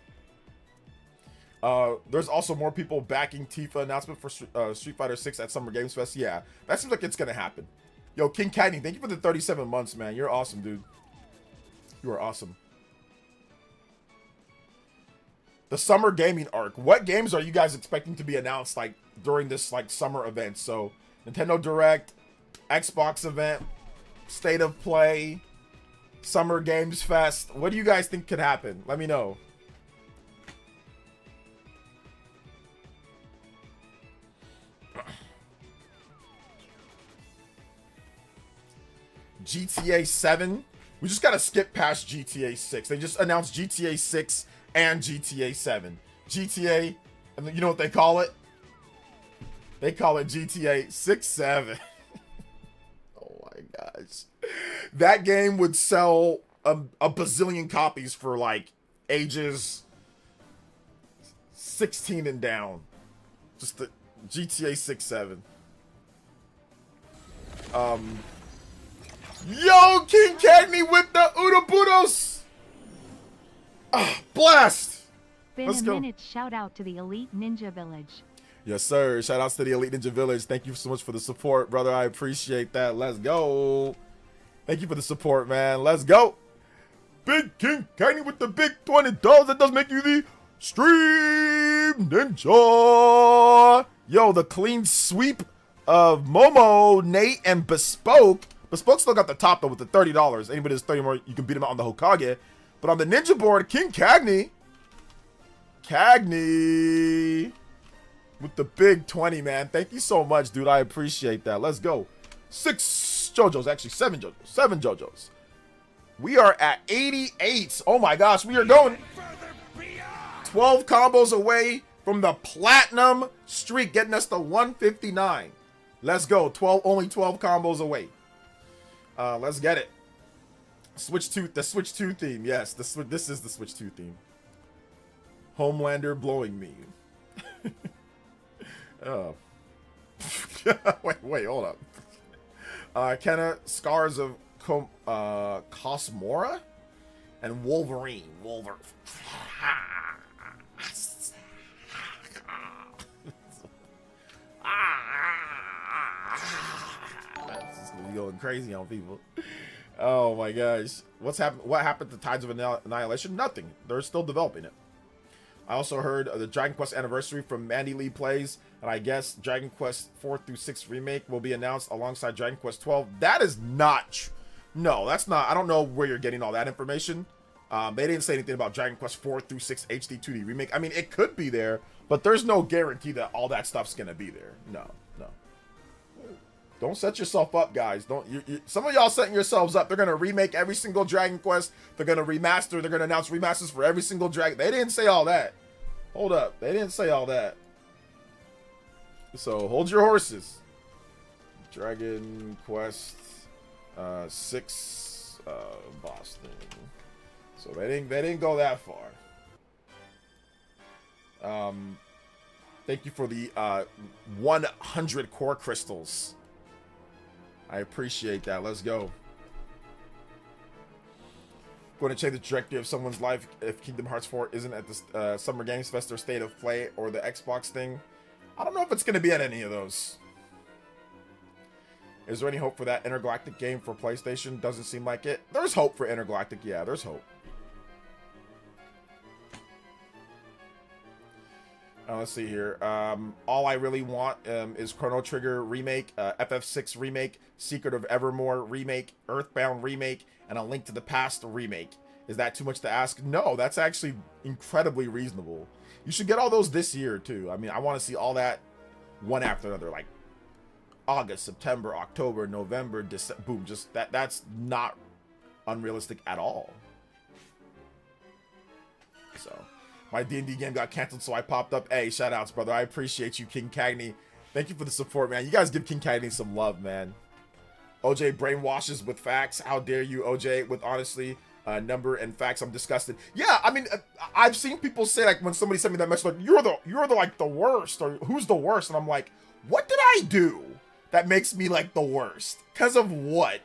There's also more people backing Tifa announcement for Street Fighter 6 at Summer Games Fest. Yeah, that seems like it's gonna happen. Yo, King Cagney, thank you for the 37 months, man. You're awesome, dude. You are awesome. The Summer Gaming arc. What games are you guys expecting to be announced like during this like summer event? So Nintendo Direct, Xbox event, State of Play, Summer Games Fest. What do you guys think could happen? Let me know. GTA 7. We just gotta skip past GTA 6. They just announced GTA 6 and GTA 7. GTA, and you know what they call it? They call it GTA 6-7. Oh my gosh. That game would sell a bazillion copies for like ages 16 and down. Just the GTA 6-7. Yo, King Cagney with the Udabudos! Blast! Been Let's a go. minute. Shout out to the Elite Ninja Village. Yes, sir. Shout outs to the Elite Ninja Village. Thank you so much for the support, brother. I appreciate that. Let's go. Thank you for the support, man. Let's go. Big King Cagney with the big $20. That does make you the Stream Ninja. Yo, the clean sweep of Momo, Nate, and Bespoke. Bespoke still got the top, though, with the $30. Anybody that's 30 more, you can beat him out on the Hokage. But on the Ninja board, King Cagney. Cagney. With the big 20, man. Thank you so much, dude. I appreciate that. Let's go. 6 JoJo's. Actually, 7 JoJo's. 7 JoJo's. We are at 88. Oh, my gosh. We are going 12 combos away from the platinum streak, getting us to 159. Let's go. Only 12 combos away. Let's get it. Switch 2, the Switch 2 theme. Yes, this is the Switch 2 theme. Homelander blowing me. Oh. wait, hold up. Kenna, Scars of Cosmora, and Wolverine. This is gonna be going crazy on people. Oh my gosh. What happened to Tides of Annihilation? Nothing. They're still developing it. I also heard the Dragon Quest anniversary from Mandy Lee Plays, and I guess Dragon Quest 4 through 6 remake will be announced alongside Dragon Quest 12. That is not no, that's not. I don't know where you're getting all that information. They didn't say anything about Dragon Quest 4 through 6 HD 2D remake. I mean, it could be there, but there's no guarantee that all that stuff's gonna be there. No. Don't set yourself up, guys. Don't. Some of y'all setting yourselves up. They're gonna remake every single Dragon Quest. They're gonna remaster. They're gonna announce remasters for every single Dragon. They didn't say all that. Hold up. They didn't say all that. So hold your horses. Dragon Quest 6 Boston. So they didn't go that far. Thank you for the 100 core crystals. I appreciate that. Let's go. Going to change the trajectory of someone's life if Kingdom Hearts 4 isn't at the Summer Games Fest or State of Play or the Xbox thing. I don't know if it's going to be at any of those. Is there any hope for that intergalactic game for PlayStation? Doesn't seem like it. There's hope for intergalactic. Yeah, there's hope. Let's see here. All I really want is Chrono Trigger remake, FF6 remake, Secret of Evermore remake, Earthbound remake, and A Link to the Past remake. Is that too much to ask? No, that's actually incredibly reasonable. You should get all those this year too. I mean, I want to see all that one after another, like August, September, October, November, December. Boom, just that's not unrealistic at all. So. My D&D game got canceled, so I popped up. Hey, shout outs, brother. I appreciate you, King Cagney. Thank you for the support, man. You guys give King Cagney some love, man. OJ brainwashes with facts. How dare you, OJ, with honestly, number and facts. I'm disgusted. Yeah, I mean, I've seen people say, like, when somebody sent me that message, like, you're the like the worst, or who's the worst? And I'm like, what did I do that makes me like the worst? Because of what?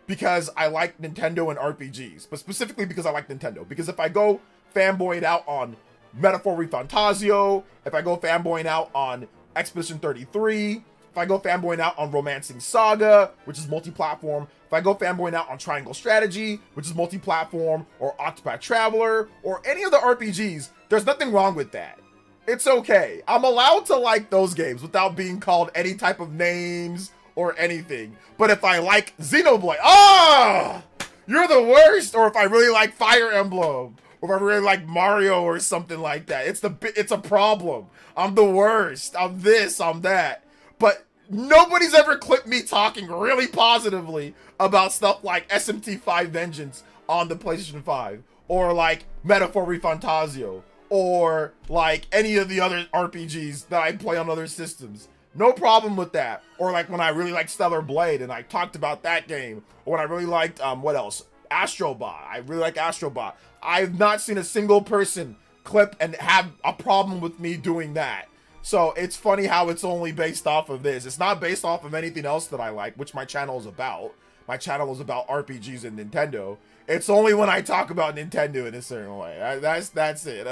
Because I like Nintendo and RPGs, but specifically because I like Nintendo. Because if I go fanboyed out on Metaphor Refantasio, if I go fanboying out on Expedition 33, if I go fanboying out on Romancing Saga, which is multi-platform, if I go fanboying out on Triangle Strategy, which is multi-platform, or Octopath Traveler, or any of the RPGs, there's nothing wrong with that. It's okay. I'm allowed to like those games without being called any type of names or anything. But if I like Xenoblade, you're the worst! Or if I really like Fire Emblem, or if I really like Mario or something like that, it's a problem. I'm the worst. I'm this, I'm that. But nobody's ever clipped me talking really positively about stuff like SMT5 Vengeance on the PlayStation 5, or like Metaphor Refantasio, or like any of the other RPGs that I play on other systems. No problem with that. Or like when I really liked Stellar Blade and I talked about that game, or when I really liked what else? Astrobot. I really like Astrobot. I've not seen a single person clip and have a problem with me doing that. So it's funny how it's only based off of this. It's not based off of anything else that I like, which my channel is about. My channel is about RPGs and Nintendo. It's only when I talk about Nintendo in a certain way. That's it.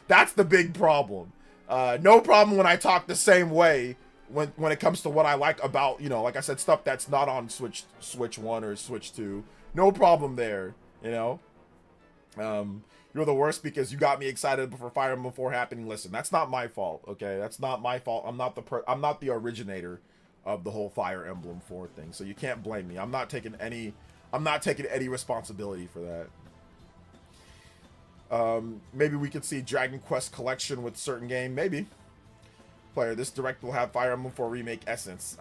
That's the big problem. No problem when I talk the same way when it comes to what I like about, you know, like I said, stuff that's not on Switch 1 or Switch 2. No problem there, you know. You're the worst because you got me excited for Fire Emblem 4 happening. Listen, that's not my fault, okay? That's not my fault. I'm not the originator of the whole Fire Emblem 4 thing. So you can't blame me. I'm not taking any responsibility for that. Maybe we could see Dragon Quest collection with certain game, maybe. Player, this direct will have Fire Emblem 4 Remake Essence.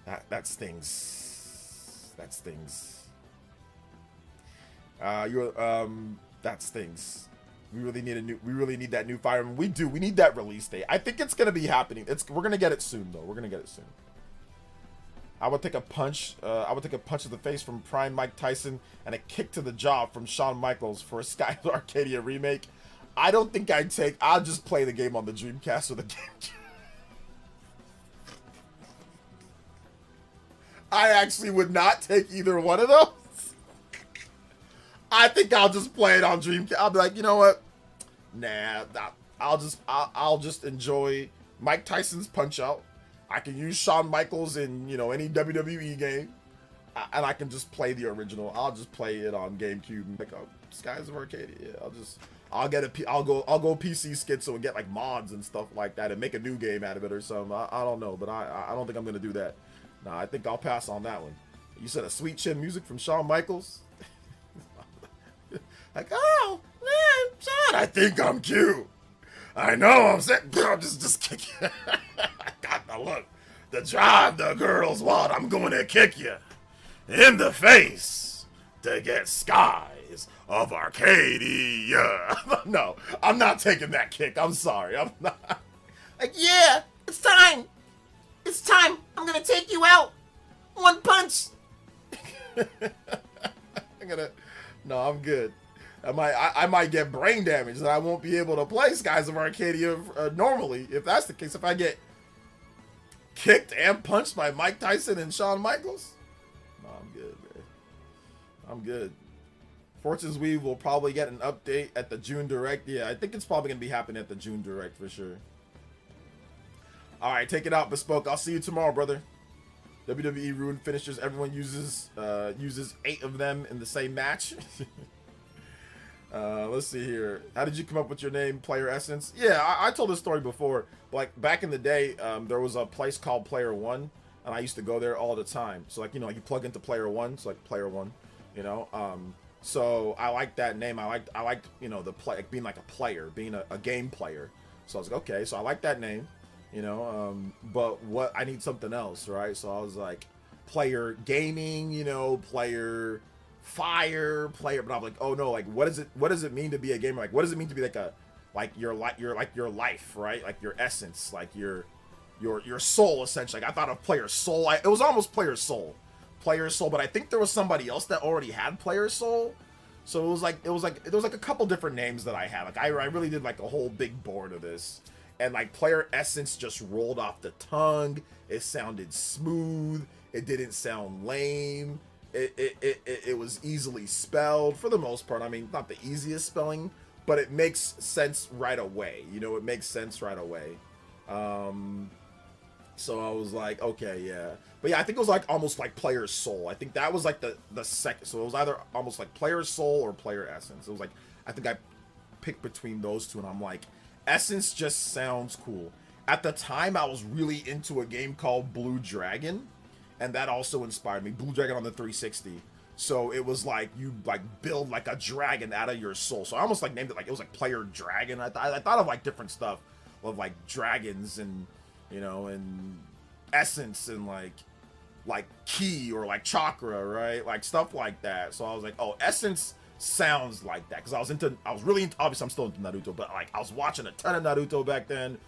That stings. That stings. That stings. We really need that new Fire Emblem. We do. We need that release date. I think it's gonna be happening. We're gonna get it soon though. We're gonna get it soon. I would take a punch. I would take a punch to the face from Prime Mike Tyson and a kick to the jaw from Shawn Michaels for a Skylar Arcadia remake. I don't think I'd take. I'll just play the game on the Dreamcast or the GameCube. I actually would not take either one of those. I think I'll just play it on Dreamcast. I'll be like, you know what? Nah, I'll just enjoy Mike Tyson's Punch Out. I can use Shawn Michaels in, you know, any WWE game, and I can just play the original. I'll just play it on GameCube and pick up Skies of Arcadia. Yeah, I'll go PC schizo and get like mods and stuff like that and make a new game out of it or something. I don't know, but I don't think I'm gonna do that. Nah, I think I'll pass on that one. You said a Sweet Chin music from Shawn Michaels. Like, oh man, Shawn, I think I'm cute. I know I'm saying, just kick it. Now look, to drive the girls wild, I'm going to kick you in the face to get skies of Arcadia. No, I'm not taking that kick. I'm sorry. I'm not. Like, yeah, it's time. It's time. I'm gonna take you out. One punch. No, I'm good. I might get brain damage and I won't be able to play Skies of Arcadia normally. If that's the case, if I get kicked and punched by Mike Tyson and Shawn Michaels, no, I'm good, man. I'm good. Fortune's Weave will probably get an update at the June Direct. Yeah, I think it's probably gonna be happening at the June Direct for sure. All right, take it out, Bespoke. I'll see you tomorrow, brother. WWE Ruin finishers. Everyone uses 8 of them in the same match. Let's see here. How did you come up with your name, PlayerEssence? Yeah, I told this story before. Like back in the day, there was a place called Player One, and I used to go there all the time. So like, you know, you plug into Player One, so like Player One, you know. So I liked that name. I liked you know, the play, like being like a player, being a game player. So I was like, okay, so I like that name. You know, but what I need something else, right? So I was like, player gaming, you know, player fire, player. But I'm like, oh no, like what does it mean to be a gamer? Like what does it mean to be like your life, right? Like your essence, like your soul, essentially. Like I thought of player soul. It was almost player soul, but I think there was somebody else that already had player soul. So it was like there was like a couple different names that I had. Like I really did like a whole big board of this. And like PlayerEssence just rolled off the tongue. It sounded smooth. It didn't sound lame. It was easily spelled for the most part. I mean, not the easiest spelling, but it makes sense right away. You know, it makes sense right away. So I was like, okay, yeah. But yeah, I think it was like almost like Player Soul. I think that was like the second. So it was either almost like Player Soul or PlayerEssence. It was like, I think I picked between those two, and I'm like, Essence just sounds cool. At the time, I was really into a game called Blue Dragon, and that also inspired me. Blue Dragon on the 360. So it was like you like build like a dragon out of your soul. So I almost like named it like it was like Player Dragon. I thought of like different stuff of like dragons and, you know, and essence and like key or like chakra, right? Like stuff like that. So I was like, oh, Essence sounds like that, because I was really into, obviously I'm still into Naruto, but like I was watching a ton of Naruto back then,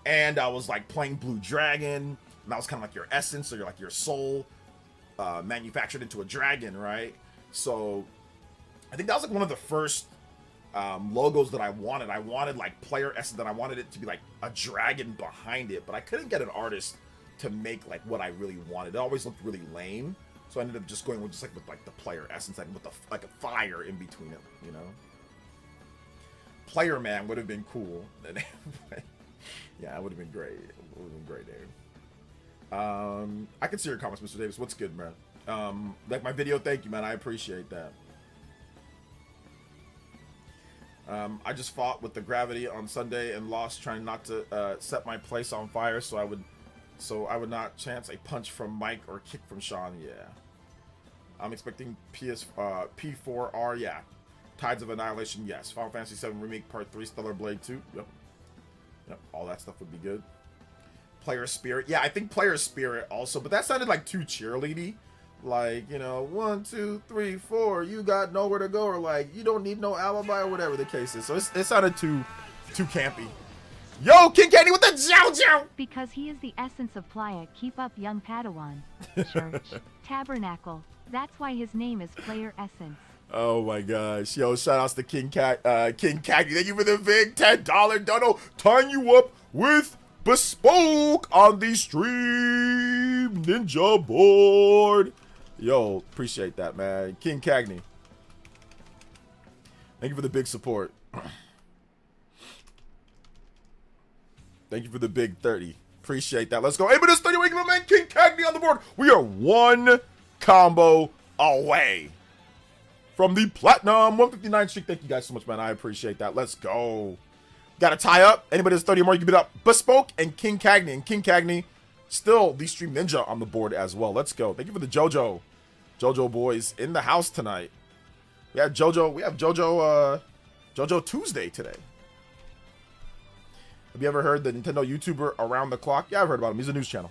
and I was like playing Blue Dragon, and that was kind of like your essence, or your soul manufactured into a dragon, right? So I think that was like one of the first logos that I wanted. I wanted like PlayerEssence, that I wanted it to be like a dragon behind it, but I couldn't get an artist to make like what I really wanted. It always looked really lame. So I ended up just going with the PlayerEssence, and with like a fire in between it, you know. Player Man would have been cool. Yeah, it would have been great. It would have been great, Dave. I can see your comments, Mr. Davis. What's good, man? Like my video, thank you, man. I appreciate that. I just fought with the gravity on Sunday and lost, trying not to set my place on fire, so I would not chance a punch from Mike or kick from Sean. Yeah. I'm expecting P4R, yeah. Tides of Annihilation, yes. Final Fantasy VII Remake Part 3, Stellar Blade 2, yep. All that stuff would be good. Player Spirit, yeah, I think Player Spirit also, but that sounded like too cheerleady. Like, you know, 1, 2, 3, 4, you got nowhere to go, or like, you don't need no alibi, or whatever the case is. So it sounded too campy. Yo, King Candy with the Jow. Because he is the essence of Playa. Keep up, young Padawan. Church. Tabernacle. That's why his name is PlayerEssence. Oh my gosh. Yo, shout outs to King Caggy. Thank you for the big $10 dono. Tying you up with Bespoke on the Stream Ninja board. Yo, appreciate that, man. King Cagney. Thank you for the big support. Thank you for the big 30. Appreciate that. Let's go. Hey, but it's 30 regular man, King Cagney on the board. We are one combo away from the Platinum 159 streak. Thank you guys so much, man. I appreciate that. Let's go. Got to tie up. Anybody that's 30 or more, you can beat up Bespoke and King Cagney. And King Cagney, still the Stream Ninja on the board as well. Let's go. Thank you for the JoJo. JoJo boys in the house tonight. We have JoJo Tuesday today. Have you ever heard the Nintendo YouTuber Around the Clock? Yeah, I've heard about him. He's a news channel.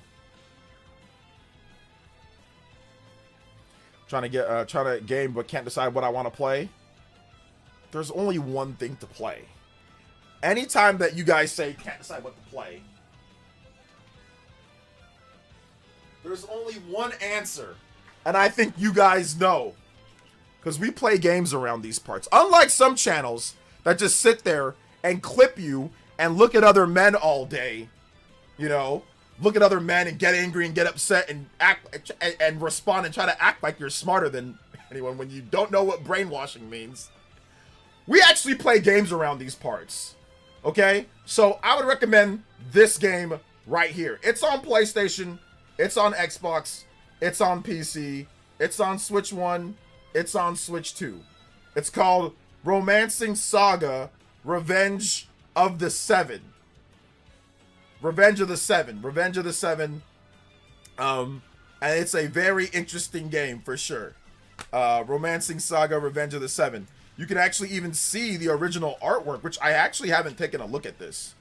Trying to game, but can't decide what I want to play. There's only one thing to play. Anytime that you guys say can't decide what to play, there's only one answer. And I think you guys know. Because we play games around these parts. Unlike some channels that just sit there and clip you and look at other men all day. You know, look at other men and get angry and get upset and act and respond and try to act like you're smarter than anyone when you don't know what brainwashing means. We actually play games around these parts. Okay? So I would recommend this game right here. It's on PlayStation. It's on Xbox. It's on PC. It's on Switch 1. It's on Switch 2. It's called Romancing Saga Revenge of the Seven. Revenge of the Seven. Revenge of the Seven. And it's a very interesting game for sure. Romancing Saga Revenge of the Seven. You can actually even see the original artwork, which I actually haven't taken a look at this.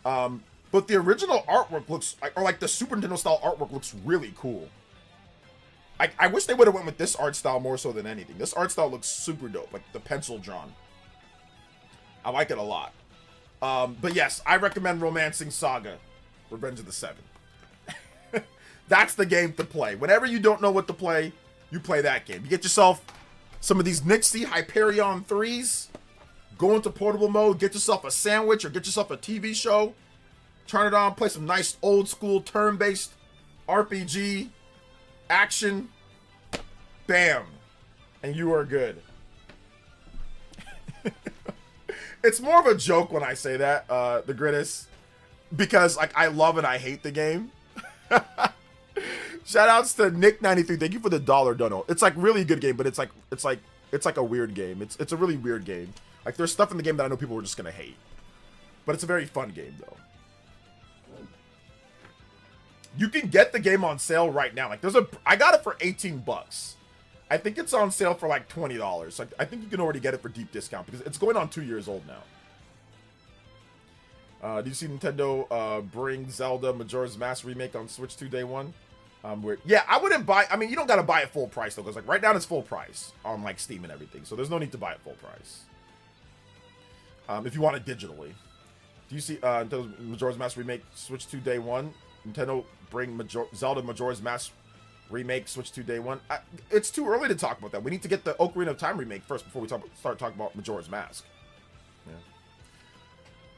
But the original artwork looks, or like the Super Nintendo style artwork looks really cool. I wish they would have went with this art style more so than anything. This art style looks super dope, like the pencil drawn. I like it a lot. But yes, I recommend Romancing Saga, Revenge of the Seven. That's the game to play. Whenever you don't know what to play, you play that game. You get yourself some of these Nixie Hyperion 3s, go into portable mode, get yourself a sandwich or get yourself a TV show, turn it on, play some nice old school turn-based RPG, action, bam, and you are good. It's more of a joke when I say that, the Gritus, because like I love and I hate the game. Shoutouts to Nick93. Thank you for the $1 dono. It's like really good game, but it's like a weird game. It's a really weird game. Like there's stuff in the game that I know people are just gonna hate, but it's a very fun game though. You can get the game on sale right now. Like I got it for 18 bucks. I think it's on sale for like $20. Like I think you can already get it for deep discount because it's going on 2 years old now. Do you see Nintendo bring Zelda Majora's Mask remake on Switch 2 day one? Yeah, I wouldn't buy. I mean, you don't gotta buy it full price though, because like right now it's full price on like Steam and everything. So there's no need to buy it full price. If you want it digitally. Do you see Nintendo Majora's Mask remake Switch 2 day one? Nintendo bring Zelda Majora's Mask remake Switch 2 day one. It's too early to talk about that. We need to get the Ocarina of Time remake first before we start talking about Majora's Mask.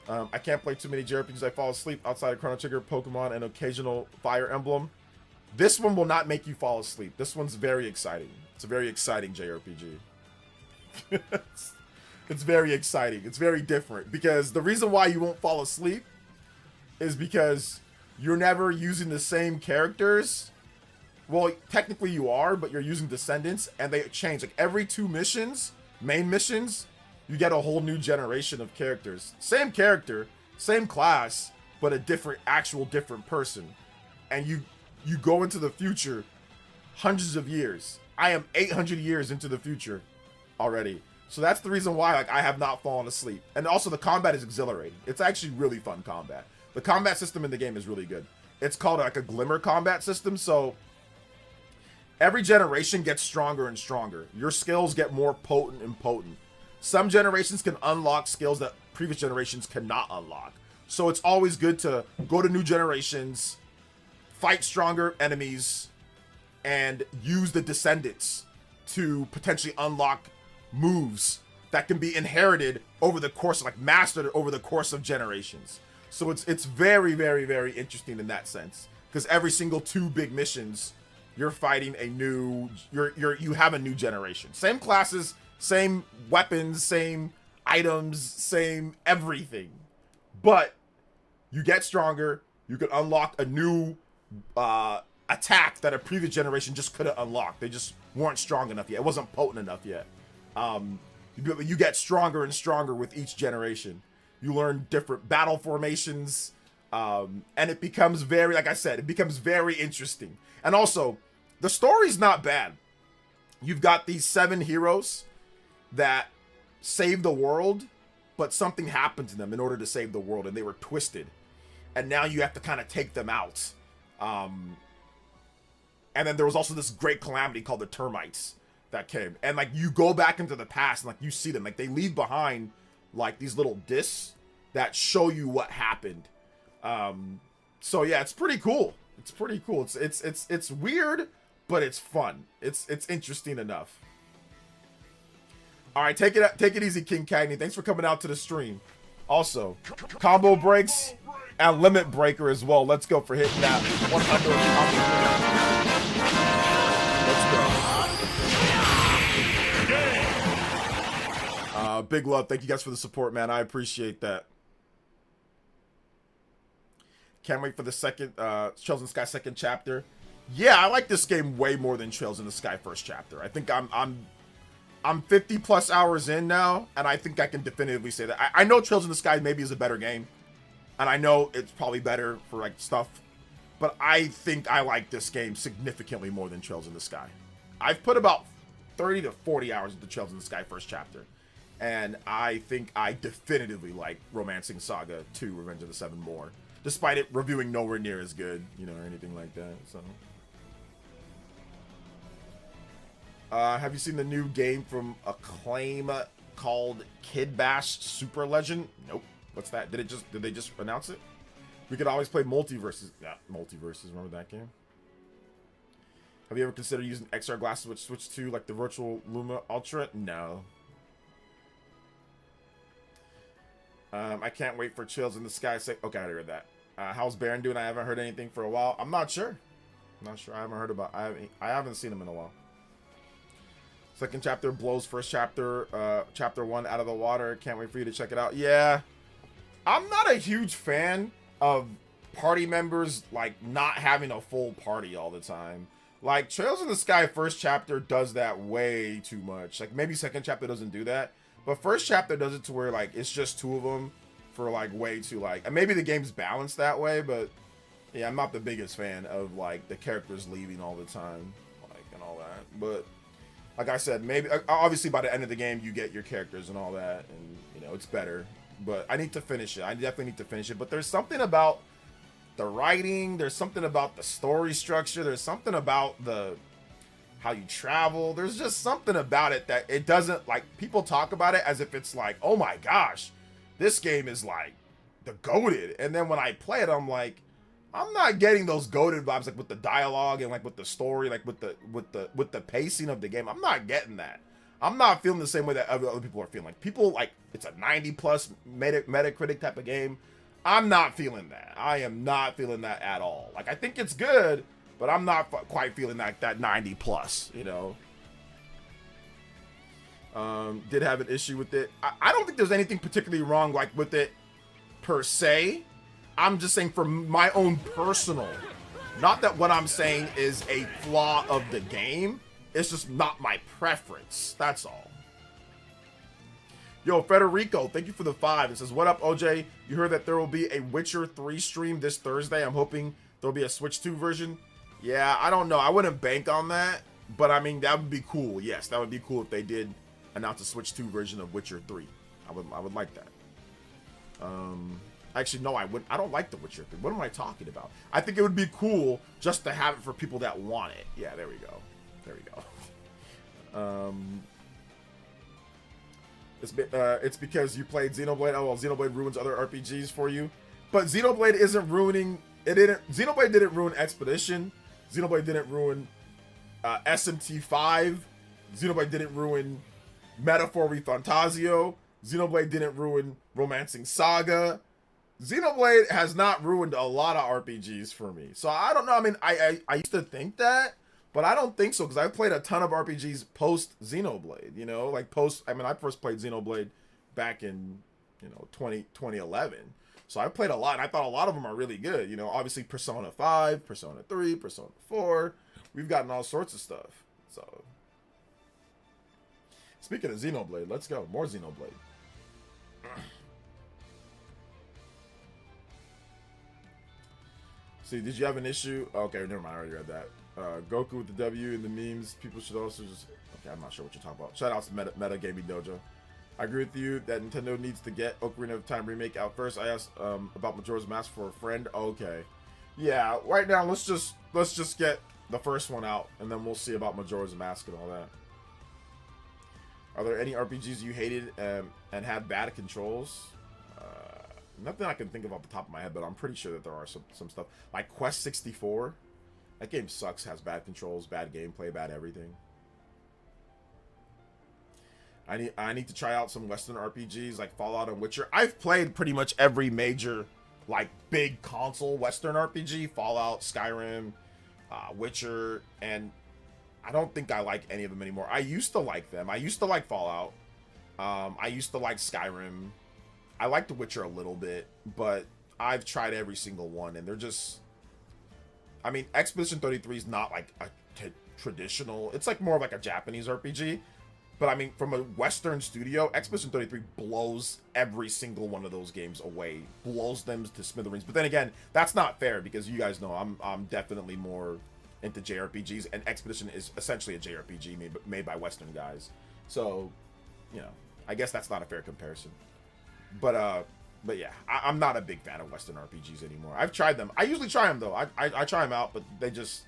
Yeah. I can't play too many JRPGs. I fall asleep outside of Chrono Trigger, Pokemon, and occasional Fire Emblem. This one will not make you fall asleep. This one's very exciting. It's a very exciting JRPG. It's very exciting. It's very different because the reason why you won't fall asleep is because you're never using the same characters. Well, technically you are, but you're using descendants and they change. Like every 2 missions, main missions, you get a whole new generation of characters. Same character, same class, but a different person. And you go into the future hundreds of years. I am 800 years into the future already. So that's the reason why like I have not fallen asleep. And also the combat is exhilarating. It's actually really fun combat. The combat system in the game is really good. It's called like a glimmer combat system. So every generation gets stronger and stronger. Your skills get more potent and potent. Some generations can unlock skills that previous generations cannot unlock. So it's always good to go to new generations, fight stronger enemies, and use the descendants to potentially unlock moves that can be inherited over the course, like mastered over the course of generations. So it's very, very, very interesting in that sense. Because every single 2 big missions, you're fighting a new, you have a new generation. Same classes, same weapons, same items, same everything. But you get stronger, you can unlock a new attack that a previous generation just couldn't unlock. They just weren't strong enough yet. It wasn't potent enough yet. You get stronger and stronger with each generation. You learn different battle formations, and it becomes very, like I said, it becomes very interesting. And also, the story's not bad. You've got these 7 heroes that save the world, but something happened to them in order to save the world, and they were twisted. And now you have to kind of take them out. And then there was also this great calamity called the termites that came. And, like, you go back into the past, and, like, you see them. Like, they leave behind, like, these little discs that show you what happened. So, yeah, it's pretty cool. It's pretty cool. It's weird, but it's fun. It's interesting enough. All right, take it easy, King Cagney. Thanks for coming out to the stream. Also, combo breaks and limit breaker as well. Let's go for hitting that 100 combo. Let's go. Big love. Thank you guys for the support, man. I appreciate that. Can't wait for the second Trails in the Sky second chapter. Yeah, I like this game way more than Trails in the Sky first chapter. I think I'm 50 plus hours in now, and I think I can definitively say that. I know Trails in the Sky maybe is a better game, and I know it's probably better for like stuff, but I think I like this game significantly more than Trails in the Sky. I've put about 30 to 40 hours into Trails in the Sky first chapter, and I think I definitively like Romancing Saga 2 Revenge of the Seven more, despite it reviewing nowhere near as good, you know, or anything like that. So have you seen the new game from Acclaim called Kid Bash Super Legend? Nope. What's that? Did they just announce it? We could always play Multiverses. Yeah, Multiverses. Remember that game? Have you ever considered using XR glasses with Switch 2 like the Virtual Luma Ultra? No. I can't wait for Chills in the Sky. Okay, I heard that. How's Baron doing? I haven't heard anything for a while. I'm not sure. I haven't heard about. I haven't seen him in a while. Second chapter blows first chapter, chapter 1 out of the water. Can't wait for you to check it out. Yeah, I'm not a huge fan of party members like not having a full party all the time. Like Trails in the Sky first chapter does that way too much. Like maybe second chapter doesn't do that, but first chapter does it to where like it's just two of them for like way too like. And maybe the game's balanced that way, but yeah, I'm not the biggest fan of like the characters leaving all the time, like and all that. But like I said, maybe obviously by the end of the game you get your characters and all that, and you know it's better. But I need to finish it. I definitely need to finish it. But there's something about the writing. There's something about the story structure. There's something about the how you travel. There's just something about it that it doesn't like. People talk about it as if it's like, oh my gosh, this game is like the goated. And then when I play it, I'm like, I'm not getting those goated vibes like with the dialogue and like with the story, like with the pacing of the game. I'm not getting that. I'm not feeling the same way that other people are feeling. Like people like it's a 90 plus Metacritic type of game. I'm not feeling that. I am not feeling that at all. Like I think it's good, but I'm not quite feeling like that 90 plus. You know. Did have an issue with it. I don't think there's anything particularly wrong like with it per se. I'm just saying for my own personal, not that what I'm saying is a flaw of the game. It's just not my preference. That's all. Yo, Federico, thank you for the 5. It says, what up, OJ? You heard that there will be a Witcher 3 stream this Thursday. I'm hoping there'll be a Switch 2 version. Yeah, I don't know. I wouldn't bank on that, but I mean, that would be cool. Yes, that would be cool if they did announce a Switch 2 version of Witcher 3. I would like that. Actually, no, I wouldn't. I don't like The Witcher 3. What am I talking about? I think it would be cool just to have it for people that want it. Yeah, there we go. There we go. It's because you played Xenoblade. Oh, well, Xenoblade ruins other RPGs for you. But Xenoblade isn't ruining... Xenoblade didn't ruin Expedition. Xenoblade didn't ruin SMT5. Xenoblade didn't ruin Metaphor Refantasio. Xenoblade didn't ruin Romancing Saga. Xenoblade has not ruined a lot of RPGs for me. So I don't know. I mean, I used to think that, but I don't think so because I've played a ton of RPGs post Xenoblade, you know, like I mean, I first played Xenoblade back in, 2011. So I played a lot and I thought a lot of them are really good. You know, obviously Persona 5, Persona 3, Persona 4. We've gotten all sorts of stuff. So speaking of Xenoblade, let's go. More Xenoblade. See, did you have an issue? Okay, never mind. I already read that. Goku with the W in the memes. People should also just... Okay, I'm not sure what you're talking about. Shout out to Meta Gaming Dojo. I agree with you that Nintendo needs to get Ocarina of Time remake out first. I asked about Majora's Mask for a friend. Okay, yeah. Right now, let's just get the first one out, and then we'll see about Majora's Mask and all that. Are there any RPGs you hated and had bad controls? Nothing I can think of off the top of my head, but I'm pretty sure that there are some stuff. Like Quest 64, that game sucks. Has bad controls, bad gameplay, bad everything. I need to try out some Western RPGs like Fallout and Witcher. I've played pretty much every major, like, big console Western RPG. Fallout, Skyrim, Witcher, and I don't think I like any of them anymore. I used to like them. I used to like Fallout. I used to like Skyrim. I like The Witcher a little bit, but I've tried every single one, and they're just... I mean, Expedition 33 is not like a traditional... It's like more of like a Japanese RPG. But I mean, from a Western studio, Expedition 33 blows every single one of those games away, blows them to smithereens. But then again, that's not fair because you guys know I'm definitely more into JRPGs, and Expedition is essentially a JRPG made by Western guys. So, you know, I guess that's not a fair comparison. But yeah, I'm not a big fan of Western RPGs anymore. I've tried them. I usually try them though. I try them out, but they just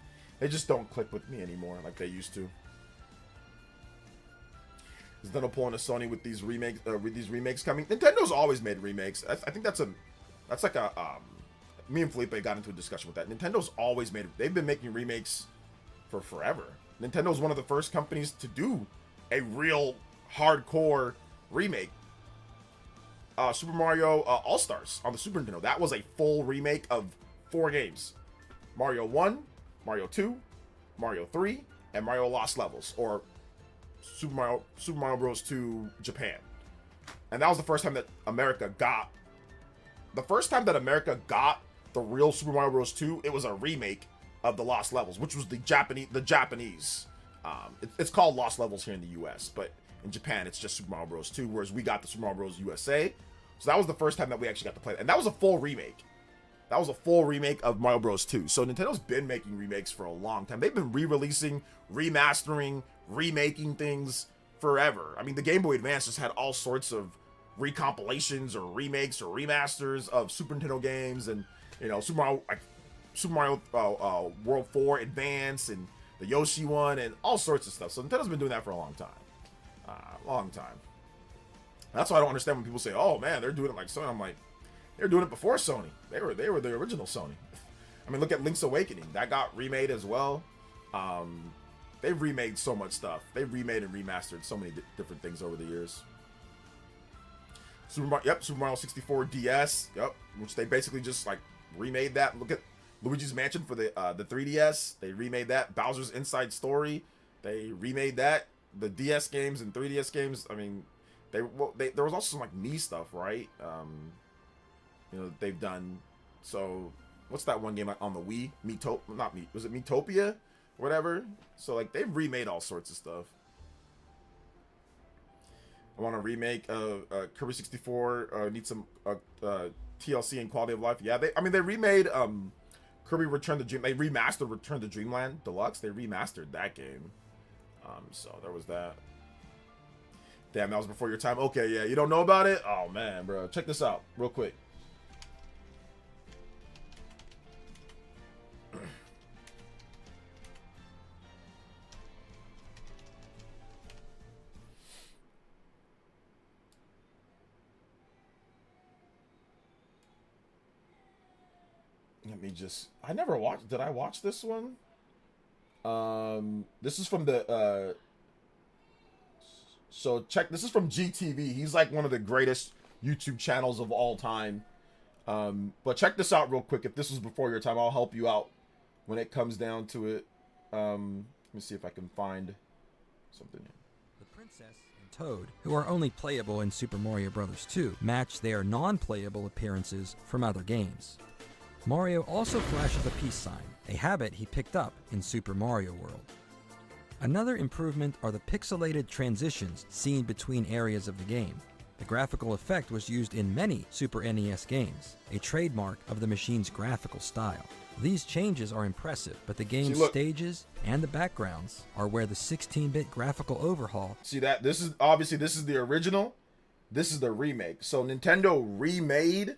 don't click with me anymore like they used to. Is Nintendo pulling a Sony with these remakes coming? Nintendo's always made remakes. I think that's like a me and Felipe got into a discussion with that. Nintendo's always made. They've been making remakes for forever. Nintendo's one of the first companies to do a real hardcore remake. Super Mario All-Stars on the Super Nintendo. That was a full remake of 4 games: Mario 1, Mario 2, Mario 3, and Mario Lost Levels, or Super Mario Bros. 2 Japan. And that was the first time that America got the real Super Mario Bros. 2. It was a remake of the Lost Levels, which was the Japanese. It's called Lost Levels here in the US, but in Japan it's just Super Mario Bros. 2, whereas we got the Super Mario Bros. USA. So that was the first time that we actually got to play it. And that was a full remake. That was a full remake of Mario Bros. 2. So Nintendo's been making remakes for a long time. They've been re-releasing, remastering, remaking things forever. I mean, the Game Boy Advance just had all sorts of recompilations or remakes or remasters of Super Nintendo games, and you know, Super Mario World 4 Advance and the Yoshi one and all sorts of stuff. So Nintendo's been doing that for a long time. That's why I don't understand when people say, "Oh man, they're doing it like Sony." I'm like, they're doing it before Sony. They were the original Sony. I mean, look at Link's Awakening. That got remade as well. They've remade so much stuff. They've remade and remastered so many different things over the years. Super Mario 64 DS. Yep, which they basically just like remade that. Look at Luigi's Mansion for the 3DS. They remade that. Bowser's Inside Story. They remade that. The DS games and 3DS games. I mean, there was also some like Mii stuff, right? You know, they've done. So what's that one game on the Wii? Was it Miitopia? Whatever. So like they've remade all sorts of stuff. I want a remake of Kirby 64. Need some TLC and quality of life. Yeah, they remade Kirby Return to Dream. They remastered Return to Dreamland Deluxe. They remastered that game. So there was that. Damn, that was before your time. Okay, yeah, you don't know about it? Oh man, bro, check this out real quick. Let me just... I never watched... Did I watch this one? This is from the... So check... This is from GTV. He's like one of the greatest YouTube channels of all time. But check this out real quick. If this was before your time, I'll help you out when it comes down to it. Let me see if I can find something. The Princess and Toad, who are only playable in Super Mario Bros. 2, match their non-playable appearances from other games. Mario also flashes a peace sign, a habit he picked up in Super Mario World. Another improvement are the pixelated transitions seen between areas of the game. The graphical effect was used in many Super NES games, a trademark of the machine's graphical style. These changes are impressive, but the game's stages and the backgrounds are where the 16-bit graphical overhaul... See that? This is the original, This is the remake. So Nintendo remade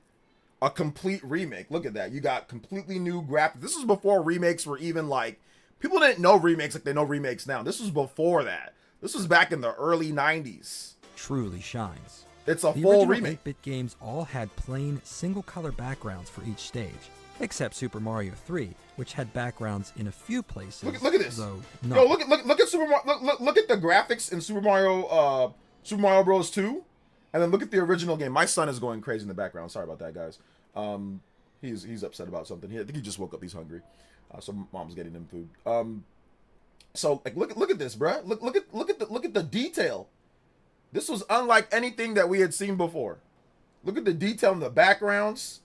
a complete remake. Look at that. You got completely new graphics. This was before remakes were even like, people didn't know remakes like they know remakes now. This was before that. This was back in the early 90s. Truly shines. It's a The full original remake. 8-bit games all had plain single-color backgrounds for each stage, except Super Mario 3, which had backgrounds in a few places. Look at this. Though Yo, not. look at Super Mario. Look at the graphics in Super Mario Bros. 2, and then look at the original game. My son is going crazy in the background. Sorry about that, guys. He's upset about something. I think he just woke up. He's hungry, so mom's getting him food. So like look at this, bruh. Look at the detail. This was unlike anything that we had seen before. Look at the detail in the backgrounds.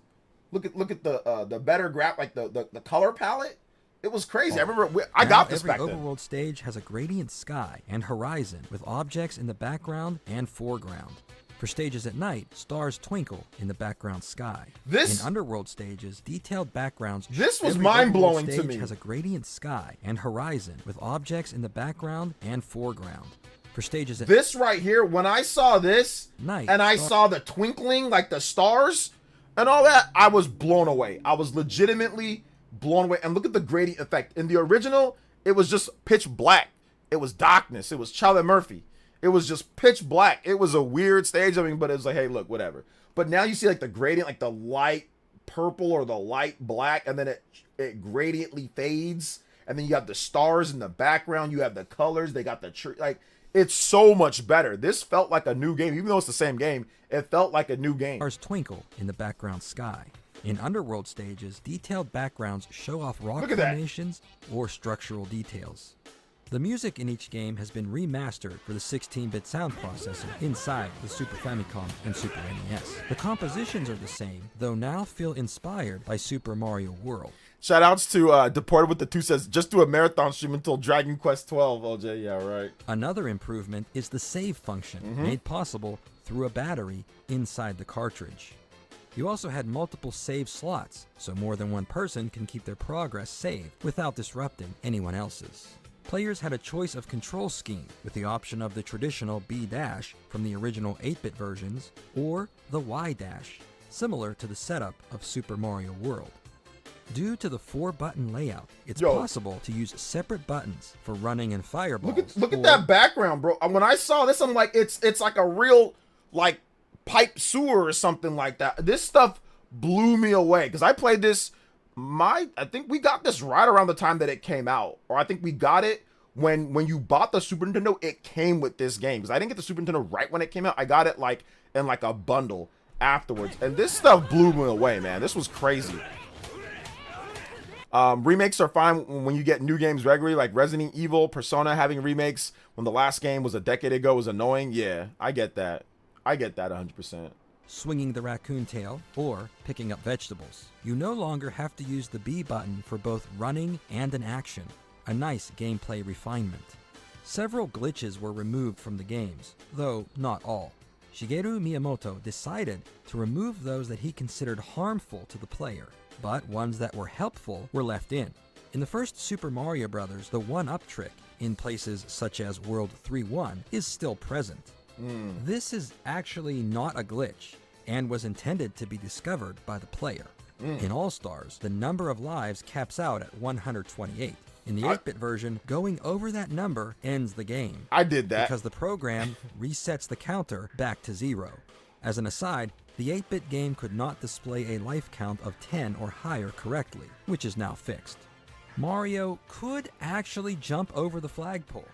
Look at the better like the color palette. It was crazy. I remember I got this back Every then. overworld stage has a gradient sky and horizon with objects in the background and foreground. For stages at night, stars twinkle in the background sky. This- in underworld stages, detailed backgrounds. This was Every mind-blowing overworld to stage me. has a gradient sky and horizon with objects in the background and foreground. For stages at This right here, when I saw this night, and I saw the twinkling, like the stars and all that, I was blown away. I was legitimately blown away. And look at the gradient effect. In the original, it was just pitch black. It was darkness. It was Charlie Murphy. It was just pitch black. It was a weird stage. I mean, but it was like, hey, look, whatever. But now you see like the gradient, like the light purple or the light black, and then it gradiently fades. And then you have the stars in the background. You have the colors. They got the tree. Like, it's so much better. This felt like a new game. Even though it's the same game, it felt like a new game. stars twinkle in the background sky. In underworld stages, detailed backgrounds show off rock Look at that. formations or structural details. The music in each game has been remastered for the 16-bit sound processor inside the Super Famicom and Super NES. The compositions are the same, though now feel inspired by Super Mario World. Shoutouts to Deported with the 2 says, just do a marathon stream until Dragon Quest 12, OJ. Yeah, right. Another improvement is the save function, made possible through a battery inside the cartridge. You also had multiple save slots, so more than one person can keep their progress saved without disrupting anyone else's. Players had a choice of control scheme with the option of the traditional B- from the original 8-bit versions or the Y-, similar to the setup of Super Mario World. Due to the 4-button layout, it's possible to use separate buttons for running and fireballs. Look at or- that background, bro. When I saw this, I'm like, it's like a real like pipe sewer or something like that. This stuff blew me away because I played this. I think we got this right around the time that it came out, or I think we got it when you bought the Super Nintendo. It came with this game because I didn't get the Super Nintendo right when it came out. I got it like in like a bundle afterwards, and this stuff blew me away, man. This was crazy. Remakes are fine when you get new games regularly, like Resident Evil, Persona having remakes when the last game was a decade ago was annoying. Yeah, I get that. I get that 100%. swinging the raccoon tail, or picking up vegetables. You no longer have to use the B button for both running and an action, a nice gameplay refinement. Several glitches were removed from the games, though not all. Shigeru Miyamoto decided to remove those that he considered harmful to the player, but ones that were helpful were left in. In the first Super Mario Bros., the one-up trick in places such as World 3-1 is still present. This is actually not a glitch, and was intended to be discovered by the player. In All-Stars, the number of lives caps out at 128. In the 8-bit version, going over that number ends the game. I did that. Because the program resets the counter back to 0. As an aside, the 8-bit game could not display a life count of 10 or higher correctly, which is now fixed. Mario could actually jump over the flagpole,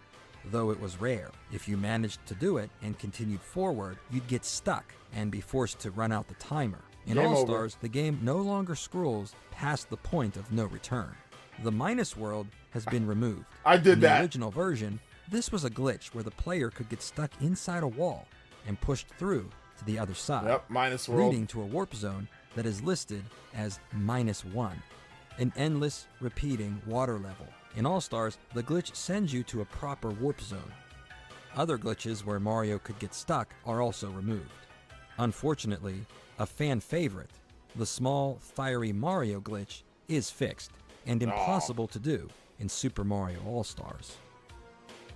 though it was rare. If you managed to do it and continued forward, you'd get stuck and be forced to run out the timer. In Game over. All-Stars, the game no longer scrolls past the point of no return. The minus world has been removed. I did In that. the original version, this was a glitch where the player could get stuck inside a wall and pushed through to the other side, Yep, minus world. leading to a warp zone that is listed as -1, an endless, repeating water level. In All-Stars, the glitch sends you to a proper warp zone. Other glitches where Mario could get stuck are also removed. Unfortunately, a fan favorite, the small, fiery Mario glitch, is fixed and impossible to do in Super Mario All-Stars.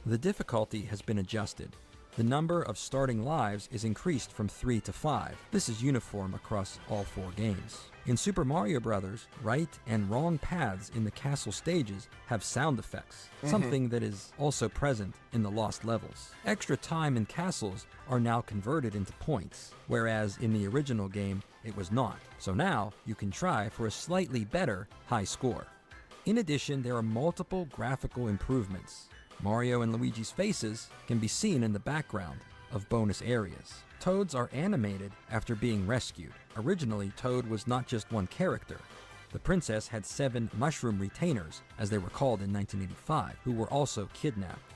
The difficulty has been adjusted. The number of starting lives is increased from 3 to 5. This is uniform across all 4 games. In Super Mario Bros., right and wrong paths in the castle stages have sound effects, something that is also present in the lost levels. Extra time in castles are now converted into points, whereas in the original game it was not. So now you can try for a slightly better high score. In addition, there are multiple graphical improvements. Mario and Luigi's faces can be seen in the background of bonus areas. Toads are animated after being rescued. Originally, Toad was not just one character. The princess had 7 mushroom retainers, as they were called in 1985, who were also kidnapped.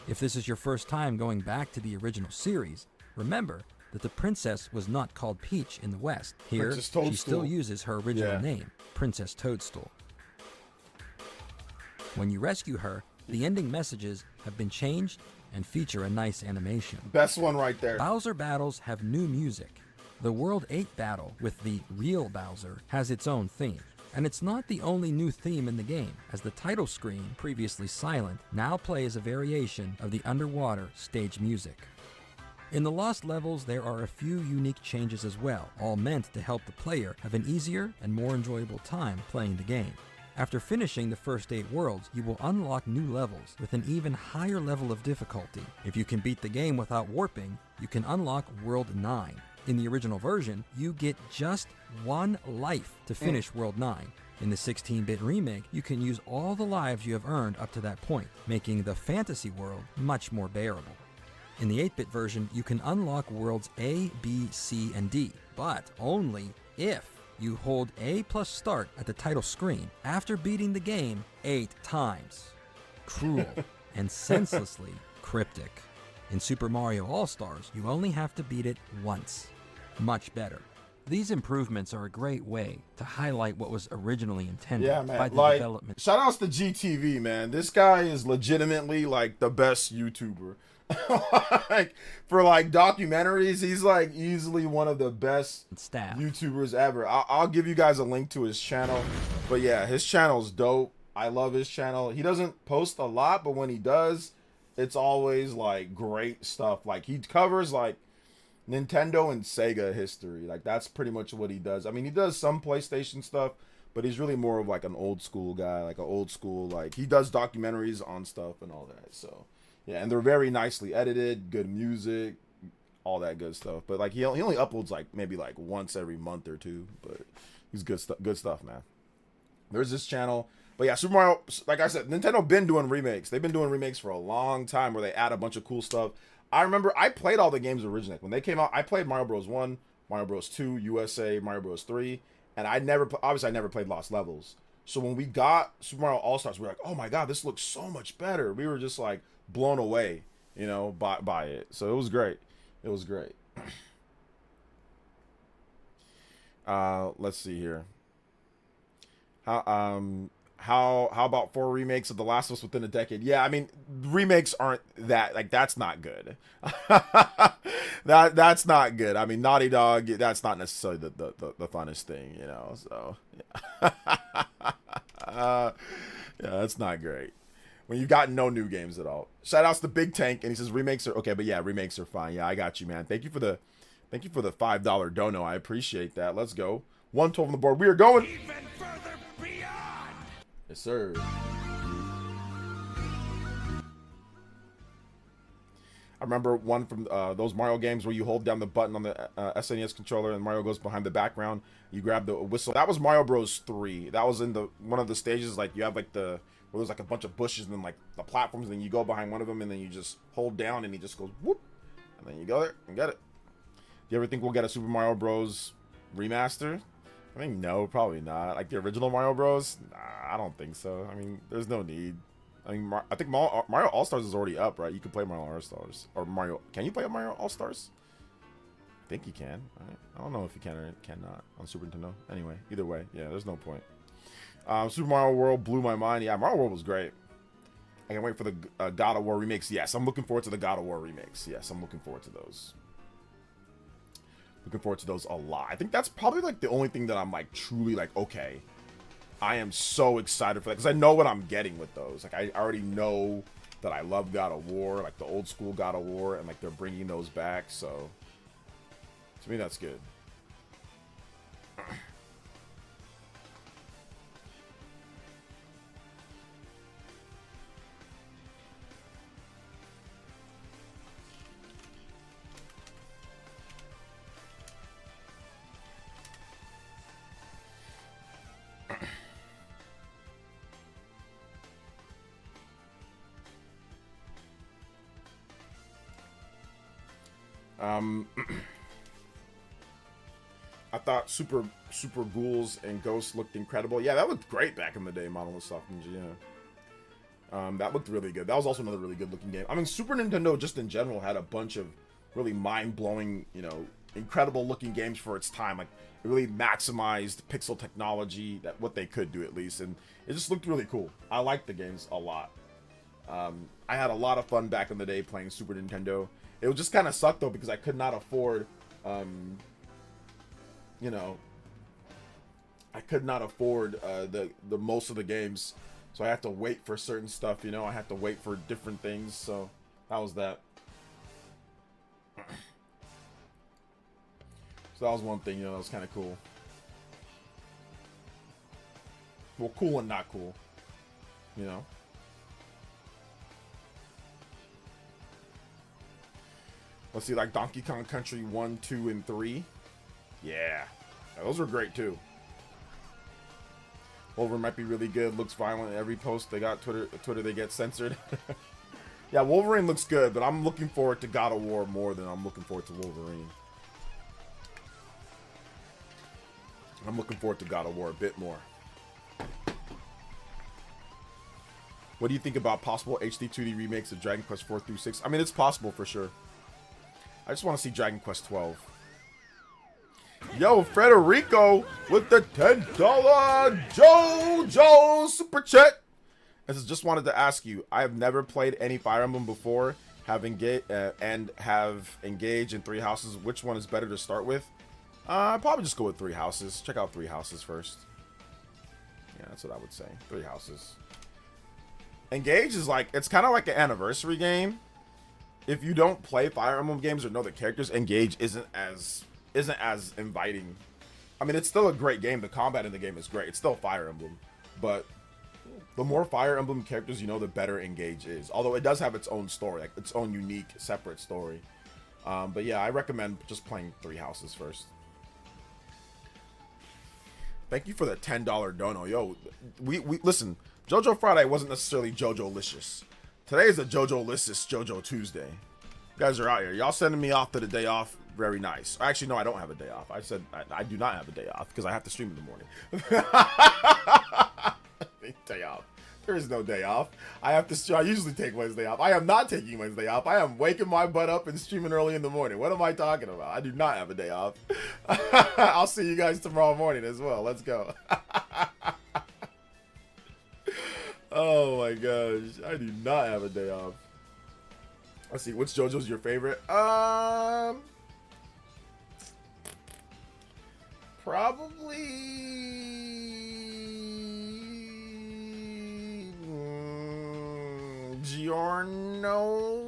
If this is your first time going back to the original series, remember that the princess was not called Peach in the West. Here, she still uses her original name, Princess Toadstool. When you rescue her, the ending messages have been changed and feature a nice animation. Best one right there. Bowser battles have new music. The World 8 battle with the real Bowser has its own theme. And it's not the only new theme in the game, as the title screen, previously silent, now plays a variation of the underwater stage music. In the Lost levels, there are a few unique changes as well, all meant to help the player have an easier and more enjoyable time playing the game. After finishing the first 8 worlds, you will unlock new levels with an even higher level of difficulty. If you can beat the game without warping, you can unlock World 9. In the original version, you get just 1 life to finish World 9. In the 16-bit remake, you can use all the lives you have earned up to that point, making the fantasy world much more bearable. In the 8-bit version, you can unlock worlds A, B, C, and D, but only if you hold A plus start at the title screen after beating the game 8 times. Cruel and senselessly cryptic. In Super Mario All-Stars, you only have to beat it once. Much better. These improvements are a great way to highlight what was originally intended by the development. Shout outs to GTV, man. This guy is legitimately like the best YouTuber. Like for like documentaries, he's like easily one of the best YouTubers ever. I'll give you guys a link to his channel, but yeah, his channel's dope. I love his channel. He doesn't post a lot, but when he does, it's always like great stuff. Like he covers like Nintendo and Sega history. Like that's pretty much what he does. I mean, he does some PlayStation stuff, but he's really more of like an old school guy, like an old school, like he does documentaries on stuff and all that. So yeah, and they're very nicely edited, good music, all that good stuff. But like he only uploads like maybe like once every month or two, but he's good stuff, man. There's this channel. But yeah, Super Mario, like I said, Nintendo been doing remakes. They've been doing remakes for a long time where they add a bunch of cool stuff. I remember I played all the games originally. When they came out, I played Mario Bros. 1, Mario Bros. 2, USA, Mario Bros. 3, and I never played Lost Levels. So when we got Super Mario All-Stars, we were like, oh my god, this looks so much better. We were just like blown away, you know, by it. So it was great. It was great. Let's see here. How about 4 remakes of The Last of Us within a decade? Yeah, I mean, remakes aren't that, like, that's not good. That's not good. I mean, Naughty Dog, that's not necessarily the funnest thing, you know, so yeah. Yeah, that's not great when you've got no new games at all. Shout outs to Big Tank, and he says remakes are okay, but yeah, remakes are fine. Yeah, I got you, man. Thank you for the $5 dono. I appreciate that. Let's go. 112 on the board. We are going Even further beyond. Yes, sir. I remember one from those Mario games where you hold down the button on the SNES controller and Mario goes behind the background. You grab the whistle. That was Mario Bros. 3. That was in one of the stages. Like you have like where there's like a bunch of bushes and then like the platforms. And then you go behind one of them and then you just hold down and he just goes whoop, and then you go there and get it. Do you ever think we'll get a Super Mario Bros. Remaster? I mean, no, probably not. Like the original Mario Bros? Nah, I don't think so. I mean, there's no need. I mean, I think Mario All-Stars is already up, right? You can play Mario All-Stars. Or Mario... Can you play Mario All-Stars? I think you can. Right? I don't know if you can or cannot on Super Nintendo. Anyway, either way, yeah, there's no point. Super Mario World blew my mind. Yeah, Mario World was great. I can't wait for the God of War remakes. Yes, I'm looking forward to the God of War remakes. Yes, I'm looking forward to those. Looking forward to those a lot. I think that's probably like the only thing that I'm like truly like, okay, I am so excited for that because I know what I'm getting with those. Like I already know that I love God of War, like the old school God of War, and like they're bringing those back. So to me, that's good. I thought Super Ghouls and Ghosts looked incredible. Yeah, that looked great back in the day, Monolith Soft Ninja, yeah. That looked really good. That was also another really good looking game. I mean, Super Nintendo just in general had a bunch of really mind-blowing, you know, incredible looking games for its time. Like, it really maximized pixel technology, that what they could do at least, and it just looked really cool. I liked the games a lot. I had a lot of fun back in the day playing Super Nintendo. It would just kind of suck though because I could not afford, you know, I could not afford the most of the games, so I had to wait for certain stuff. You know, I had to wait for different things. So that was that. So that was one thing. You know, that was kind of cool. Well, cool and not cool. You know. Let's see, like Donkey Kong Country 1, 2, and 3. Yeah, those were great too. Wolverine might be really good. Looks violent. Every post they got Twitter they get censored. Yeah, Wolverine looks good, but I'm looking forward to God of War more than I'm looking forward to Wolverine. I'm looking forward to God of War a bit more. What do you think about possible HD 2D remakes of Dragon Quest 4 through 6? I mean, it's possible for sure. I just want to see Dragon Quest 12. Yo, Federico with the $10 JoJo Super Chat. I just wanted to ask you, I have never played any Fire Emblem before, have engaged in Three Houses. Which one is better to start with? I'd probably just go with Three Houses. Check out Three Houses first. Yeah, that's what I would say. Three Houses. Engage is like, it's kind of like an anniversary game. If you don't play Fire Emblem games or know the characters, Engage isn't as inviting. I mean, it's still a great game. The combat in the game is great. It's still Fire Emblem, but the more Fire Emblem characters you know, the better Engage is. Although it does have its own story, like its own unique, separate story. But yeah, I recommend just playing Three Houses first. Thank you for the $10 dono. Yo, we listen. JoJo Friday wasn't necessarily JoJo-licious. Today is a JoJo-licious JoJo Tuesday. You guys are out here. Y'all sending me off to the day off. Very nice. Actually, no, I don't have a day off. I said I do not have a day off because I have to stream in the morning. Day off. There is no day off. I usually take Wednesday off. I am not taking Wednesday off. I am waking my butt up and streaming early in the morning. What am I talking about? I do not have a day off. I'll see you guys tomorrow morning as well. Let's go. Oh my gosh. I do not have a day off. Let's see. Which JoJo's your favorite? Probably Giorno,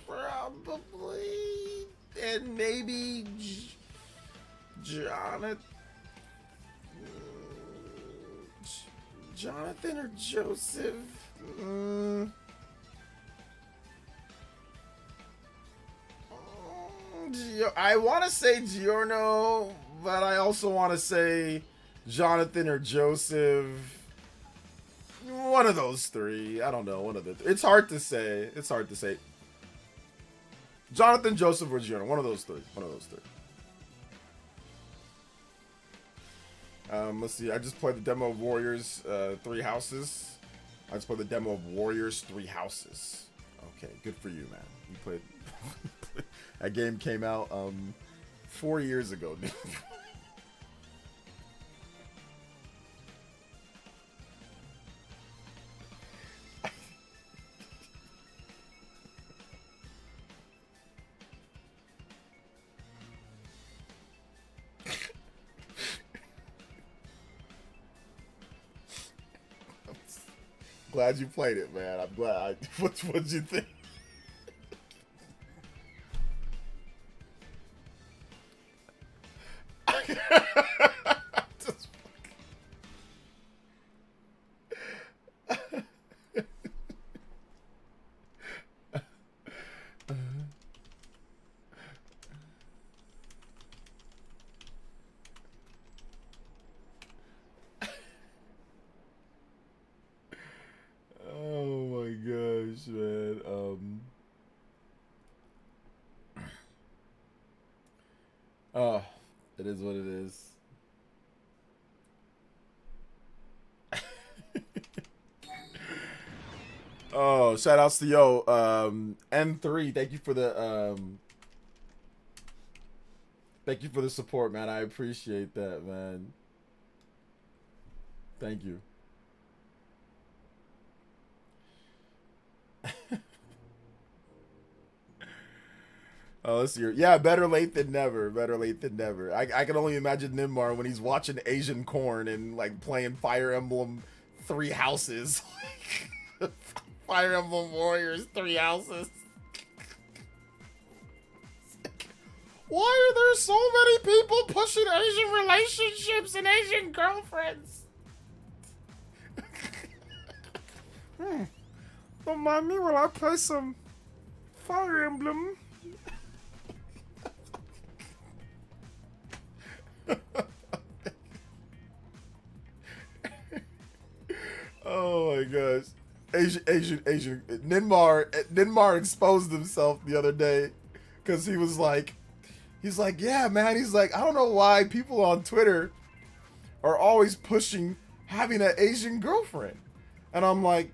probably, and maybe Jonathan or Joseph. I want to say Giorno, but I also want to say Jonathan or Joseph. One of those three. I don't know. One of the. It's hard to say. It's hard to say. Jonathan, Joseph, or Giorno. One of those three. One of those three. Let's see. I just played the demo of Warriors 3 Houses. I just played the demo of Warriors 3 Houses. Okay, good for you, man. You played. That game came out 4 years ago. Glad you played it, man. I'm glad. What'd you think? Just- Oh my gosh, man. Oh, it is what it is. Oh, shout outs to N3. Thank you for the support, man. I appreciate that, man. Thank you. Oh, let's hear. Yeah, better late than never. Better late than never. I can only imagine Nimar when he's watching Asian Corn and like playing Fire Emblem 3 Houses. Fire Emblem Warriors 3 Houses. Why are there so many people pushing Asian relationships and Asian girlfriends? Don't mind me while I play some Fire Emblem. Oh my gosh. Asian. Ninmar exposed himself the other day because he's like, yeah, man. He's like, I don't know why people on Twitter are always pushing having an Asian girlfriend. And I'm like,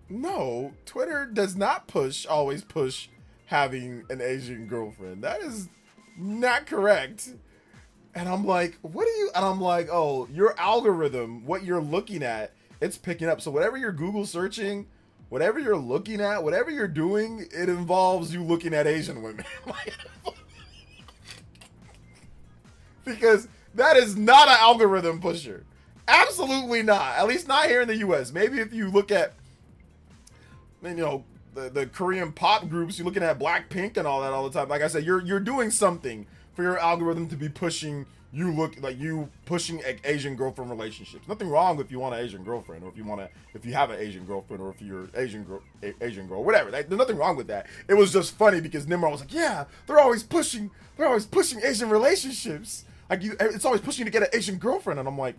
no, Twitter does not always push having an Asian girlfriend. That is not correct. And I'm like, and I'm like, oh, your algorithm, what you're looking at, it's picking up. So whatever you're Google searching, whatever you're looking at, whatever you're doing, it involves you looking at Asian women. Because that is not an algorithm pusher. Absolutely not. At least not here in the US. Maybe if you look at, the Korean pop groups, you're looking at Blackpink and all that all the time. Like I said, you're doing something for your algorithm to be pushing you pushing Asian girlfriend relationships. Nothing wrong if you want an Asian girlfriend, or if you have an Asian girlfriend, or if you're Asian girl, whatever. There's nothing wrong with that. It was just funny because Nimrod was like, yeah, they're always pushing Asian relationships. Like it's always pushing you to get an Asian girlfriend, and I'm like,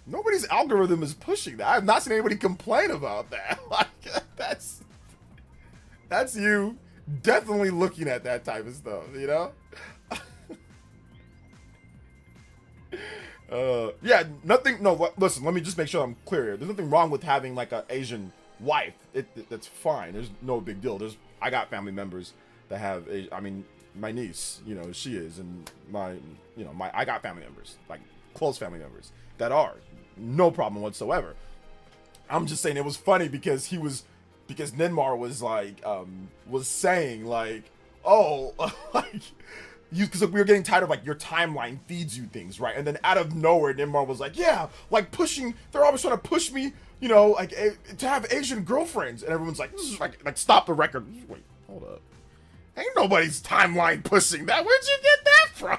nobody's algorithm is pushing that. I've not seen anybody complain about that. Like that's you definitely looking at that type of stuff, you know? Yeah, nothing. No, listen. Let me just make sure I'm clear here. There's nothing wrong with having like an Asian wife. That's fine. There's no big deal. I got family members that have. I mean, my niece, she is, and I got family members, like close family members that are no problem whatsoever. I'm just saying it was funny because Ninmar was like, was saying like, oh, like. Because we were getting tired of like your timeline feeds you things, right? And then out of nowhere, Nimar was like, yeah, like they're always trying to push me, like to have Asian girlfriends. And everyone's like, this is like stop the record. Wait, hold up. Ain't nobody's timeline pushing that. Where'd you get that from?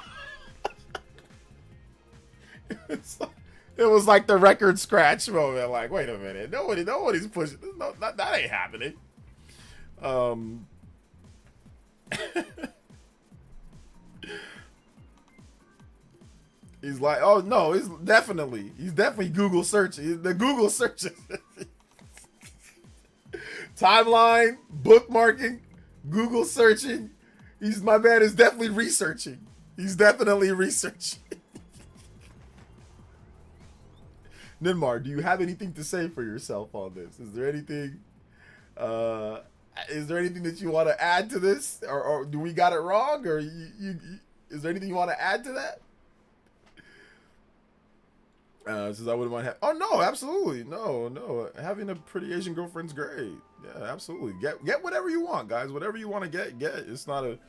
It was like the record scratch moment. Like, wait a minute. Nobody's pushing. No, that ain't happening. He's like, oh no, he's definitely Google searching. The Google searches. Timeline, bookmarking, Google searching. My man is definitely researching. He's definitely researching. Ninmar, do you have anything to say for yourself on this? Is there anything that you want to add to this? Or do we got it wrong? Or is there anything you want to add to that? Says I wouldn't mind. Oh no, absolutely, no. Having a pretty Asian girlfriend's great. Yeah, absolutely. Get whatever you want, guys. Whatever you want to get. It's not a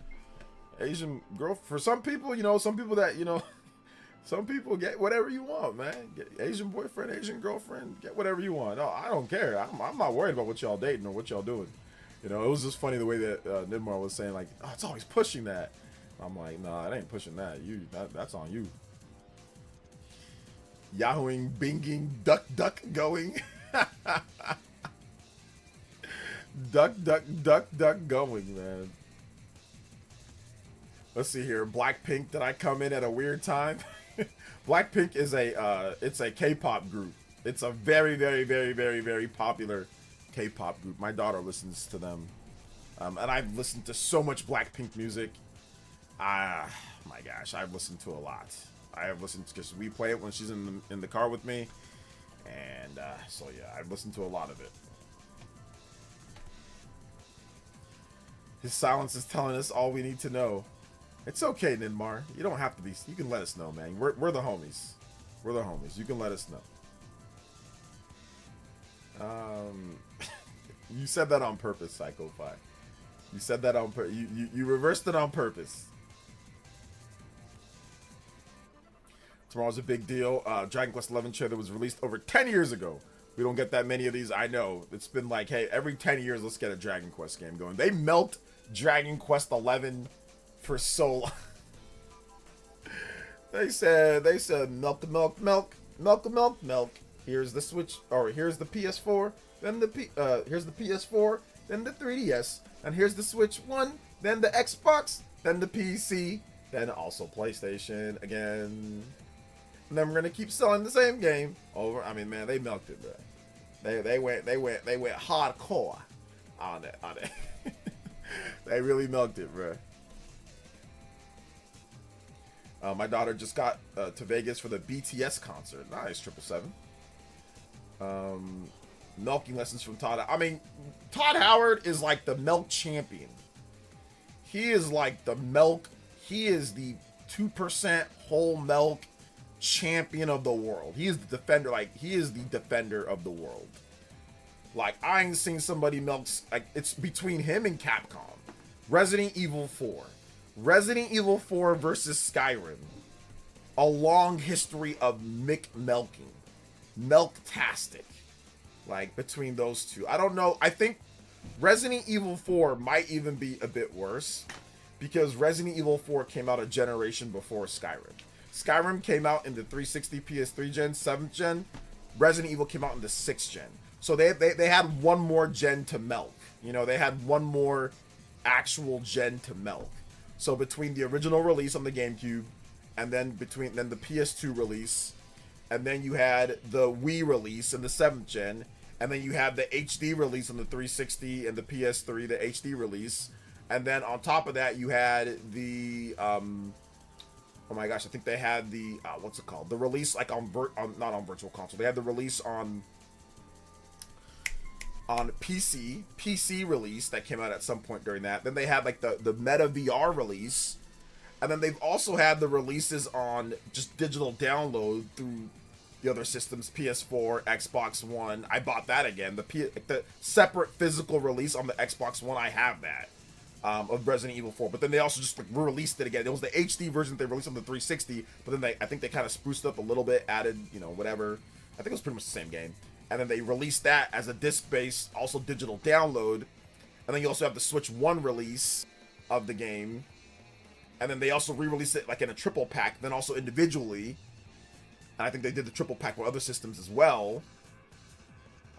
Asian girl for some people. Some people that Some people get whatever you want, man. Get Asian boyfriend, Asian girlfriend, get whatever you want. No, I don't care. I'm not worried about what y'all dating or what y'all doing. You know, it was just funny the way that Nidmar was saying, like, oh, it's always pushing that. I'm like, nah, it ain't pushing that. That's on you. Yahooing, binging, duck, going. duck, going, man. Let's see here. Blackpink, did I come in at a weird time? Blackpink is it's a K-pop group. It's a very, very, very, very, very popular K-pop group. My daughter listens to them. And I've listened to so much Blackpink music. My gosh, I've listened to a lot. I have listened because we play it when she's in the car with me. And so yeah, I've listened to a lot of it. His silence is telling us all we need to know. It's okay, Ninmar. You don't have to be. You can let us know, man. We're the homies. We're the homies. You can let us know. You said that on purpose, Psycho 5. You said that on purpose. You reversed it on purpose. Tomorrow's a big deal. Dragon Quest XI trailer was released over 10 years ago. We don't get that many of these, I know. It's been like, hey, every 10 years, let's get a Dragon Quest game going. They milked Dragon Quest XI for so long. They said, milk. Here's the Switch, or here's the PS4, then here's the PS4, then the 3DS, and here's the Switch 1, then the Xbox, then the PC, then also PlayStation again. And then we're gonna keep selling the same game over. I mean, man, they milked it, bro. They went hardcore on it. They really milked it, bro. My daughter just got to Vegas for the BTS concert. Nice, 777. Milking lessons from Todd. I mean, Todd Howard is like the milk champion. He is like the milk. He is the 2% whole milk champion of the world. He is the defender. Like, he is the defender of the world. Like, I ain't seen somebody milk. Like, it's between him and Capcom. Resident Evil 4. Resident Evil 4 versus Skyrim. A long history of milking. Milktastic. Like, between those two. I don't know. I think Resident Evil 4 might even be a bit worse. Because Resident Evil 4 came out a generation before Skyrim. Skyrim came out in the 360 PS3 gen, 7th gen. Resident Evil came out in the 6th gen. So they had one more gen to milk. You know, they had one more actual gen to milk. So between the original release on the GameCube, and then the PS2 release, and then you had the Wii release in the 7th gen, and then you had the HD release on the 360 and the PS3, the HD release, and then on top of that you had the oh my gosh, I think they had the what's it called? The release like not on Virtual Console. They had the release on PC release that came out at some point during that. Then they had like the Meta VR release. And then they've also had the releases on just digital download through the other systems, PS4, Xbox One. I bought that again. The separate physical release on the Xbox One, I have that. Of Resident Evil 4, but then they also just like released it again. It was the HD version that they released on the 360, but then I think they kind of spruced up a little bit, added, you know, whatever. I think it was pretty much the same game. And then they released that as a disc-based, also digital download. And then you also have the Switch 1 release of the game. And then they also re-released it like in a triple pack, then also individually. And I think they did the triple pack with other systems as well.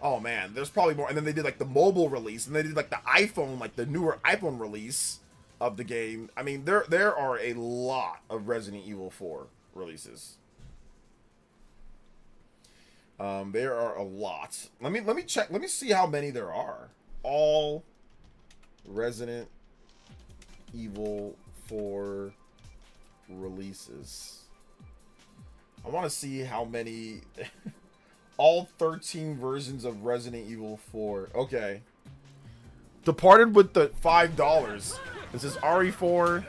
Oh man, there's probably more. And then they did like the mobile release, and they did like the iPhone, like the newer iPhone release of the game. I mean, there are a lot of Resident Evil 4 releases. There are a lot. Let me check. Let me see how many there are. All Resident Evil 4 releases. I want to see how many. All 13 versions of Resident Evil 4. Okay. Departed with the $5. This is RE4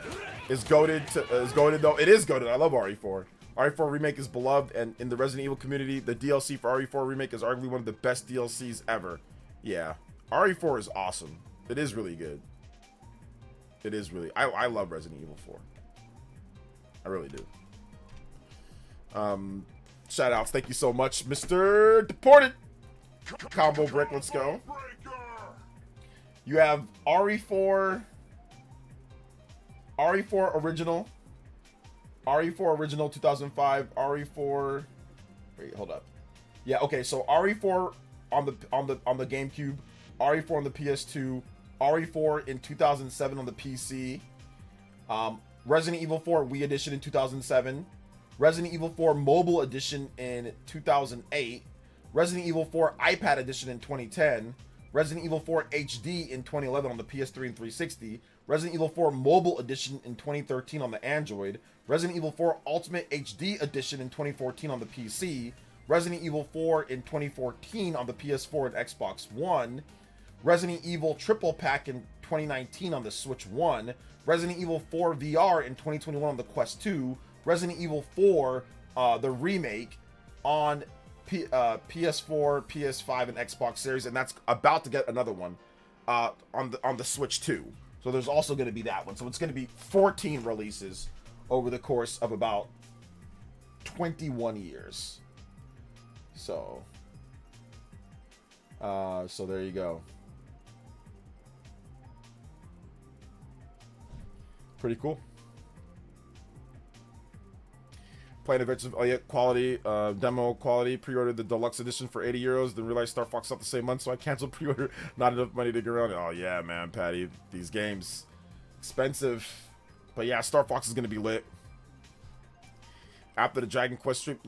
is goated though. It is goated. I love RE4. RE4 Remake is beloved, and in the Resident Evil community, the DLC for RE4 Remake is arguably one of the best DLCs ever. Yeah. RE4 is awesome. It is really good. It is really. I love Resident Evil 4. I really do. Shout outs. Thank you so much, Mr. Deported. Combo brick. Let's go. You have RE4 original. RE4 original 2005. RE4. Wait, hold up. Yeah, okay. So RE4 on the GameCube, RE4 on the PS2, RE4 in 2007 on the PC. Resident Evil 4 Wii Edition in 2007. Resident Evil 4 Mobile Edition in 2008. Resident Evil 4 iPad Edition in 2010. Resident Evil 4 HD in 2011 on the PS3 and 360. Resident Evil 4 Mobile Edition in 2013 on the Android. Resident Evil 4 Ultimate HD Edition in 2014 on the PC. Resident Evil 4 in 2014 on the PS4 and Xbox One. Resident Evil Triple Pack in 2019 on the Switch 1. Resident Evil 4 VR in 2021 on the Quest 2. Resident Evil 4, the remake on PS4, PS5, and Xbox Series, and that's about to get another one on the Switch 2. So there's also going to be that one. So it's going to be 14 releases over the course of about 21 years. So there you go. Pretty cool. Playing Adventures of Elliot quality, demo quality, pre-ordered the deluxe edition for 80 euros, then realized Star Fox out the same month, so I canceled pre-order. Not enough money to go around. Oh yeah, man, Patty, these games expensive. But yeah, Star Fox is gonna be lit. After the Dragon Quest stream,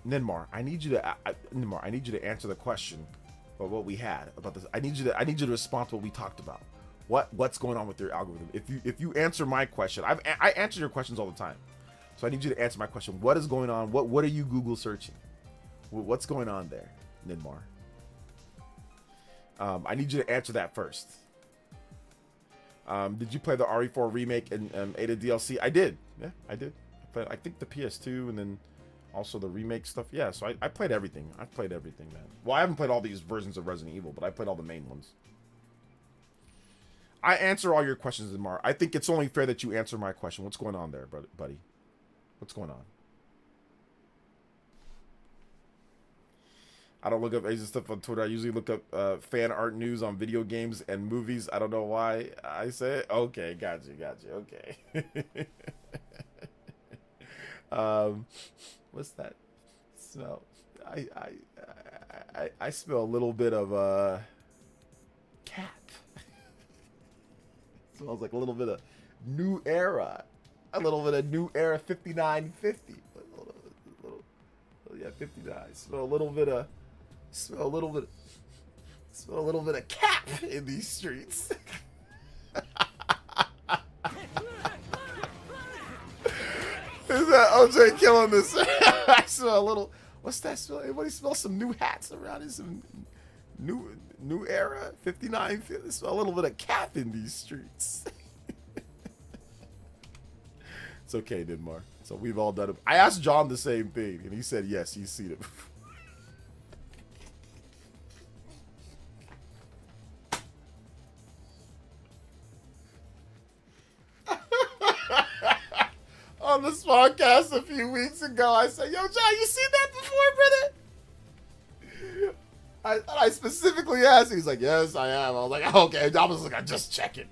Ninmar, I need you to answer the question about what we had about this. I need you to respond to what we talked about. What's going on with your algorithm? If you answer my question, I answer your questions all the time. So I need you to answer my question. What is going on? What are you Google searching? What's going on there, Ninmar? I need you to answer that first. Did you play the RE4 remake and Ada DLC? I did. Yeah, I did. I think the PS2 and then also the remake stuff. Yeah, so I played everything. I've played everything, man. Well, I haven't played all these versions of Resident Evil, but I played all the main ones. I answer all your questions, Ninmar. I think it's only fair that you answer my question. What's going on there, buddy? What's going on? I don't look up Asian stuff on Twitter. I usually look up fan art news on video games and movies. I don't know why I say it. Okay, got you. Okay. What's that smell? I smell a little bit of cat. Smells like a little bit of New Era. A little bit of New Era 5950. Yeah, 59. Smell a little bit of cap in these streets. Is that OJ killing this? I smell a little. What's that smell? Anybody smell some new hats around here? Some new Era 59. Smell a little bit of cap in these streets. It's okay, Ninmar. So we've all done it. I asked John the same thing, and he said yes, he's seen it before. On this podcast a few weeks ago, I said, "Yo, John, you seen that before, brother?" I specifically asked. He's like, "Yes, I have." I was like, "Okay." I was like, "I just check it."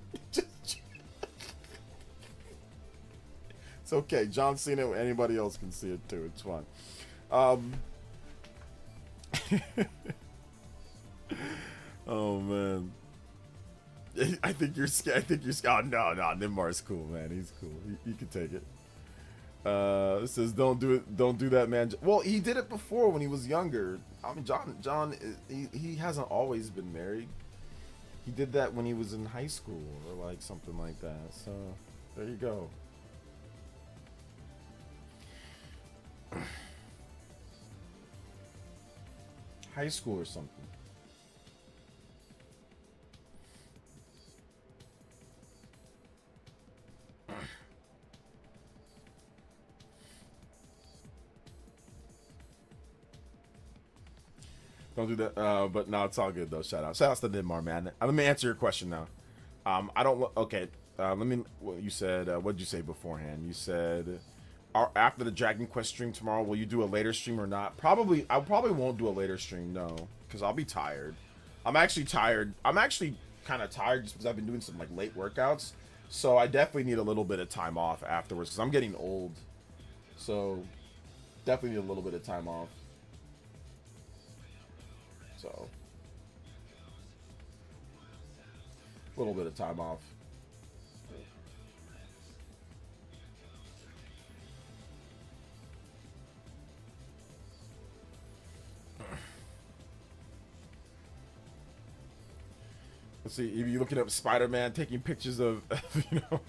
It's okay. John's seen it. Anybody else can see it too. It's fine. Oh man. I think you're scared. Oh no, Nimmar's cool, man. He's cool. He can take it. It says don't do that, man. Well, he did it before when he was younger. I mean, John, he hasn't always been married. He did that when he was in high school or like something like that. So there you go. High school or something. Don't do that. But no, it's all good though. Shout outs to Ninmar, man. Let me answer your question now. I don't. Okay. Let me. What you said. What did you say beforehand? You said after the Dragon Quest stream tomorrow, will you do a later stream or not? Probably. I probably won't do a later stream, no, because I'll be tired. I'm actually tired. I'm actually kind of tired just because I've been doing some like late workouts. So I definitely need a little bit of time off afterwards because I'm getting old. So definitely need a little bit of time off. So a little bit of time off. Let's see, if you're looking up Spider-Man taking pictures of, you know.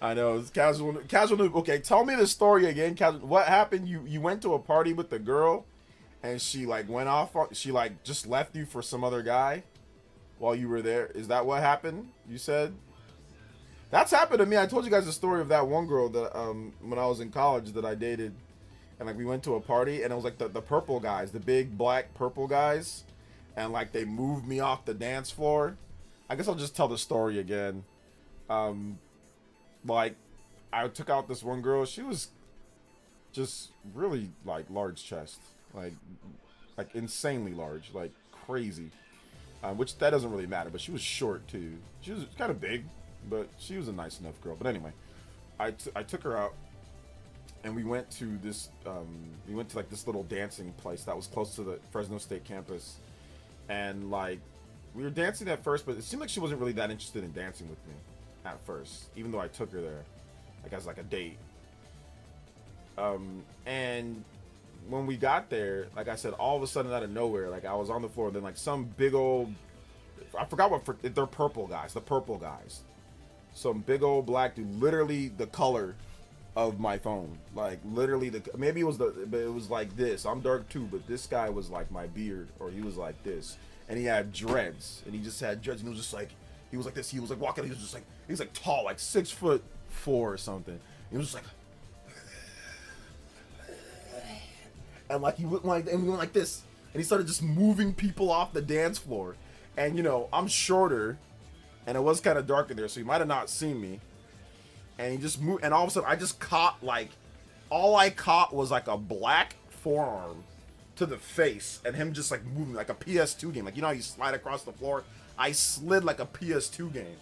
I know, it's casual. Okay, tell me the story again. Casual, what happened? You went to a party with the girl, and she like went off. She like just left you for some other guy while you were there. Is that what happened? You said that's happened to me. I told you guys the story of that one girl that when I was in college that I dated, and like we went to a party, and it was like the purple guys, the big black purple guys. And like they moved me off the dance floor. I guess I'll just tell the story again. Like I took out this one girl. She was just really like large chest, like insanely large, like crazy. Which that doesn't really matter. But she was short too. She was kind of big, but she was a nice enough girl. But anyway, I took her out, and we went to this. We went to like this little dancing place that was close to the Fresno State campus. And like we were dancing at first, but it seemed like she wasn't really that interested in dancing with me at first, even though I took her there like as like a date. And when we got there, like I said, all of a sudden out of nowhere, like I was on the floor, and then like some big old, I forgot they're purple guys, the purple guys, some big old black dude, literally the color of my phone, like literally maybe it was but it was like this. I'm dark too, but this guy was like my beard, or he was like this, and he had dreads, and he just had dreads, and he was just like, he was like this, he was like walking, he was just like, he was like tall, like 6'4" or something. He was just like, and like he went like, and we went like this, and he started just moving people off the dance floor, and you know I'm shorter, and it was kind of dark in there, so he might have not seen me. And he just moved, and all of a sudden I just caught like, all I caught was like a black forearm to the face, and him just like moving like a PS2 game. Like, you know how you slide across the floor? I slid like a PS2 game.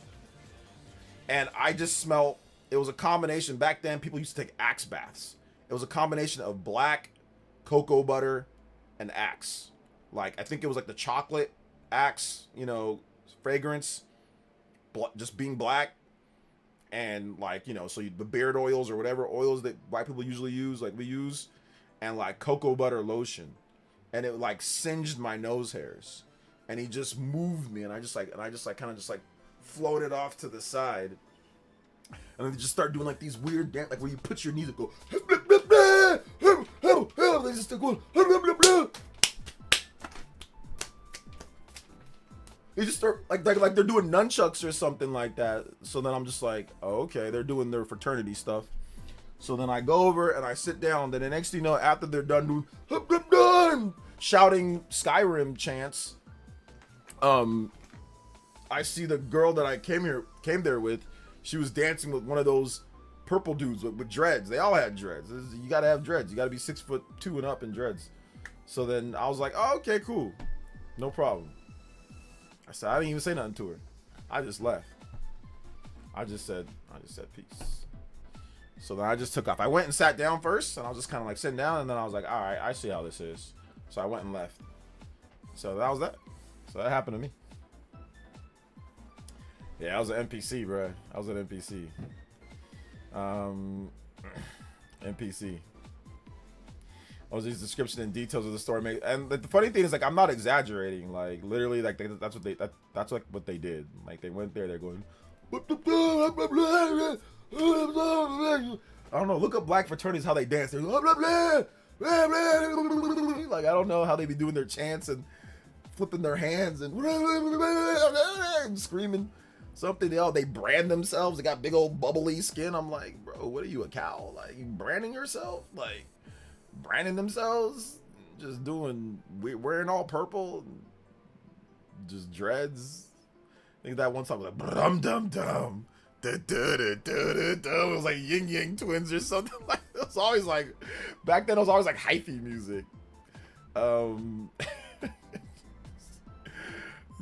And I just smelled, it was a combination. Back then, people used to take Axe baths. It was a combination of black, cocoa butter, and Axe. Like, I think it was like the chocolate Axe, you know, fragrance, just being black. And like, you know, so the beard oils or whatever oils that white people usually use, like we use, and like cocoa butter lotion, and it like singed my nose hairs, and he just moved me, and I just like kind of just like floated off to the side, and then they just start doing like these weird dance, like where you put your knees and go, they just start going, they just start like they're doing nunchucks or something like that. So then I'm just like, oh, okay, they're doing their fraternity stuff. So then I go over and I sit down. Then the next thing you know, after they're done doing shouting Skyrim chants, I see the girl that I came there with. She was dancing with one of those purple dudes with dreads. They all had dreads. You gotta have dreads. You gotta be 6'2" and up in dreads. So then I was like, oh, okay, cool, no problem. I said, I didn't even say nothing to her. I just left. I just said peace. So then I just took off. I went and sat down first, and I was just kind of like sitting down, and then I was like, all right, I see how this is. So I went and left. So that was that. So that happened to me. Yeah, I was an NPC, bro. I was an NPC. NPC. I was these description and details of the story, and the funny thing is, like, I'm not exaggerating. Like, literally, like that's like what they did. Like, they went there, they're going, I don't know. Look up black fraternities, how they dance. They're like, I don't know how they be doing their chants and flipping their hands and screaming something. They brand themselves. They got big old bubbly skin. I'm like, bro, what are you, a cow? Like, you branding yourself? Like, branding themselves, just wearing all purple, just dreads. I think that one song was like dum dum dum It was like Yin Yang Twins or something. Like it was always like back then. It was always like hyphy music.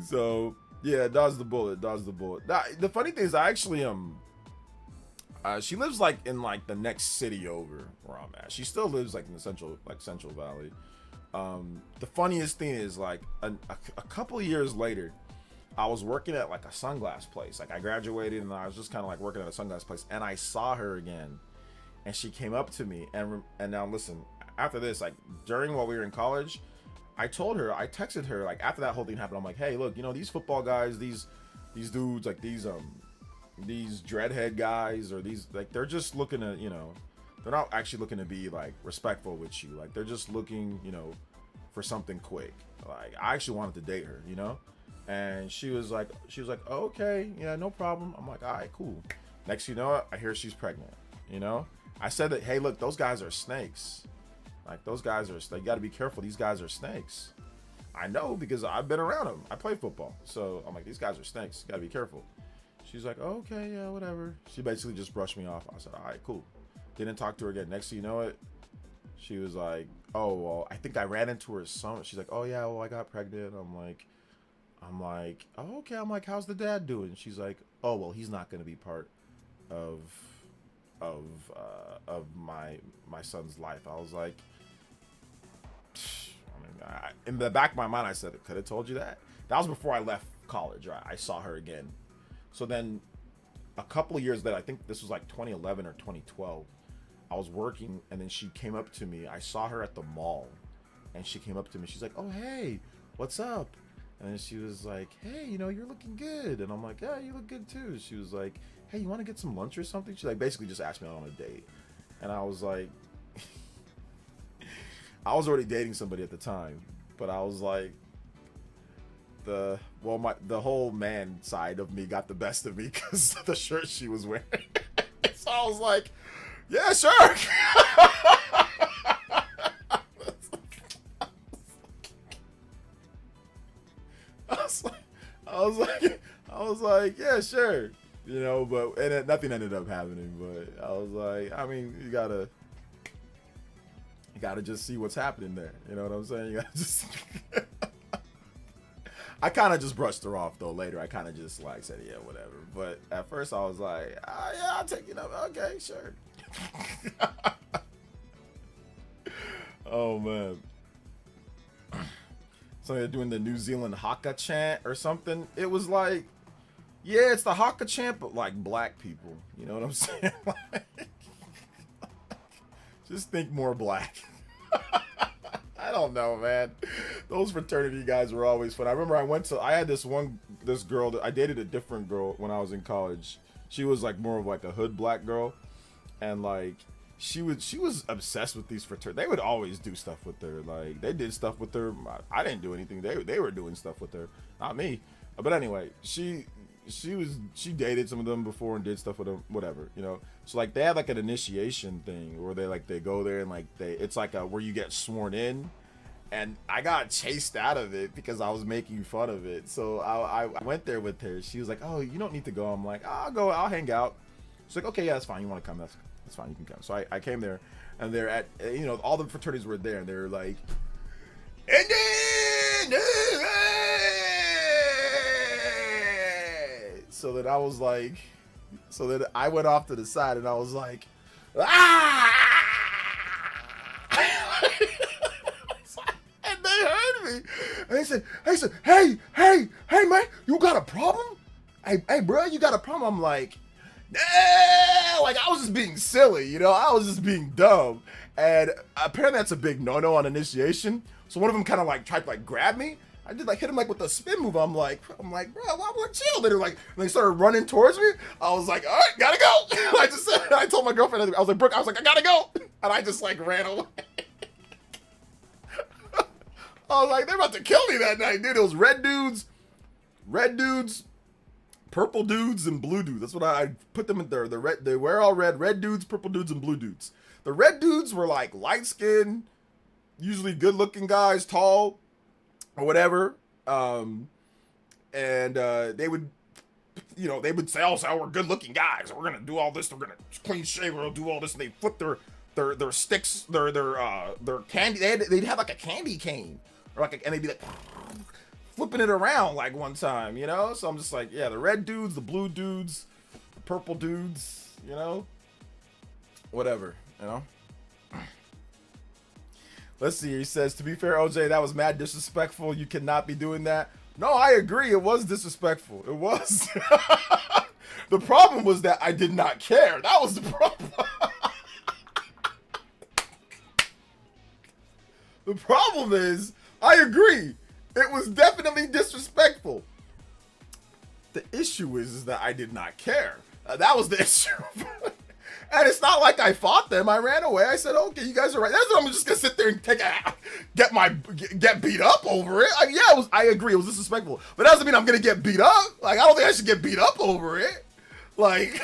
So yeah, dodge the bullet. Now, the funny thing is, I actually she lives like in like the next city over where I'm at. She still lives like in the Central Valley. The funniest thing is like a couple of years later, I was working at like a sunglass place. Like I graduated and I was just kind of like working at a sunglass place, and I saw her again, and she came up to me and now listen. After this, like during while we were in college, I texted her like after that whole thing happened. I'm like, hey, look, you know these football guys, these dudes, like these dreadhead guys, or these like they're just looking to, you know, they're not actually looking to be like respectful with you. Like they're just looking, you know, for something quick. Like I actually wanted to date her, you know. And she was like, oh, okay, yeah, no problem. I'm like, all right, cool. Next, you know, I hear she's pregnant. You know, I said that, hey, look, those guys are snakes. Like those guys are, you got to be careful. These guys are snakes. I know because I've been around them. I play football, so I'm like, these guys are snakes. Got to be careful. She's like, oh, okay, yeah, whatever. She basically just brushed me off. I said, all right, cool. Didn't talk to her again. Next thing you know it, she was like, oh, well, I think I ran into her summer. She's like, oh yeah, well, I got pregnant. I'm like, oh, okay. I'm like, how's the dad doing? She's like, oh, well, he's not going to be part of my son's life. I was like, in the back of my mind, I said, could have told you that. That was before I left college, right? I saw her again. So then a couple of years later, I think this was like 2011 or 2012, I was working, and then she came up to me. I saw her at the mall, and she came up to me. She's like, oh, hey, what's up? And then she was like, hey, you know, you're looking good. And I'm like, yeah, you look good too. She was like, hey, you want to get some lunch or something? She like basically just asked me out on a date. And I was like, I was already dating somebody at the time, but I was like, the whole man side of me got the best of me because of the shirt she was wearing. So I was like, yeah, sure. I was like, yeah, sure, you know, but nothing ended up happening. But I was like, I mean, you gotta just see what's happening there. You know what I'm saying? You gotta just. I kind of just brushed her off though. Later, I kind of just like said, yeah, whatever. But at first, I was like, oh, yeah, I'll take it up. Okay, sure. Oh man. So they're doing the New Zealand Haka chant or something. It was like, yeah, it's the Haka chant, but like black people. You know what I'm saying? Like, just think more black. I don't know, man. Those fraternity guys were always fun. I remember I had this girl that I dated, a different girl when I was in college. She was like more of like a hood black girl, and like she was obsessed with these fraternities. They would always do stuff with her. Like they did stuff with her. I didn't do anything. They were doing stuff with her, not me. But anyway, she dated some of them before and did stuff with them, whatever, you know. So like they had like an initiation thing where they go there and like it's like where you get sworn in, and I got chased out of it because I was making fun of it. So I went there with her. She was like, oh, you don't need to go. I'm like, I'll go, I'll hang out. She's like, okay, yeah, that's fine. You want to come? That's fine. You can come. So I came there, and they're at, you know, all the fraternities were there, and they were like, and then so that I was like, so that I went off to the side and I was like, ah! And they heard me. And they said, hey, man, you got a problem? Hey, bro, you got a problem? I'm like, nah, like I was just being silly, you know? I was just being dumb. And apparently that's a big no-no on initiation. So one of them kind of like tried to like grab me. I did like hit him like with the spin move. I'm like, bro, why would chill? They're like, and they started running towards me. I was like, all right, gotta go. I told my girlfriend, I was like, Brooke, I gotta go. And I just like ran away. I was like, they're about to kill me that night, dude. It was red dudes, purple dudes, and blue dudes. That's what I put them in there. They were all red dudes, purple dudes, and blue dudes. The red dudes were like light skinned, usually good looking guys, tall, or whatever, and they would you know, they would say, "Oh, so we're good-looking guys. We're gonna do all this. We're gonna clean shave. We're gonna do all this." And they flip their sticks, their candy. They'd have like a candy cane, or and they'd be like flipping it around like one time, you know. So I'm just like, yeah, the red dudes, the blue dudes, the purple dudes, you know, whatever, you know. Let's see. He says, to be fair, OJ, that was mad disrespectful. You cannot be doing that. No, I agree. It was disrespectful. It was. The problem was that I did not care. That was the problem. The problem is, I agree. It was definitely disrespectful. The issue is that I did not care. That was the issue. And it's not like I fought them. I ran away. I said, okay, you guys are right. That's what I'm just gonna sit there and get beat up over it. I agree, it was disrespectful. But that doesn't mean I'm gonna get beat up. Like, I don't think I should get beat up over it. Like,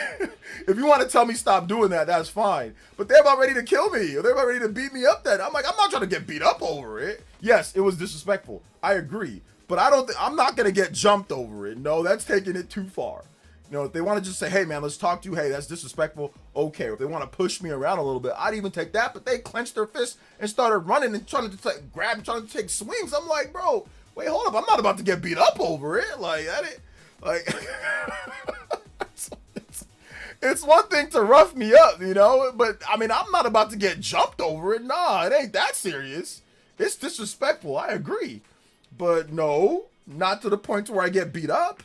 if you want to tell me stop doing that, that's fine. But they're about ready to kill me, or they're about ready to beat me up. Then I'm like, I'm not trying to get beat up over it. Yes, it was disrespectful. I agree. But I'm not gonna get jumped over it. No, that's taking it too far. You know, if they want to just say, hey, man, let's talk to you. Hey, that's disrespectful. Okay. Or if they want to push me around a little bit, I'd even take that. But they clenched their fists and started running and trying to grab, trying to take swings. I'm like, bro, wait, hold up. I'm not about to get beat up over it. Like, that ain't, like, it's one thing to rough me up, you know, but I mean, I'm not about to get jumped over it. Nah, it ain't that serious. It's disrespectful. I agree. But no, not to the point where I get beat up.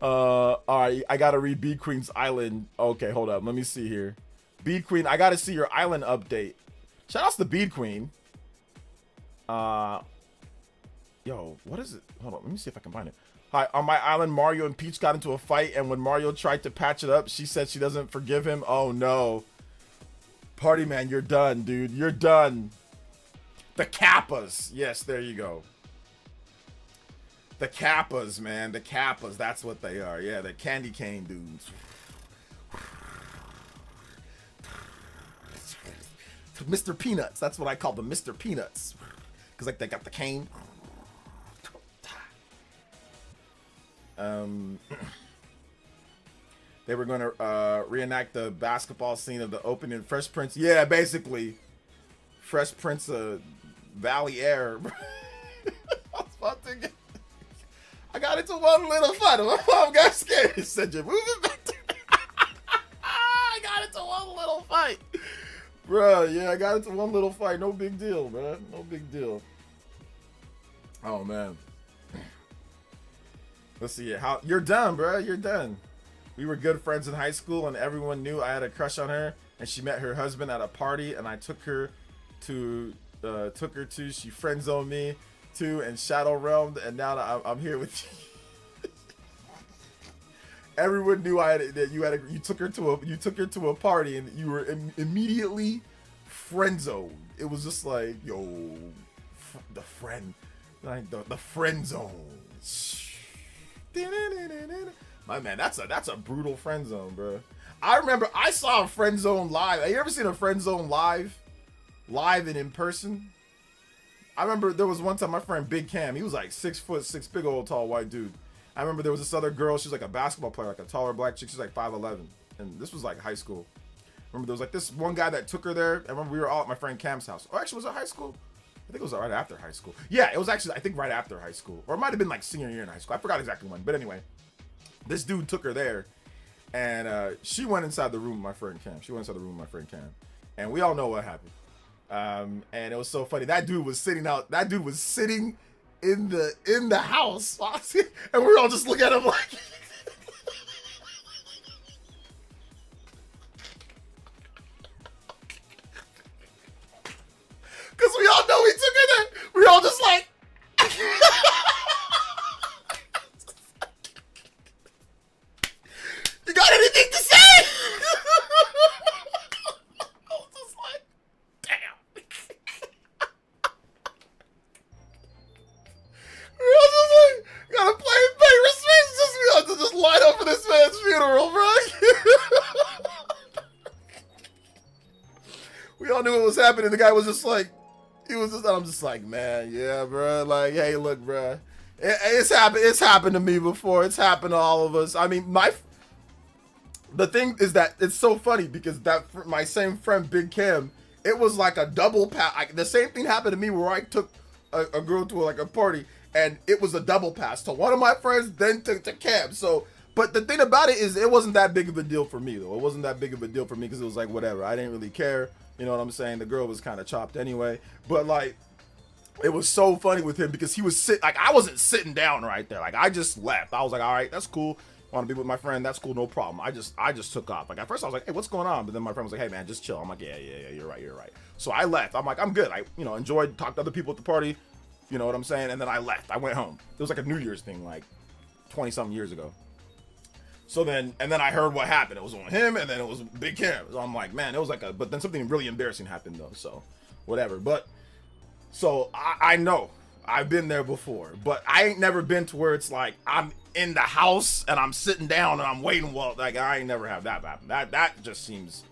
All right, I gotta read Bee Queen's Island. Okay, hold up, let me see here. Bee Queen, I gotta see your island update. Shout outs to Bee Queen. Yo, what is it? Hold on, let me see if I can find it. Hi, on my island, Mario and Peach got into a fight, and when Mario tried to patch it up, she said she doesn't forgive him. Oh no. Party man, you're done, dude. You're done. The Kappas. Yes, there you go. The Kappas, man. The Kappas. That's what they are. Yeah, the candy cane dudes. Mr. Peanuts. That's what I call them, Mr. Peanuts. Because, like, they got the cane. They were going to reenact the basketball scene of the opening of Fresh Prince. Yeah, basically. Fresh Prince of Valley Air. I got into one little fight. My mom got scared. He said, you're moving back. I got into one little fight. Bruh, yeah, I got into one little fight. No big deal, man. No big deal. Oh, man. Let's see. How you're done, bruh. You're done. We were good friends in high school, and everyone knew I had a crush on her. And she met her husband at a party, and I took her to. She friend zoned me too, and shadow realmed, and now I'm here with you. Everyone knew you took her to a party, and you were immediately friend zoned. It was just like, yo, the friend, like the friend zone. My man, that's a brutal friend zone, bro. I remember I saw a friend zone live. Have you ever seen a friend zone live and in person? I remember there was one time my friend Big Cam, he was like 6'6", big old tall white dude. I remember there was this other girl, she's like a basketball player, like a taller black chick, she's like 5'11", and this was like high school. Remember there was like this one guy that took her there. I remember we were all at my friend Cam's house. Oh, actually, was it high school? I think it was right after high school. Yeah, it was actually, I think right after high school, or it might have been like senior year in high school. I forgot exactly when, but anyway, this dude took her there, and she went inside the room with my friend Cam. And we all know what happened. And it was so funny. That dude was sitting in the house, and we were all just looking at him like. Because we all know he took her there. We all just like. You got anything to say? I was just like, damn. We all just like, gotta pay respect. We all just line up for this man's funeral, bro. We all knew what was happening. The guy was just like, I'm just like, man, yeah, bro. Like, hey, look, bro. It's happened to me before. It's happened to all of us. I mean, the thing is that it's so funny because my same friend Big Cam, it was like a double pass. The same thing happened to me where I took a girl to a party, and it was a double pass to one of my friends, then to Cam. So, but the thing about it is, it wasn't that big of a deal for me though. It wasn't that big of a deal for me because it was like whatever. I didn't really care. You know what I'm saying? The girl was kind of chopped anyway. But like, it was so funny with him because he was I wasn't sitting down right there. Like I just left. I was like, all right, that's cool. Want to be with my friend? That's cool, no problem. I just took off. Like at first I was like, hey, what's going on? But then my friend was like, hey man, just chill. I'm like, yeah, you're right. So I left. I'm like, I'm good. I enjoyed talking to other people at the party. You know what I'm saying? And then I left. I went home. It was like a New Year's thing, like 20-something years ago. So then I heard what happened. It was on him, and then it was Big Cam. So I'm like, man, it was like but then something really embarrassing happened though. So whatever. But so I know I've been there before, but I ain't never been to where it's like I'm in the house and I'm sitting down and I'm waiting. Well, like I ain't never have that happen. That just seems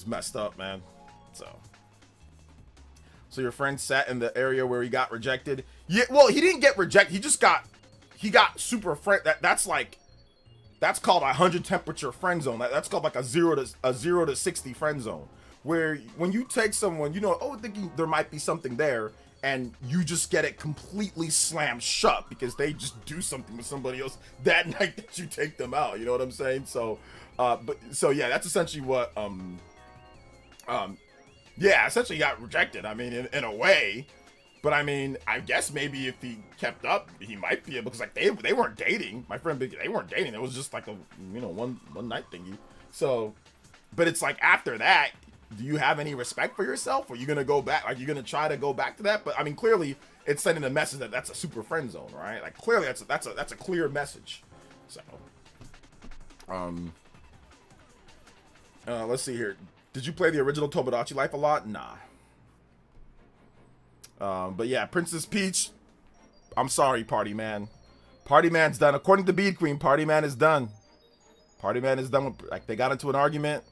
messed up, man. So your friend sat in the area where he got rejected. Yeah, well, he didn't get rejected. He got super friend. That's called a 100 temperature friend zone. That's called like a 0 to 60 friend zone, where when you take someone, thinking there might be something there, and you just get it completely slammed shut because they just do something with somebody else that night that you take them out. You know what I'm saying? So, yeah, that's essentially what essentially got rejected. I mean, in a way. But I mean, I guess maybe if he kept up, he might be able, because like they weren't dating. My friend Big, they weren't dating. It was just like a one night thingy. So, but it's like after that, do you have any respect for yourself? Or are you gonna go back? Are you gonna try to go back to that? But I mean, clearly it's sending a message that that's a super friend zone, right? Like clearly that's a clear message. So, let's see here. Did you play the original Tomodachi Life a lot? Nah. But yeah, Princess Peach, I'm sorry, Party Man. Party Man's done. According to Bead Queen, Party Man is done. Party Man is done. Like, they got into an argument,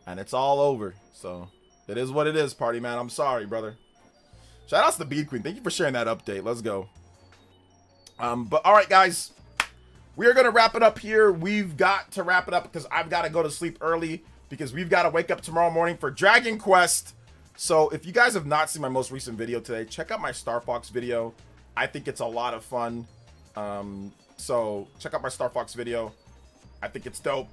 and it's all over. So, it is what it is, Party Man. I'm sorry, brother. Shout outs to Bead Queen. Thank you for sharing that update. Let's go. But alright, guys. We are going to wrap it up here. We've got to wrap it up because I've got to go to sleep early, because we've got to wake up tomorrow morning for Dragon Quest. So if you guys have not seen my most recent video today, check out my Star Fox video. I think it's a lot of fun. So check out my Star Fox video. I think it's dope.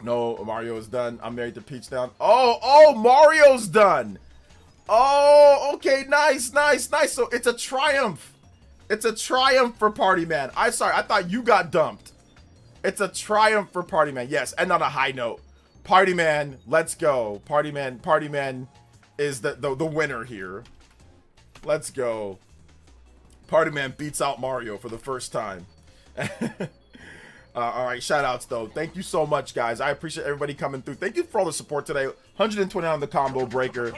No, Mario is done. I'm married to Peach down. Oh, Mario's done. Oh, okay, nice. So it's a triumph. It's a triumph for Party Man. I thought you got dumped. It's a triumph for Party Man. Yes, and on a high note, Party Man, let's go. Party Man is the winner here. Let's go. Party Man beats out Mario for the first time. All right, shout outs though. Thank you so much, guys. I appreciate everybody coming through. Thank you for all the support today. 120 on the combo breaker.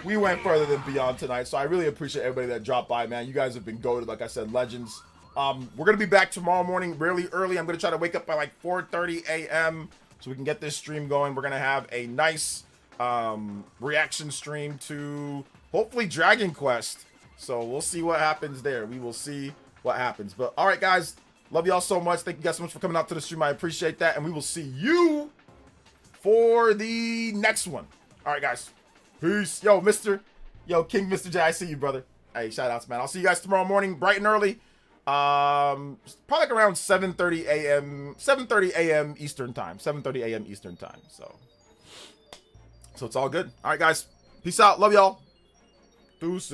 We went further than beyond tonight, so I really appreciate everybody that dropped by, man. You guys have been goated, like I said, legends. We're gonna be back tomorrow morning really early. I'm gonna try to wake up by like 4:30 a.m. so we can get this stream going. We're gonna have a nice reaction stream to hopefully Dragon Quest. So we'll see what happens there. We will see what happens. But all right, guys, love y'all so much. Thank you guys so much for coming out to the stream. I appreciate that, and we will see you for the next one. All right, guys, peace. Yo, King Mr. J, I see you, brother. Hey, shout outs, man. I'll see you guys tomorrow morning, bright and early. Probably like around 7:30 a.m. Eastern time. 7:30 a.m. Eastern time. So it's all good. All right, guys. Peace out. Love y'all. Deuces.